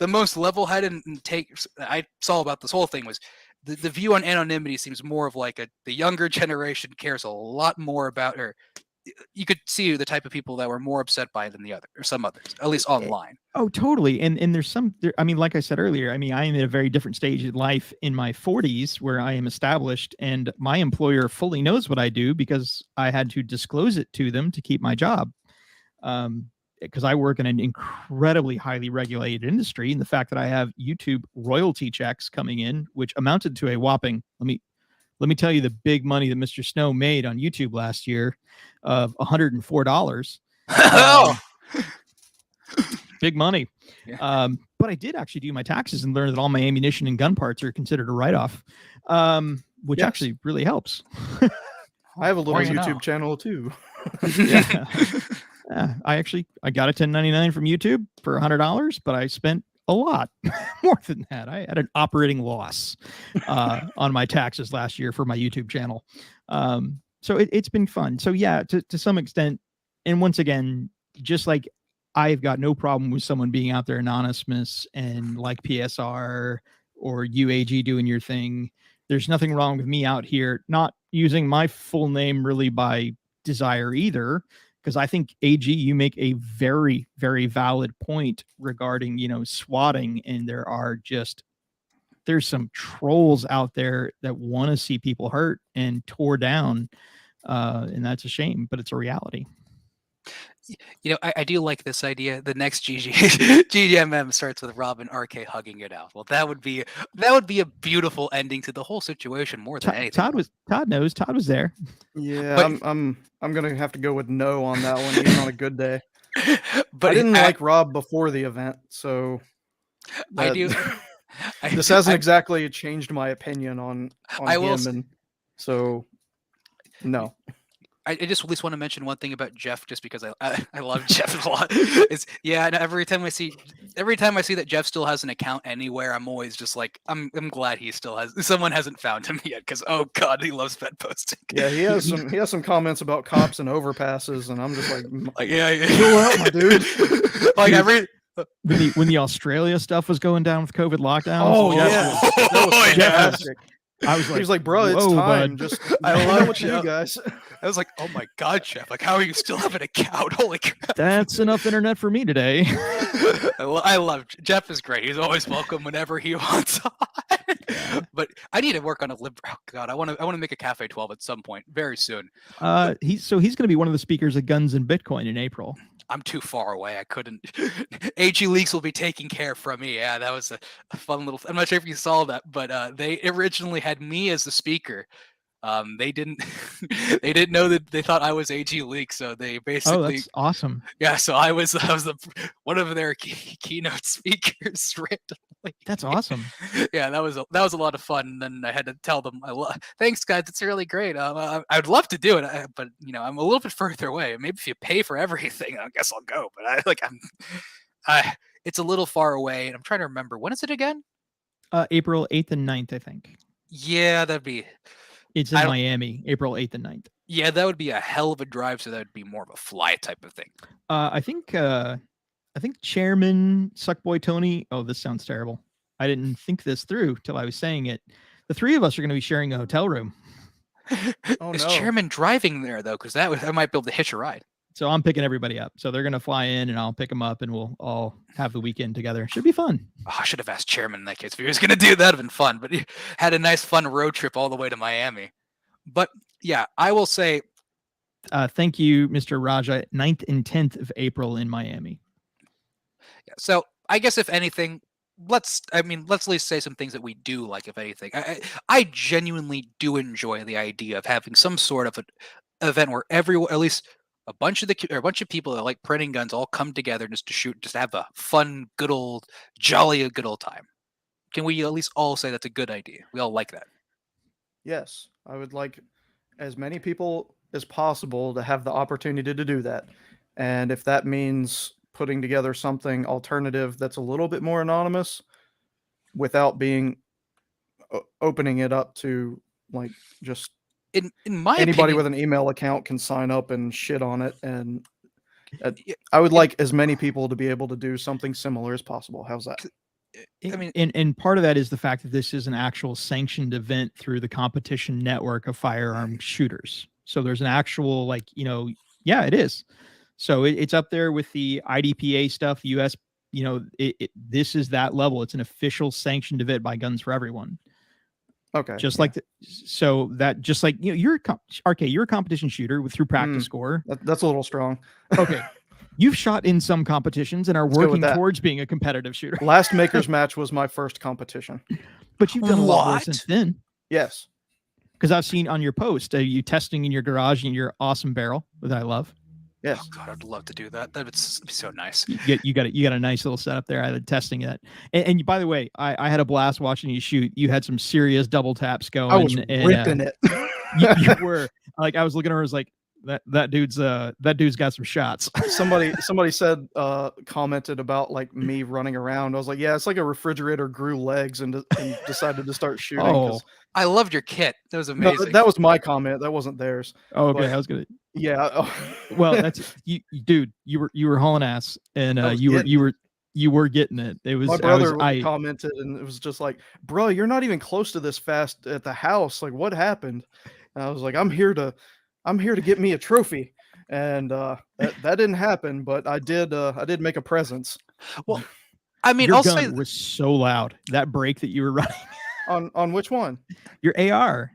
most level-headed takes I saw about this whole thing was the view on anonymity seems more of like the younger generation cares a lot more about her. You could see the type of people that were more upset by it than the other, or some others, at least online. Oh, totally. And there's I mean, like I said earlier, I mean, I am at a very different stage in life in my 40s where I am established and my employer fully knows what I do because I had to disclose it to them to keep my job. Because I work in an incredibly highly regulated industry, and the fact that I have YouTube royalty checks coming in, which amounted to a whopping, let me tell you the big money that Mr. Snow made on YouTube last year of $104. Big money. Yeah. But I did actually do my taxes and learn that all my ammunition and gun parts are considered a write-off, which actually really helps. I have a little YouTube channel too. Yeah. I got a 1099 from YouTube for $100, but I spent a lot more than that. I had an operating loss on my taxes last year for my YouTube channel. So it's been fun. So yeah, to some extent. And once again, just like I've got no problem with someone being out there anonymous and like PSR or UAG doing your thing. There's nothing wrong with me out here not using my full name really by desire either. Because I think, AG, you make a very, very valid point regarding, swatting. And there's some trolls out there that want to see people hurt and tore down. And that's a shame, but it's a reality. I do like this idea. The next GGMM starts with Rob and RK hugging it out. Well, that would be a beautiful ending to the whole situation more than anything. Todd was there. Yeah, but, I'm gonna have to go with no on that one, even on a good day. But I didn't like Rob before the event, so I do. This hasn't exactly changed my opinion on him, and so no. I just at least want to mention one thing about Jeff, just because I love Jeff a lot. And every time I see that Jeff still has an account anywhere, I'm always just like, I'm glad he still has. Someone hasn't found him yet, because oh god, he loves pet posting. Yeah, he has some comments about cops and overpasses, and I'm just like yeah. Chill out, my dude. Like every. When the Australia stuff was going down with COVID lockdowns. Oh yeah, that was fantastic. I was like, he was like, bro, it's time. Bud. Just I love what you do, guys. I was like, oh my god, Jeff! Like, how are you still have an account? Holy crap! That's enough internet for me today. I love Jeff. Is great. He's always welcome whenever he wants on. But I need to work on a oh god, I want to make a Cafe 12 at some point very soon. He's going to be one of the speakers at Guns and Bitcoin in April. I'm too far away. I couldn't. AG Leaks will be taking care from me. Yeah, that was a fun little. I'm not sure if you saw that, but they originally had me as the speaker. They didn't know that they thought I was AG Leak, so they basically. Oh, that's awesome. Yeah, so I was one of their keynote speakers randomly. That's awesome. Yeah, that was a lot of fun. And then I had to tell them, thanks guys, it's really great. I'd love to do it, but I'm a little bit further away. Maybe if you pay for everything, I guess I'll go. But it's a little far away, and I'm trying to remember, when is it again? April 8th and 9th, I think. Yeah, that'd be. It's in Miami, April 8th and 9th. Yeah, that would be a hell of a drive, so that would be more of a fly type of thing. I think Chairman Suckboy Tony. Oh, this sounds terrible. I didn't think this through till I was saying it. The three of us are going to be sharing a hotel room. Oh, Is no. Chairman driving there though? Because I might be able to hitch a ride. So I'm picking everybody up. So they're going to fly in, and I'll pick them up, and we'll all have the weekend together. Should be fun. Oh, I should have asked Chairman in that case if he was going to do that. That'd have been fun. But he had a nice, fun road trip all the way to Miami. But yeah, I will say. Thank you, Mr. Raja. 9th and 10th of April in Miami. Yeah, so I guess if anything, let's at least say some things that we do like. If anything, I genuinely do enjoy the idea of having some sort of an event where everyone, at least a bunch of people that like printing guns, all come together just to shoot, just have a fun, good old time. Can we at least all say that's a good idea? We all like that. Yes, I would like as many people as possible to have the opportunity to do that. And if that means putting together something alternative that's a little bit more anonymous without being opening it up to like just in my anybody opinion, with an email account can sign up and shit on it. And I would like as many people to be able to do something similar as possible. How's that? I mean, and part of that is the fact that this is an actual sanctioned event through the competition network of firearm shooters. So there's an actual, yeah, it is. So it's up there with the IDPA stuff, US, this is that level. It's an official sanctioned event by Guns for Everyone. Okay. Just like, you're a competition shooter through Practice Score. That's a little strong. Okay. You've shot in some competitions and are working towards being a competitive shooter. Last Maker's Match was my first competition. But you've done a lot more since then. Yes. Because I've seen on your post, you testing in your garage in your awesome barrel that I love. Yes. Oh God, I'd love to do that. That'd be so nice. You got a nice little setup there. I was testing it. And by the way, I had a blast watching you shoot. You had some serious double taps going. I was ripping it. You were like, I was looking at her, I was like, that dude's got some shots. Somebody said commented about like me running around. I was like, yeah, it's like a refrigerator grew legs and decided to start shooting. Oh, I loved your kit. That was amazing. No, that was my comment. That wasn't theirs. Oh, okay. But, I was gonna. Yeah. Well, that's you, dude. You were hauling ass, and you were getting it. It was my brother commented, and it was just like, bro, you're not even close to this fast at the house. Like, what happened? And I was like, I'm here to get me a trophy, and that didn't happen. But I did make a presence. Well, I mean, your gun was so loud. That break that you were running on which one? Your AR.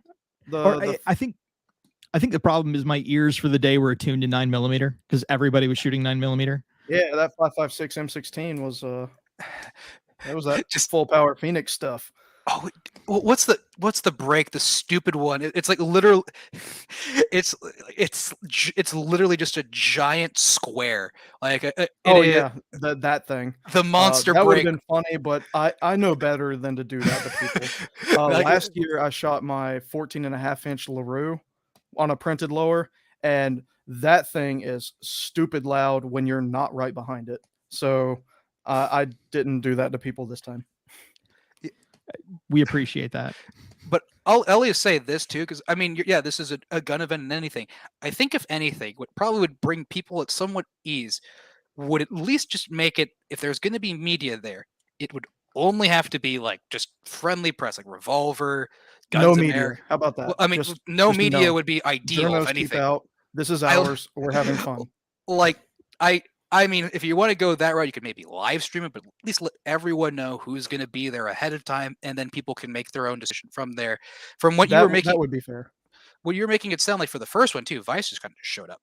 I think the problem is my ears for the day were attuned to 9mm because everybody was shooting 9mm. Yeah, that 5.56 M16 was that just full power Phoenix stuff. Oh, what's the break? The stupid one. It's like literally, it's literally just a giant square. Like that thing. The monster that would break. have been funny, but I know better than to do that to people. Last year I shot my 14.5-inch LaRue on a printed lower, and that thing is stupid loud when you're not right behind it. So I didn't do that to people this time. We appreciate that. But I'll just say this too, because I mean, yeah, this is a gun event and anything. I think if anything, what probably would bring people at somewhat ease would at least just make it, if there's going to be media there, it would only have to be like just friendly press, like Revolver, Guns No in media. Air. How about that? Well, I mean, Just media no. would be ideal. Journos If keep anything, out. This is ours. We're having fun. Like I mean, if you want to go that route, you could maybe live stream it, but at least let everyone know who's going to be there ahead of time, and then people can make their own decision from there. From what you were making, that would be fair. What you're making it sound like for the first one too, Vice just kind of showed up.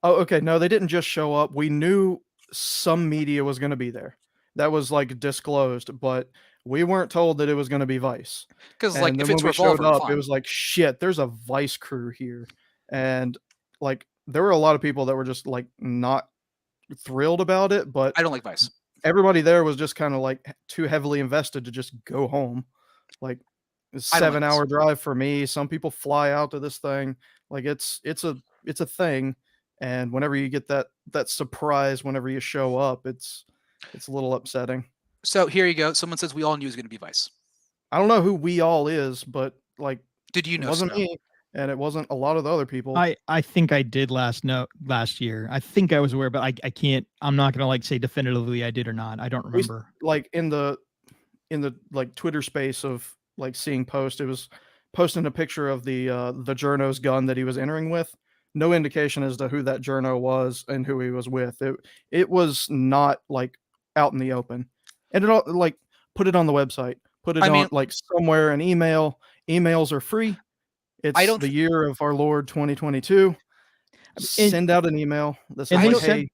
Oh, okay. No, they didn't just show up. We knew some media was going to be there. That was like disclosed, but we weren't told that it was going to be Vice. Because like then if when it's we showed Revolver, up, fine. it was like shit. There's a Vice crew here, and like there were a lot of people that were just like not thrilled about it. But I don't like Vice. Everybody there was just kind of like too heavily invested to just go home. Like it's a 7-hour drive for me. Some people fly out to this thing. Like it's a thing. And whenever you get that surprise, whenever you show up, it's a little upsetting. So here you go. Someone says we all knew it was going to be Vice. I don't know who we all is, but like, did you know? It wasn't me, and it wasn't a lot of the other people. I think I did last year. I think I was aware, but I can't. I'm not gonna like say definitively I did or not. I don't remember. Like in the like Twitter space of like seeing post, it was posting a picture of the journo's gun that he was entering with. No indication as to who that journo was and who he was with. It was not like out in the open, and it all like put it on the website, put it on like somewhere an email. Emails are free. It's the year of our Lord 2022. Send out an email that says, like, hey,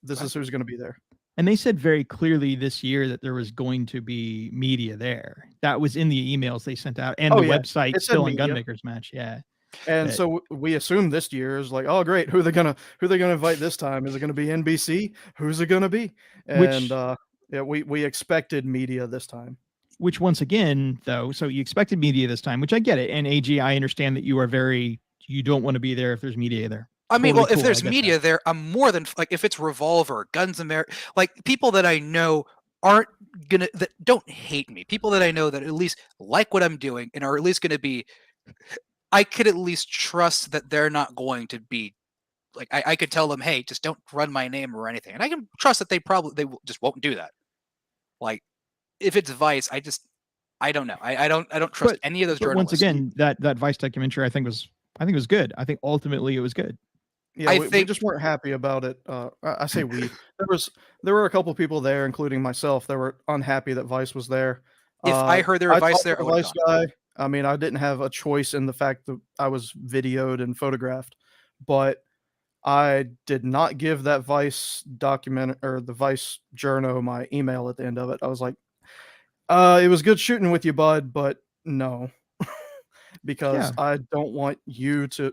this is who's going to be there. And they said very clearly this year that there was going to be media there. That was in the emails they sent out, and the website still on Gunmaker's Match. Yeah. And so we assume this year is like, oh great, who they gonna invite this time? Is it gonna be NBC? Who's it gonna be? And we expected media this time. Which once again, though, so you expected media this time, which I get it. And AG, I understand that you don't want to be there if there's media there. I mean, well, if there's media there, I'm more than like if it's Revolver, Guns in Air, like people that I know that don't hate me, people that I know that at least like what I'm doing and are at least going to be, I could at least trust that they're not going to be like, I could tell them, hey, just don't run my name or anything. And I can trust that they just won't do that. Like if it's Vice, I don't know. I don't trust any of those journalists. Once again, that Vice documentary, I think was good. I think ultimately it was good. Yeah, we just weren't happy about it. I say we. There were a couple people there, including myself, that were unhappy that Vice was there. If I heard there were Vice there, Vice guy. I mean, I didn't have a choice in the fact that I was videoed and photographed, but I did not give that Vice document or the Vice journo my email at the end of it. I was like, it was good shooting with you, bud, but no, because I don't want you to.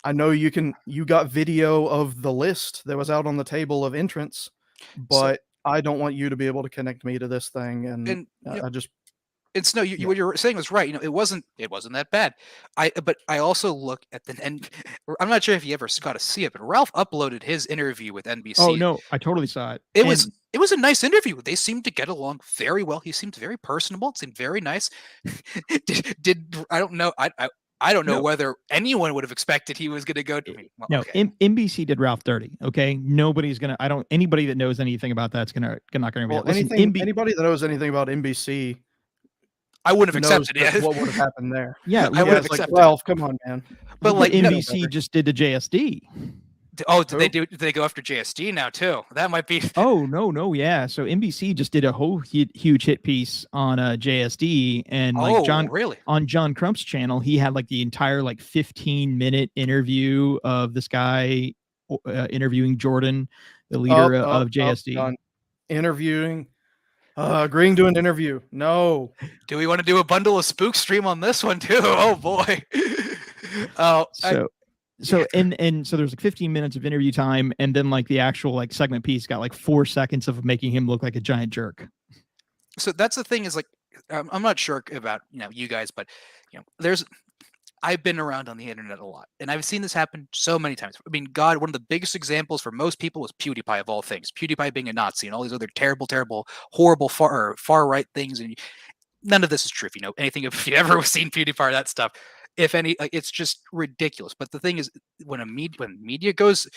I know you got video of the list that was out on the table of entrants, but I don't want you to be able to connect me to this thing. And I just. It's no, what you're saying was right. You know, it wasn't that bad. But I also look at and I'm not sure if you ever got to see it, but Ralph uploaded his interview with NBC. Oh no, I totally saw it. It was a nice interview. They seemed to get along very well. He seemed very personable. It seemed very nice. I don't know. I don't know whether anyone would have expected he was going to go to me. Well, NBC did Ralph dirty. Okay, nobody's gonna. Anybody that knows anything about that's not gonna. Well, anybody that knows anything about NBC. I wouldn't have accepted it. What would have happened there? Yeah, I would have accepted. Ralph, come on, man. But like NBC just did the JSD. Oh, did they go after JSD now too? That might be. Oh no, yeah. So NBC just did a whole huge hit piece on JSD, and like on John Crump's channel, he had like the entire 15-minute interview of this guy interviewing Jordan, the leader of JSD. Interviewing. Agreeing to an interview. No. Do we want to do a bundle of spook stream on this one too? Oh boy. So there's like 15 minutes of interview time, and then like the actual like segment piece got like 4 seconds of making him look like a giant jerk. So that's the thing is like, I'm not sure about you guys, but I've been around on the internet a lot, and I've seen this happen so many times. I mean, God, one of the biggest examples for most people was PewDiePie of all things. PewDiePie being a Nazi and all these other terrible, horrible far right things, and none of this is true. If you know anything, if you ever seen PewDiePie or that stuff, if any, it's just ridiculous. But the thing is, when media goes,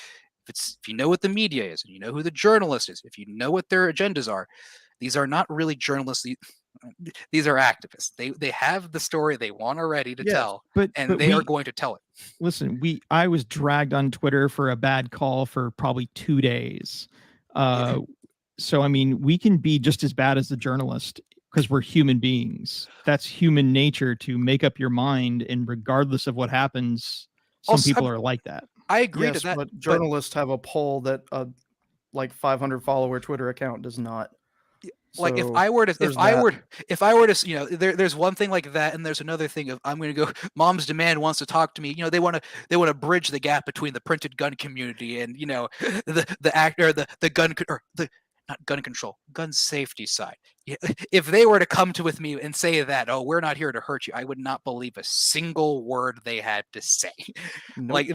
if you know what the media is, and you know who the journalist is, if you know what their agendas are, these are not really journalists. These are activists. They have the story they want already to tell, and they are going to tell it. Listen, I was dragged on Twitter for a bad call for probably 2 days. So I mean, we can be just as bad as the journalist because we're human beings. That's human nature to make up your mind, and regardless of what happens, some people are like that. I agree to that. But journalists have a poll that like 500 follower Twitter account does not. Like So if I were to, there's one thing like that, and there's another thing of I'm going to go. Mom's Demand wants to talk to me. They want to bridge the gap between the printed gun community and not gun control, gun safety side. If they were to come with me and say that, oh, we're not here to hurt you, I would not believe a single word they had to say. Nope. Like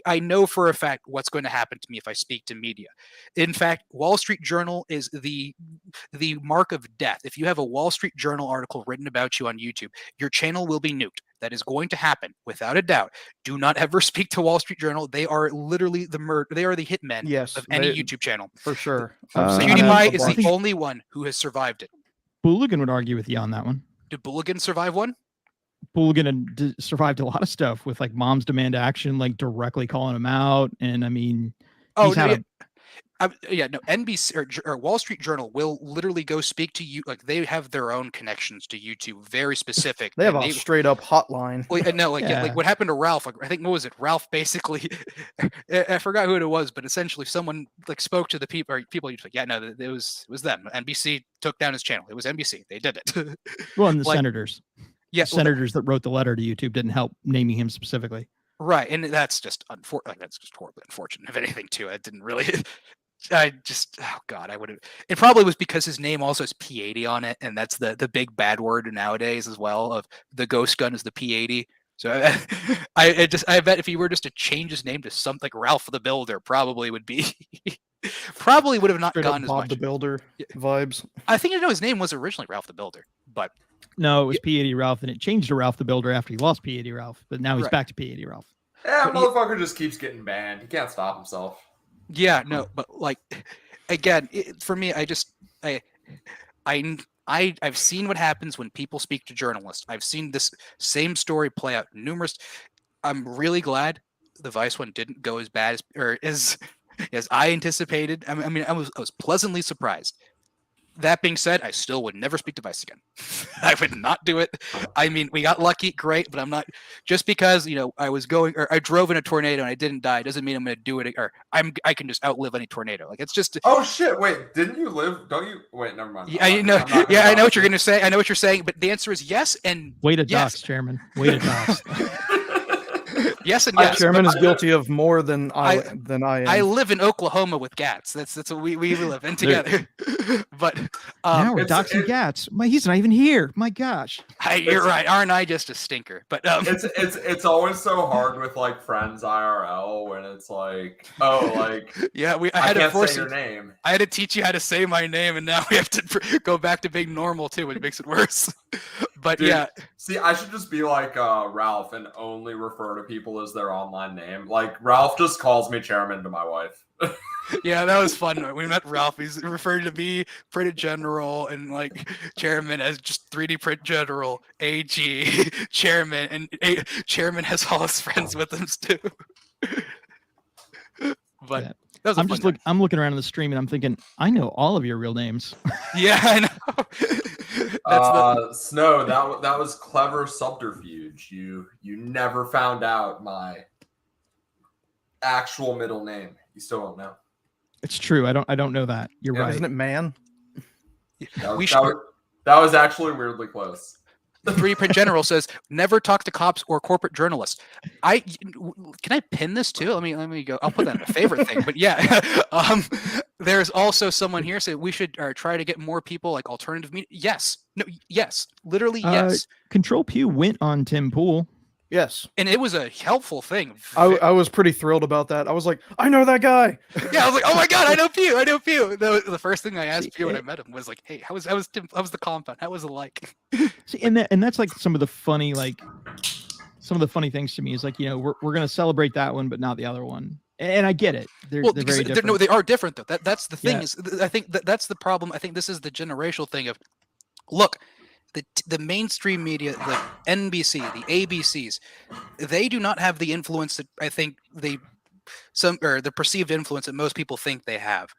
I know for a fact what's going to happen to me if I speak to media. In fact, Wall Street Journal is the mark of death. If you have a Wall Street Journal article written about you on YouTube, your channel will be nuked. That is going to happen without a doubt. Do not ever speak to Wall Street Journal. They are literally they are the hitmen of any YouTube channel. For sure. PewDiePie is the only one who has survived it. Booligan would argue with you on that one. Did Booligan survive one? Booligan survived a lot of stuff with like Mom's Demand Action, like directly calling him out. And I mean, NBC or Wall Street Journal will literally go speak to you. Like they have their own connections to YouTube, very specific. They have a straight up hotline. Like what happened to Ralph? Like I think what was it? Ralph basically, I forgot who it was, but essentially someone like spoke to the people. Or people like, it was them. NBC took down his channel. It was NBC. They did it. Well, and the senators. Yeah, senators that wrote the letter to YouTube didn't help naming him specifically. Right, and that's just unfortunate. That's just horribly unfortunate. If anything, too, I didn't really. I would have. It probably was because his name also has P80 on it, and that's the big bad word nowadays as well. Of the ghost gun is the P80. So I bet if he were just to change his name to something like Ralph the Builder, probably would have not gone as Bob much. the Builder vibes. I think his name was originally Ralph the Builder, but no, it was P80 Ralph, and it changed to Ralph the Builder after he lost P80 Ralph. But now he's back to P80 Ralph. Yeah, motherfucker just keeps getting banned. He can't stop himself. Yeah, no, but like, again, for me, I've seen what happens when people speak to journalists. I've seen this same story play out numerous. I'm really glad the Vice one didn't go as bad as I anticipated. I mean, I was pleasantly surprised. That being said, I still would never speak to Vice again. I would not do it. I mean, we got lucky, great, but I'm not just because I drove in a tornado and I didn't die doesn't mean I'm going to do it, or I can just outlive any tornado. Like it's just. Oh shit! Wait, didn't you live? Don't you? Wait, never mind. Yeah, I know. Yeah, I know what you're going to say. I know what you're saying, but the answer is yes and way to yes. dox, Chairman. Way to dox. Yes and yes. Chairman is guilty of more than I am. I live in Oklahoma with Gats. That's what we live in together. But now we're doxing Gats. He's not even here. My gosh. You're right. Aren't I just a stinker? But it's always so hard with like friends IRL when it's like, oh, like I had to force your name. I had to teach you how to say my name, and now we have to go back to being normal too, which makes it worse. But dude, yeah. See, I should just be like Ralph and only refer to people as their online name. Like Ralph just calls me Chairman to my wife. Yeah, that was fun. When we met Ralph, he's referring to me, Printed General, and like Chairman as just 3D Print General, AG, Chairman, and Chairman has all his friends with him too. But yeah. That was I'm looking around the stream and I'm thinking, I know all of your real names. Yeah, I know. Snow, that was clever subterfuge. You never found out my actual middle name. You still don't know. It's true. I don't know that. You're right. Isn't it man? That was actually weirdly close. The 3D Print General says, never talk to cops or corporate journalists. Can I pin this too? Let me go. I'll put that in a favorite thing. But yeah, there's also someone here saying we should try to get more people like alternative media. Yes. No. Yes. Literally, yes. Control Pew went on Tim Pool. Yes. And it was a helpful thing. I was pretty thrilled about that. I was like, I know that guy. Yeah, I was like, oh my God, I know Pew. I know Pew. The first thing I asked Pew when I met him was like, hey, how was the compound? How was it like? See, and that's like some of the funny things to me is like, we're going to celebrate that one, but not the other one. And I get it. They're very different. No, they are different though. That's the thing is, I think that's the problem. I think this is the generational thing of, look, the mainstream media, the NBC, the ABCs, they do not have the influence that I think the perceived influence that most people think they have.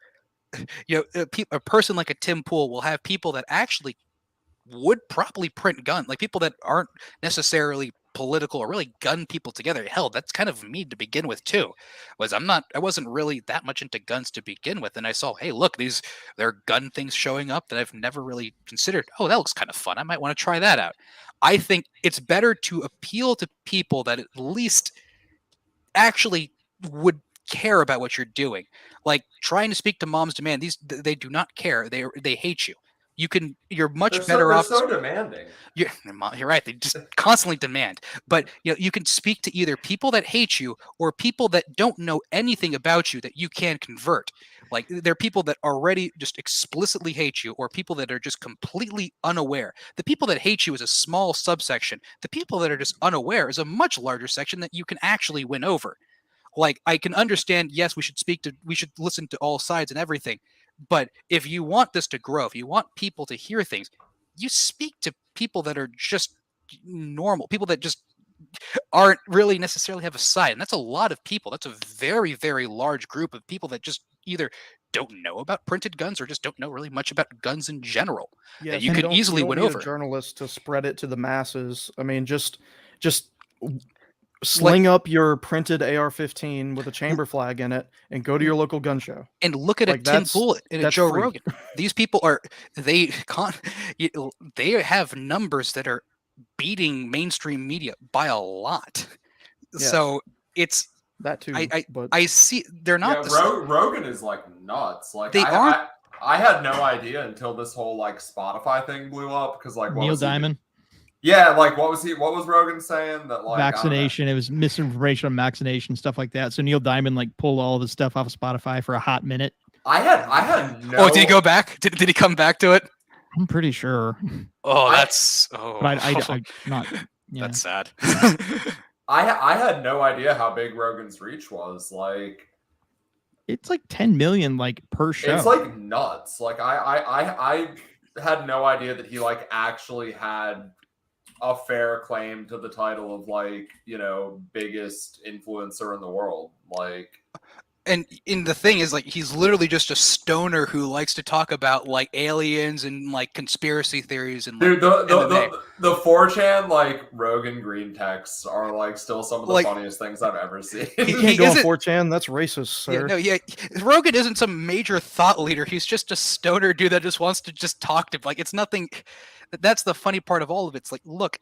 A person like a Tim Pool will have people that actually would probably print gun, like people that aren't necessarily political or really gun people together. Hell, that's kind of me to begin with too. I wasn't really that much into guns to begin with, and I saw, hey, look, there are gun things showing up that I've never really considered. Oh, that looks kind of fun. I might want to try that out. I think it's better to appeal to people that at least actually would care about what you're doing. Like trying to speak to Mom's Demand, they do not care. They hate you. You're much better off. They're so demanding. You're right. They just constantly demand. But you can speak to either people that hate you or people that don't know anything about you that you can convert. Like they're people that already just explicitly hate you, or people that are just completely unaware. The people that hate you is a small subsection. The people that are just unaware is a much larger section that you can actually win over. Like I can understand, yes, we should listen to all sides and everything. But if you want this to grow, if you want people to hear things, you speak to people that are just normal, people that just aren't really necessarily have a side. And that's a lot of people. That's a very, very large group of people that just either don't know about printed guns or just don't know really much about guns in general. Yeah, you could easily win over. Journalists to spread it to the masses. I mean, just sling up your printed AR-15 with a chamber flag in it and go to your local gun show. And look at a Tim Pool and a Joe Rogan. These people they have numbers that are beating mainstream media by a lot. Yes. So it's that too. I see they're not. Yeah, Rogan is like nuts. Like I had no idea until this whole like Spotify thing blew up because like Neil Diamond. Yeah, like what was Rogan saying that like vaccination? It was misinformation on vaccination, stuff like that. So Neil Diamond like pulled all the stuff off of Spotify for a hot minute. I had no. Oh, did he go back? Did he come back to it? I'm pretty sure. Oh, that's But I not. Yeah. That's sad. I had no idea how big Rogan's reach was. Like, it's like 10 million like per show. It's like nuts. Like I had no idea that he like actually had a fair claim to the title of like, biggest influencer in the world. Like, and the thing is, like, he's literally just a stoner who likes to talk about like aliens and like conspiracy theories and like, dude, the 4chan like Rogan green texts are like still some of the funniest things I've ever seen. He can't go on 4chan. That's racist, sir. Rogan isn't some major thought leader. He's just a stoner dude that just wants to just talk to. Like, it's nothing. That's the funny part of all of it. It's like, look,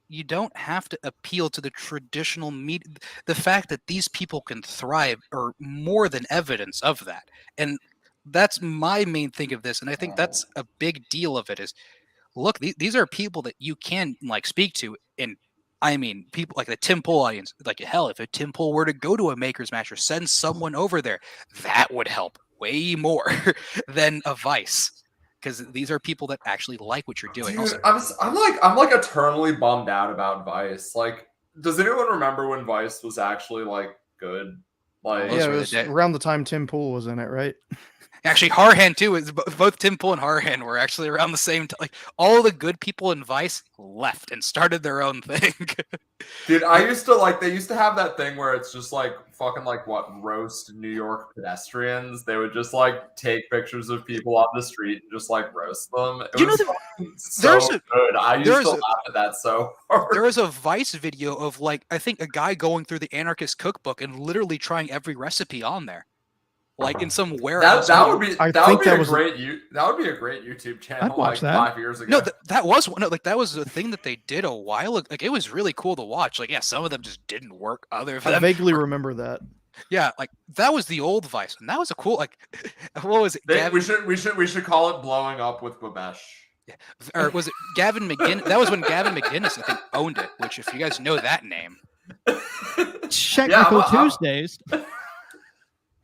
you don't have to appeal to the traditional media. The fact that these people can thrive are more than evidence of that. And that's my main thing of this. And I think that's a big deal of it is, look, these are people that you can like speak to. And I mean, people like the Tim Pool audience, like hell, if a Tim Pool were to go to a Maker's Match or send someone over there, that would help way more than a Vice. Because these are people that actually like what you're doing. Dude, I'm like eternally bummed out about Vice. Like, does anyone remember when Vice was actually like good? Like, yeah, it was around the time Tim Pool was in it, right? Actually, Harhan too. Both Tim Pool and Harhan were actually around the same time. Like, all the good people in Vice left and started their own thing. Dude, they used to have that thing where it's just like fucking like roast New York pedestrians. They would just like take pictures of people on the street and just like roast them. It was so good. I used to laugh at that so hard. There was a Vice video of like, I think a guy going through the anarchist cookbook and literally trying every recipe on there. like in some warehouse. That would be I that think would be that a was great that would be a great YouTube channel. I'd watch like that. 5 years ago. No, that was one. No, like that was a thing that they did a while ago. Like it was really cool to watch. Like yeah, some of them just didn't work. Other I than vaguely remember that. yeah, like that was the old Vice, and that was a cool like. What was it? We should call it blowing up with Babesh. Or was it Gavin McGinnis? That was when Gavin McGinnis, I think, owned it. Which, if you guys know that name, Technical Tuesdays.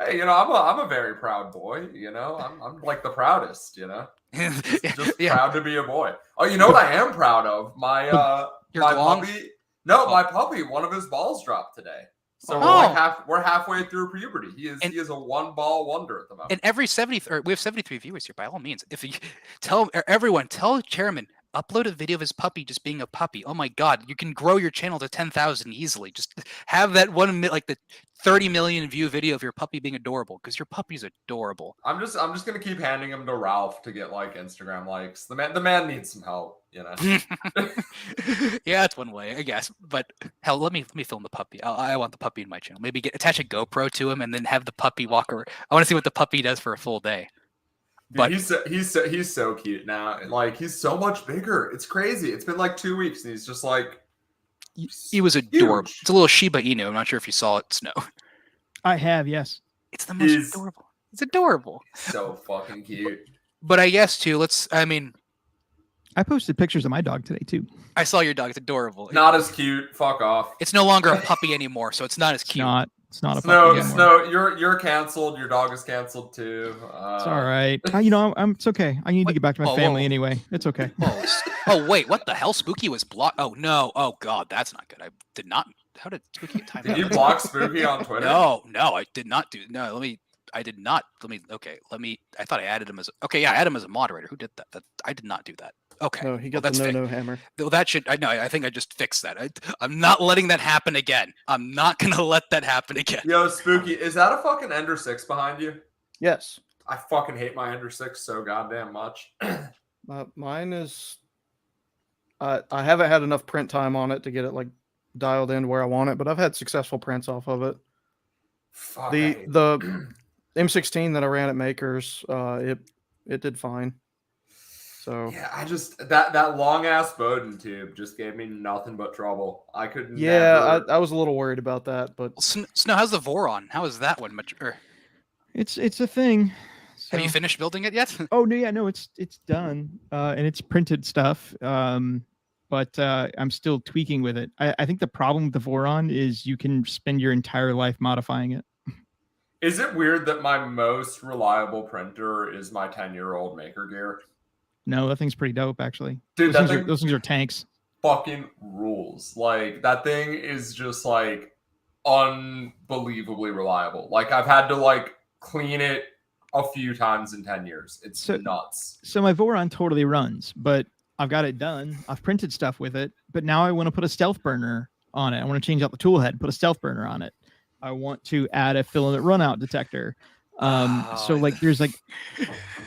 Hey, you know, I'm a very proud boy. You know, I'm like the proudest. You know, just proud to be a boy. Oh, you know what I am proud of? My my Glong? puppy. No, my puppy. One of his balls dropped today. So we're halfway through puberty. He is a one ball wonder at the moment. and every 70, or we have 73 viewers here. By all means, if you tell Chairman, upload a video of his puppy just being a puppy. Oh my God, you can grow your channel to 10,000 easily. Just have that like the 30 million view video of your puppy being adorable, because your puppy's adorable. I'm just gonna keep handing him to Ralph to get like Instagram likes. The man needs some help, you know. Yeah, that's one way, I guess. But hell, let me film the puppy. I want the puppy in my channel. Maybe attach a GoPro to him and then have the puppy walk around. I want to see what the puppy does for a full day. Dude, But he's so cute now. Like he's so much bigger. It's crazy. It's been like 2 weeks and he's just like he was adorable. huge. It's a little Shiba Inu. I'm not sure if you saw it, Snow. I have, yes. It's the most adorable. It's adorable. So fucking cute. But I guess too. I posted pictures of my dog today too. I saw your dog. It's adorable. Not as cute. Fuck off. It's no longer a puppy anymore, so it's not as cute. It's not a Snow. puppy anymore. Snow. You're canceled. Your dog is canceled too. It's all right. It's okay. I need to get back to my family anyway. It's okay. Oh wait, what the hell? Spooky was blocked. Oh no. Oh God, that's not good. I did not. How did Spooky time? Did you block Spooky on Twitter? No, I did not do. No, I did not. I thought I added him as. Okay, yeah, I added him as a moderator. Who did that? I did not do that. Okay. No, he got the no hammer. Well, that should. I know. I think I just fixed that. I'm not letting that happen again. I'm not gonna let that happen again. Yo, Spooky, is that a fucking Ender 6 behind you? Yes. I fucking hate my Ender 6 so goddamn much. Mine is. I haven't had enough print time on it to get it like dialed in where I want it, but I've had successful prints off of it. Fuck, The M16 that I ran at Makers, it did fine. So yeah, I just that long ass Bowden tube just gave me nothing but trouble. I couldn't. Yeah, I was a little worried about that, but Snow, how's the Voron? How is that one? It's a thing. So... Have you finished building it yet? Oh no, it's done, and it's printed stuff. But I'm still tweaking with it. I think the problem with the Voron is you can spend your entire life modifying it. Is it weird that my most reliable printer is my 10-year-old Maker Gear? No, that thing's pretty dope, actually. Dude, those things are tanks. Fucking rules. Like, that thing is just, like, unbelievably reliable. Like, I've had to, like, clean it a few times in 10 years. It's nuts. So my Voron totally runs, but I've got it done. I've printed stuff with it, but now I want to put a stealth burner on it. I want to change out the tool head and put a stealth burner on it. I want to add a filament runout detector. So like there's like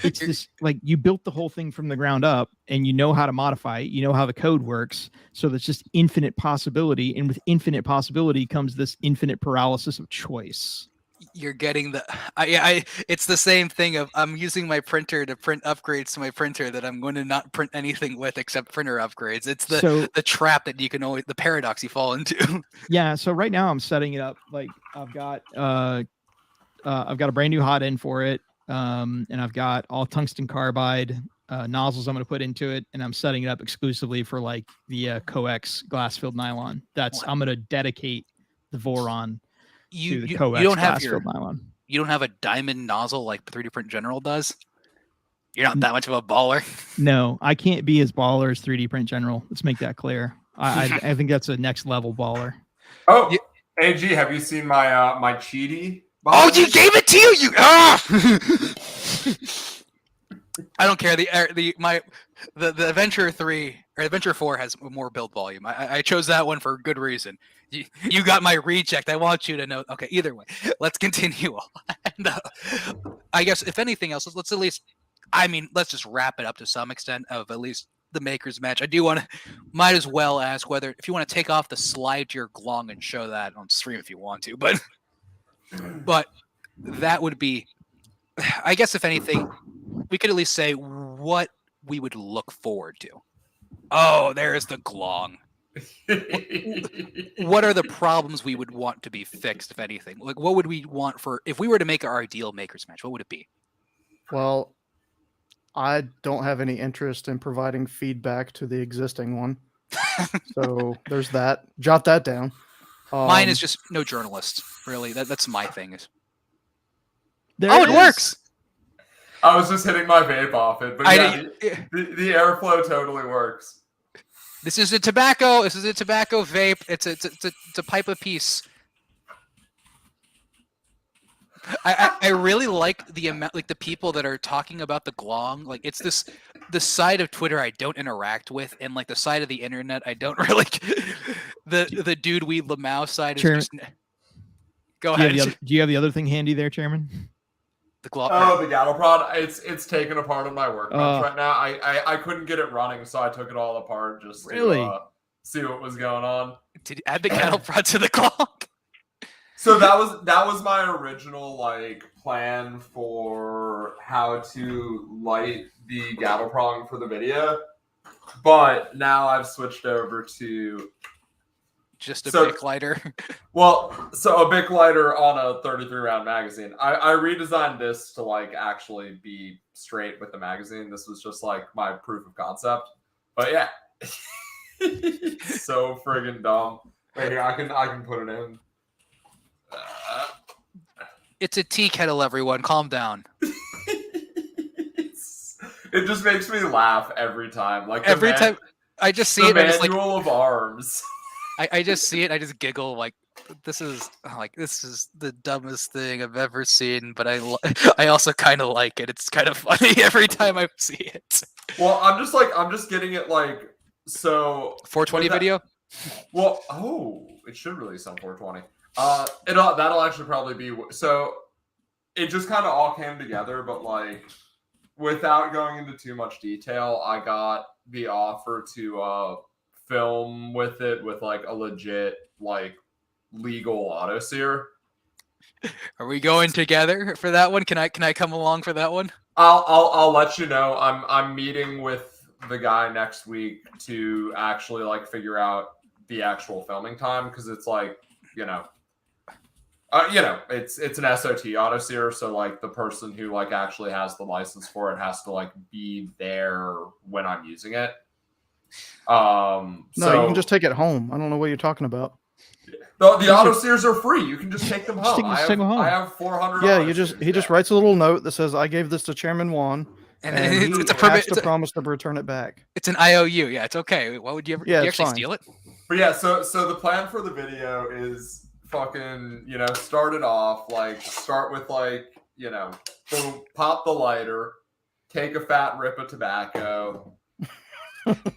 it's this like you built the whole thing from the ground up and you know how to modify it, you know how the code works, so there's just infinite possibility, and with infinite possibility comes this infinite paralysis of choice. You're getting it's the same thing of I'm using my printer to print upgrades to my printer that I'm going to not print anything with except printer upgrades. It's the trap that you can always, the paradox you fall into. Yeah, so right now I'm setting it up like I've got a brand new hot end for it, and I've got all tungsten carbide nozzles I'm going to put into it, and I'm setting it up exclusively for like the coax glass filled nylon. I'm going to dedicate the Voron to the coax glass filled nylon. You don't have a diamond nozzle like 3D Print General does? You're not that much of a baller. No, I can't be as baller as 3D Print General. Let's make that clear. I think that's a next level baller. Oh, AG, have you seen my my Cheaty? Oh, you gave it to you! I don't care. The Adventure 3 or Adventure 4 has more build volume. I chose that one for good reason. You got my reject. I want you to know. Okay, either way, let's continue on. And, I guess if anything else, let's at least. I mean, let's just wrap it up to some extent of at least the Makers match. I do want to, might as well ask whether if you want to take off the slide to your Glong and show that on stream if you want to, but that would be, I guess, if anything, we could at least say what we would look forward to. Oh, there's the Glong. What are the problems we would want to be fixed, if anything? Like, what would we want for, if we were to make our ideal Maker's Match, what would it be? Well, I don't have any interest in providing feedback to the existing one. So there's that. Jot that down. Mine is just no journalists, really. That's my thing. It works! I was just hitting my vape off it, but yeah, the airflow totally works. This is a tobacco. This is a tobacco vape. It's a pipe of peace. I really like the amount, like the people that are talking about the Glong. Like, it's the side of Twitter I don't interact with, and like the side of the internet I don't really. The dude we Lamau side is just. Go ahead. Do you have the other thing handy there, Chairman? The Glong. Oh, the Gattle Prod. It's taken apart on my workbench right now. I couldn't get it running, so I took it all apart just to see what was going on. Did you add the Gattle Prod to the Glong? So that was my original like plan for how to light the Gattle Prong for the video, but now I've switched over to just a Bic lighter. Well, so a Bic lighter on a 33 round magazine. I redesigned this to like actually be straight with the magazine. This was just like my proof of concept. But yeah, so friggin' dumb. Wait here, I can put it in. It's a tea kettle, everyone. Calm down. It just makes me laugh every time. Like every time I just see it, the it's like manual of arms. I just see it. I just giggle. Like this is the dumbest thing I've ever seen. But I also kind of like it. It's kind of funny every time I see it. Well, I'm just getting it like so. 420 video. Well, it should release on 420. That'll actually probably be so. It just kind of all came together, but like without going into too much detail, I got the offer to film with it with like a legit like legal autoseer. Are we going together for that one? Can I come along for that one? I'll let you know. I'm meeting with the guy next week to actually like figure out the actual filming time, because it's like it's an SOT autoseer, so like the person who like actually has the license for it has to like be there when I'm using it. No, you can just take it home. I don't know what you're talking about. The autoseers are free. You can just take them home. I have 400. Yeah, he just writes a little note that says, "I gave this to Chairman Juan." And it's a permit. Has to promise to return it back. It's an IOU. Yeah, it's okay. Why would you ever? Yeah, you actually steal it? But yeah, so the plan for the video is fucking start it off like start with like boom, pop the lighter, take a fat rip of tobacco,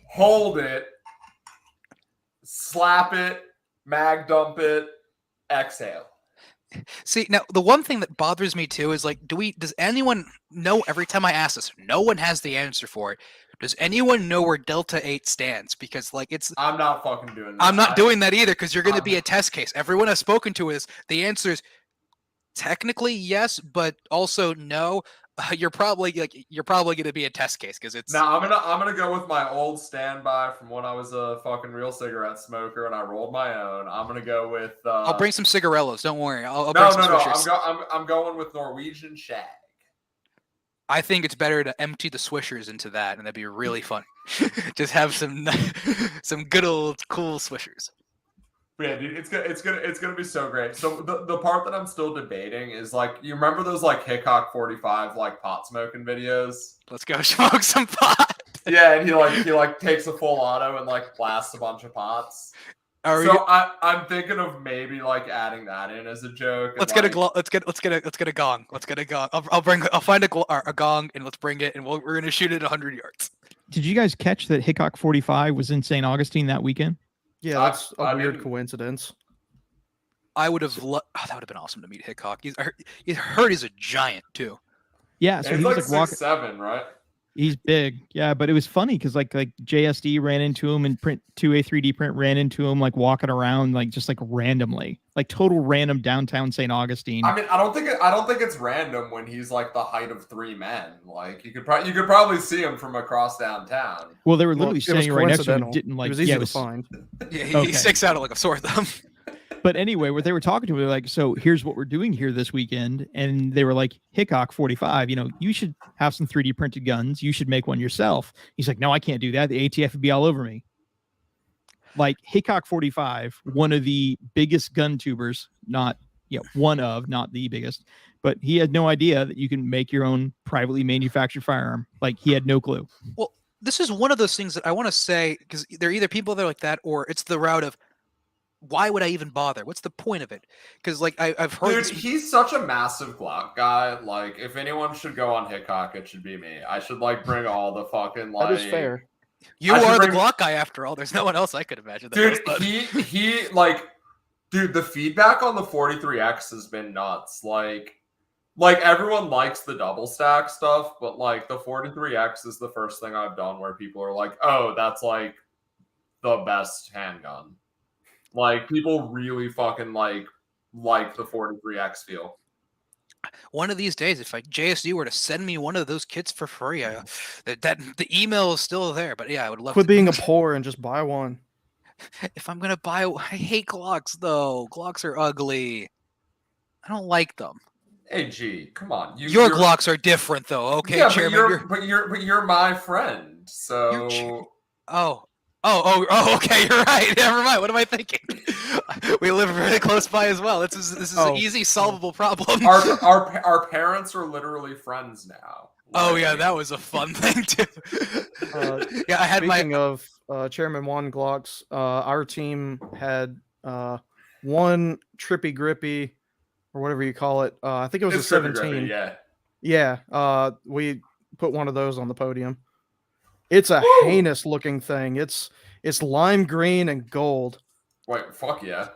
hold it, slap it, mag dump it, exhale. See, now the one thing that bothers me too is like, does anyone know? Every time I ask this, no one has the answer for it. Does anyone know where Delta 8 stands? Because like I'm not fucking doing that. I'm not doing that either, because you're going to be a test case. Everyone I've spoken to is the answer is technically yes, but also no. You're probably going to be a test case because it's. Now I'm gonna go with my old standby from when I was a fucking real cigarette smoker and I rolled my own. I'm gonna go with. I'll bring some cigarellos. Don't worry. I'll bring some swishers. I'm going with Norwegian Shag. I think it's better to empty the swishers into that, and that'd be really fun. Just have some good old cool swishers. Yeah, dude, it's gonna be so great. So the part that I'm still debating is like, you remember those like Hickok 45 like pot smoking videos? Let's go smoke some pot. Yeah, and he takes a full auto and like blasts a bunch of pots. I'm thinking of maybe like adding that in as a joke. Let's get a gong. Let's get a gong. I'll find a gong and let's bring it, and we're gonna shoot it 100 yards. Did you guys catch that Hickok 45 was in St. Augustine that weekend? Yeah, that's a weird coincidence. I would have. That would have been awesome to meet Hickok. He's heard he's a giant too. Yeah, so he's he was like walking 6'7", right? He's big, yeah. But it was funny because like JSD ran into him and print 2A 3D print ran into him like walking around like just like randomly, like total random downtown St. Augustine. I mean, I don't think it's random when he's like the height of 3 men. Like you could probably see him from across downtown. Well, they were literally standing right next to him. Didn't like it was easy to find. Yeah, he sticks out like a sore thumb. But anyway, what they were talking to me, like, so here's what we're doing here this weekend. And they were like, Hickok 45, you should have some 3D printed guns. You should make one yourself. He's like, no, I can't do that. The ATF would be all over me. Like Hickok 45, one of the biggest gun tubers, not the biggest, but he had no idea that you can make your own privately manufactured firearm. Like he had no clue. Well, this is one of those things that I want to say, because they're either people that are like that, or it's the route of, why would I even bother? What's the point of it? Because like I've heard, dude, he's such a massive Glock guy. Like, if anyone should go on Hickok, it should be me. I should like bring all the fucking like. That is fair. You are the Glock guy after all. There's no one else I could imagine. Dude, he like, dude, the feedback on the 43X has been nuts. Like everyone likes the double stack stuff, but like the 43X is the first thing I've done where people are like, oh, that's like the best handgun. Like people really fucking like the 43X feel. One of these days, if JSU were to send me one of those kits for free, that the email is still there. But yeah, I would love. Quit being a poor and just buy one. If I'm gonna buy, I hate Glocks though. Glocks are ugly. I don't like them. Hey, G, come on. Your Glocks are different though. Okay, yeah, Chairman. But you're my friend. So. Oh, okay, you're right. Never mind. What am I thinking? We live really close by as well. This is an easy solvable problem. Our parents are literally friends now. Oh yeah, that was a fun thing too. Yeah, I had Speaking of Chairman Juan Glocks, our team had one trippy grippy or whatever you call it. I think it was a 17. Grippy, yeah. We put one of those on the podium. It's a heinous looking thing. It's lime green and gold. Wait, fuck yeah.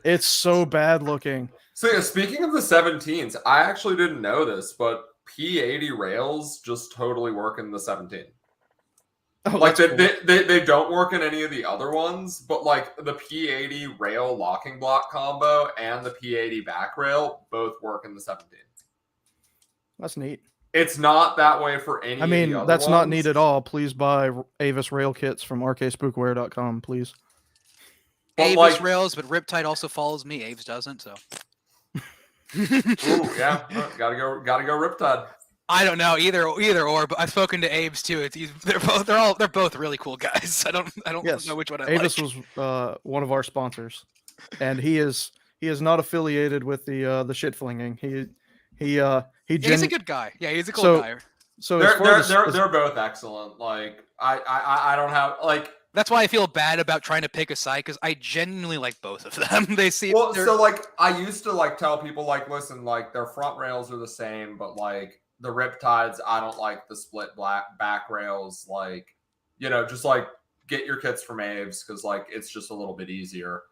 It's so bad looking. So yeah, speaking of the 17s, I actually didn't know this, but P80 rails just totally work in the 17. Oh, like cool. they don't work in any of the other ones, but like the P80 rail locking block combo and the P80 back rail both work in the 17. That's neat. It's not that way for any. I mean, of the other that's ones. not neat at all. Please buy Avis rail kits from rkspookware.com, please. But Avis like, rails, but Riptide also follows me. Aves doesn't, so. Ooh, yeah, gotta go Riptide. I don't know either or, but I've spoken to Aves too. They're both really cool guys. I don't know which one I Avis like. was one of our sponsors, and he is not affiliated with the shit flinging. He's a good guy. Yeah, he's a cool guy. So they're both excellent. Like I don't have like. That's why I feel bad about trying to pick a side, because I genuinely like both of them. They seem so like I used to like tell people like, listen, like their front rails are the same, but like the Riptides, I don't like the split back rails. Like, just like get your kits from Aves because like it's just a little bit easier.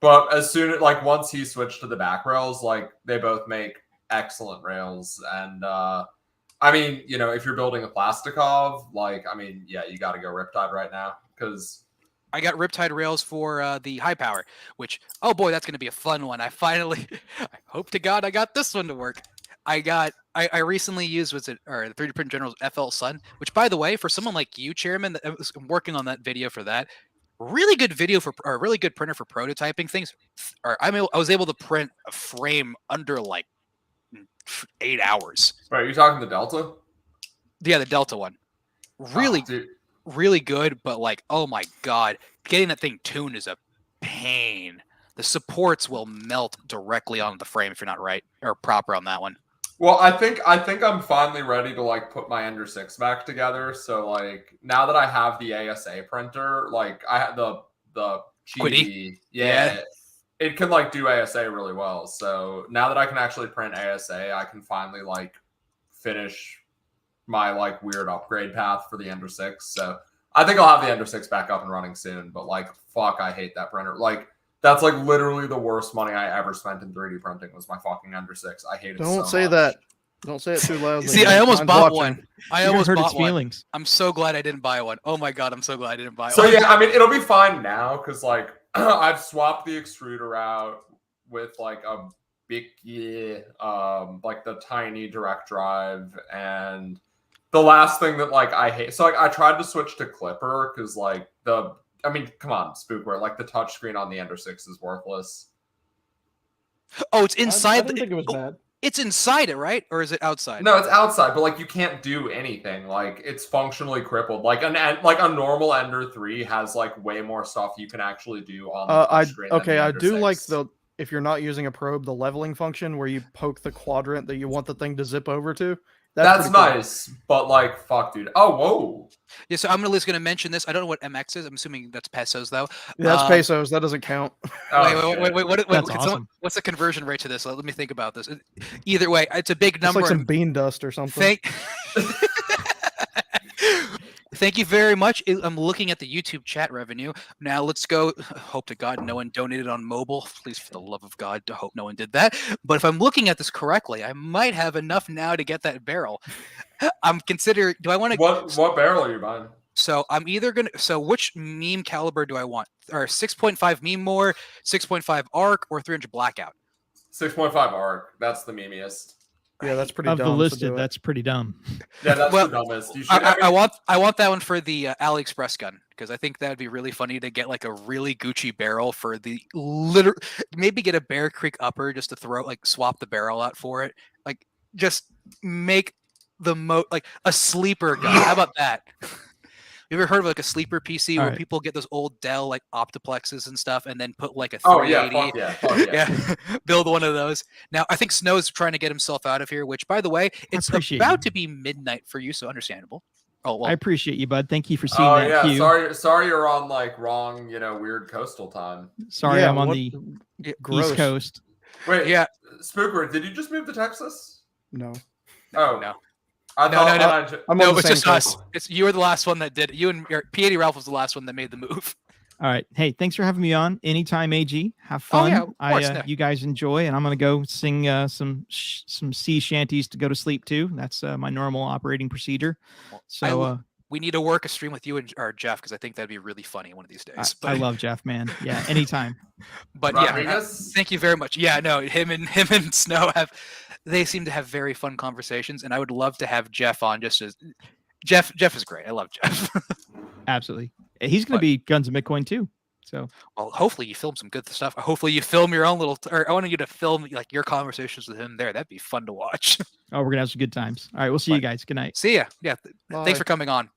But as soon as like once he switched to the back rails, like they both make excellent rails. And I mean, if you're building a Plastikov, like I mean, yeah, you got to go Riptide right now. Because I got Riptide rails for the high power, which, oh boy, that's going to be a fun one. I hope to God I got this one to work. I recently used, the 3D Print General's FL Sun, which by the way, for someone like you, Chairman, I'm working on that video for that. Really good video or really good printer for prototyping things. I was able to print a frame under like 8 hours. Right, you're talking the Delta? Yeah, the Delta one. Really good. Really good, but like, oh my god, getting that thing tuned is a pain. The supports will melt directly onto the frame if you're not right or proper on that one. Well, I think I'm finally ready to like put my Ender 6 back together. So like now that I have the ASA printer, like I have the GD, yeah, it can like do ASA really well. So now that I can actually print ASA, I can finally like finish my like weird upgrade path for the Ender 6. So I think I'll have the Ender 6 back up and running soon, but like fuck, I hate that printer. Like that's like literally the worst money I ever spent in 3D printing was my fucking Ender 6. I hate it so much. Don't say that. Don't say it too loudly. See, I almost Mine's bought watching. one. I almost hurt bought its one. feelings. I'm so glad I didn't buy one. Oh my god, I'm so glad I didn't buy So one. yeah, I mean, it'll be fine now because like I've swapped the extruder out with like a big, like the tiny direct drive, and the last thing that like I hate. So like I tried to switch to Clipper because like I mean, come on, Spookware, like the touchscreen on the Ender 6 is worthless. Oh, it's inside. I didn't think it was bad. It's inside it, right? Or is it outside? No, it's outside, but like you can't do anything. Like it's functionally crippled. Like a normal Ender 3 has like way more stuff you can actually do on the touchscreen. I do like if you're not using a probe, the leveling function where you poke the quadrant that you want the thing to zip over to. That's nice, but like, fuck, dude. Oh, whoa. Yeah, so I'm at least going to mention this. I don't know what MX is. I'm assuming that's pesos, though. Yeah, that's pesos. That doesn't count. Wait. That's awesome. What's the conversion rate to this? Let me think about this. Either way, it's a big number. It's like some bean dust or something. Thank you very much. I'm looking at the YouTube chat revenue. Now let's go. Hope to God no one donated on mobile. Please, for the love of God, I hope no one did that. But if I'm looking at this correctly, I might have enough now to get that barrel. I'm considering. Do I want to? What barrel are you buying? So I'm either gonna. So which meme caliber do I want? Or 6.5 meme more, 6.5 arc, or 300 blackout? 6.5 arc. That's the memeiest. Yeah, that's pretty Of dumb. the listed, that's pretty dumb. Yeah, that's the dumbest. You should, I want that one for the AliExpress gun because I think that would be really funny to get like a really Gucci barrel for the maybe get a Bear Creek upper just to swap the barrel out for it. Like just make the like a sleeper gun. How about that? You ever heard of like a sleeper PC where people get those old Dell like optiplexes and stuff and then put like a 380? Yeah. Build one of those. Now I think Snow's trying to get himself out of here, which by the way, it's about to be midnight for you, so understandable. Oh well. I appreciate you, bud. Thank you for seeing that. Cue. Sorry you're on like wrong, weird coastal time. Sorry, I'm on the East Coast. Wait, Spookware, did you just move to Texas? No. Oh no. No, it's just us. You were the last one that did it. You and P80 Ralph was the last one that made the move. All right. Hey, thanks for having me on. Anytime, AG. Have fun. Oh, yeah, of course, you guys enjoy, and I'm gonna go sing some sea shanties to go to sleep too. That's my normal operating procedure. So we need to work a stream with you or Jeff because I think that'd be really funny one of these days. I love Jeff, man. Yeah, anytime. But thank you very much. Yeah, no, him and Snow they seem to have very fun conversations, and I would love to have Jeff on. Just as Jeff is great. I love Jeff. Absolutely. He's going to be Guns and Bitcoin too. So, well, hopefully you film some good stuff. Hopefully you film your own little, or I wanted you to film like your conversations with him there. That'd be fun to watch. Oh, we're gonna have some good times. All right, we'll see you guys. Good night. See ya. Yeah. Thanks for coming on.